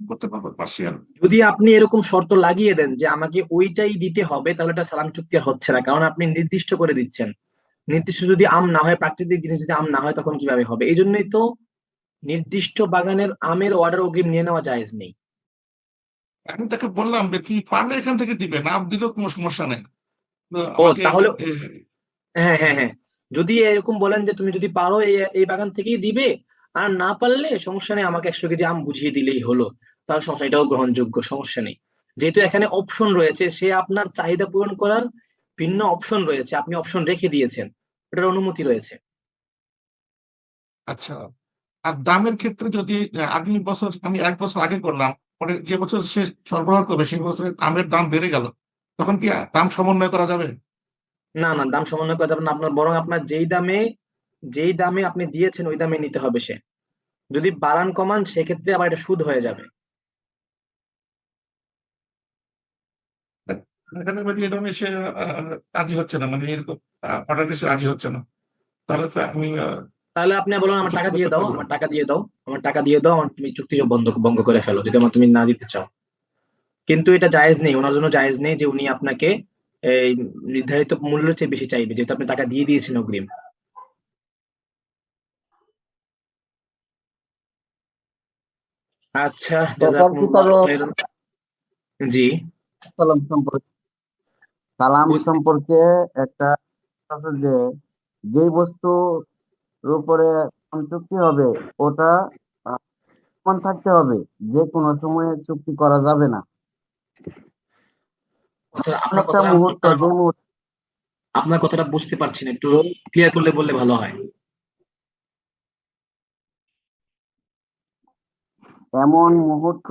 করতে পারবো পার্সিয়াল। যদি আপনি এরকম শর্ত লাগিয়ে দেন যে আমাকে ওইটাই দিতে হবে, তাহলে এটা সালাম চুক্তি আর হচ্ছে না, কারণ আপনি নির্দিষ্ট করে দিচ্ছেন। নির্দিষ্ট যদি আম না হয়, প্রাকৃতিক জিনিস যদি আম না হয়, তখন কিভাবে হবে? এই জন্যই তো নির্দিষ্ট বাগানের আমের অর্ডার অগ্রিম নিয়ে নেওয়া জায়েজ নেই। আমি তাকে বললাম যে তুমি পারলে এখান থেকে দিবে, না দিলেও কোনো সমস্যা নেই। তো ও আমাকে তাহলে হ্যাঁ হ্যাঁ হ্যাঁ, যদি এরকম বলেন যে তুমি যদি পারো এই এই বাগান থেকেই দিবে, আর না পারলে সমস্যা নেই, আমাকে 100 কেজি আম বুঝিয়ে দিলেই হলো, তাহলে সমস্যা, এটাও গ্রহণযোগ্য, সমস্যা নেই। যেহেতু এখানে অপশন রয়েছে, সে আপনার চাহিদা পূরণ করার ভিন্ন অপশন রয়েছে, আপনি অপশন রেখে দিয়েছেন, এটার অনুমতি রয়েছে। আচ্ছা। আর দামের ক্ষেত্রে যদি আগামী বছর আমি 1 বছর আগে করলাম, পরে যে বছর সে সরবরাহ করবে সেই বছরে আমের দাম বেড়ে গেল, তখন কি দাম সমন্বয় করা যাবে? না না, দাম সমন্বয় করা যাবে না আপনার, বরং আপনার যেই দামে আপনি দিয়েছেন ওই দামে নিতে হবে সে। যদি বাড়ান কমান সেক্ষেত্রে আবার এটা সুদ হয়ে যাবে। এখানে মানে এই দামে সে রাজি হচ্ছে না, মানে এরকম অর্ডার দিতে রাজি হচ্ছে না, তাহলে তো আমি তাহলে আপনি বলুন আমার টাকা দিয়ে দাও, আমার টাকা দিয়ে দাও, আমার টাকা দিয়ে দাও, আমার তুমি চুক্তি ভঙ্গ করে ফেলো যদি আমার তুমি না দিতে চাও। কিন্তু এটা জায়েজ নেই, ওনার জন্য জায়েজ নেই যে উনি আপনাকে এই নির্ধারিত মূল্যের চেয়ে বেশি চাইবে, যেহেতু আপনি টাকা দিয়ে দিয়েছেন অগ্রিম। আচ্ছা, বেকার জাযাকুমুল্লাহু কিতাবে খাইরান। জি সালাম সম্পর্কে উ- একটা আছে যে যেই বস্তুর উপরে সালাম চুক্তি হবে ওটা এমন থাকতে হবে যে কোনো সময়ে চুক্তি করা যাবে না। আপনার একটা কথাটা মুহূর্ত যে মুহূর্ত আপনার কথাটা বুঝতে পারছি না, একটু ক্লিয়ার করলে বললে ভালো হয়। এমন মুহূর্ত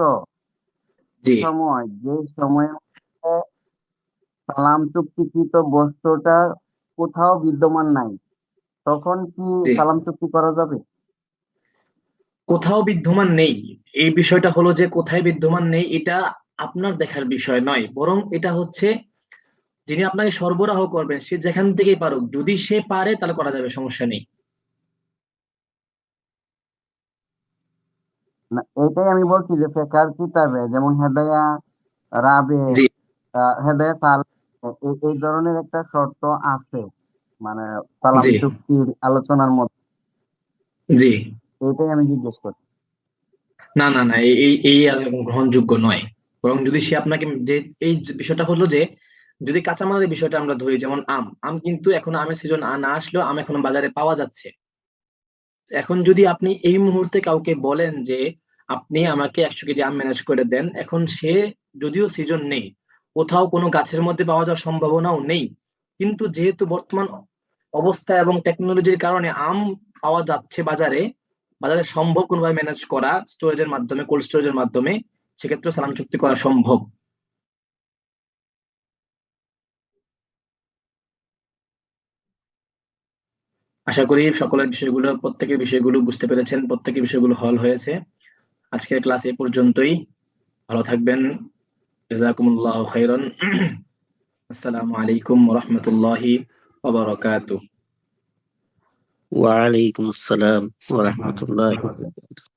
জি সময় যে সময়ে সালাম চুক্তিকৃত বস্তুটা কোথাও বিদ্যমান নাই, তখন কি জি সালাম চুক্তি করা যাবে? কোথাও বিদ্যমান নেই, এই বিষয়টা হলো যে কোথায় বিদ্যমান নেই এটা আপনার দেখার বিষয় নয়, বরং এটা হচ্ছে যিনি আপনাকে সরবরাহ করবেন সে যেখান থেকেই পারুক, যদি সে পারে তাহলে করা যাবে, সমস্যা নেই। না, এটাই আমি বলছি যে ফেকার কিতাবে যেমন হেদায়া রাবে জি হেদায়া তাল এই ধরনের একটা শর্ত আছে, মানে সালাম জি চুক্তির আলোচনার মধ্যে। জি এটাই আমি জিজ্ঞেস করছি। না না না, এই এই এই আর গ্রহণযোগ্য নয়। বরং যদি সে আপনাকে যে, এই বিষয়টা হলো যে যদি কাঁচামালের বিষয়টা আমরা ধরি, যেমন আম কিন্তু এখন আমের সিজন না আসলেও আম এখন বাজারে পাওয়া যাচ্ছে। এখন যদি আপনি এই মুহূর্তে কাউকে বলেন যে আপনি আমাকে 100 কেজি আম ম্যানেজ করে দেন, এখন সে যদিও সিজন নেই, কোথাও কোনো গাছের মধ্যে পাওয়া যাওয়ার সম্ভাবনাও নেই, কিন্তু যেহেতু বর্তমান অবস্থা এবং টেকনোলজির কারণে আম পাওয়া যাচ্ছে বাজারে, বাজারে সম্ভব কোনোভাবে ম্যানেজ করা স্টোরেজের মাধ্যমে, কোল্ড স্টোরেজের মাধ্যমে, সেক্ষেত্রে সালাম চুক্তি করা সম্ভব। আশা করি সকলের বিষয়গুলো, প্রত্যেকের বিষয়গুলো বুঝতে পেরেছেন, প্রত্যেকের বিষয়গুলো হল হয়েছে। আজকের ক্লাস এ পর্যন্তই। ভালো থাকবেন। জাযাকুমুল্লাহু খাইরান। আসসালামু আলাইকুম ওয়া রাহমাতুল্লাহি ওয়া বারাকাতুহু। ওয়ালাইকুম আসসালাম ওয়া রাহমাতুল্লাহি ওয়া বারাকাতুহু।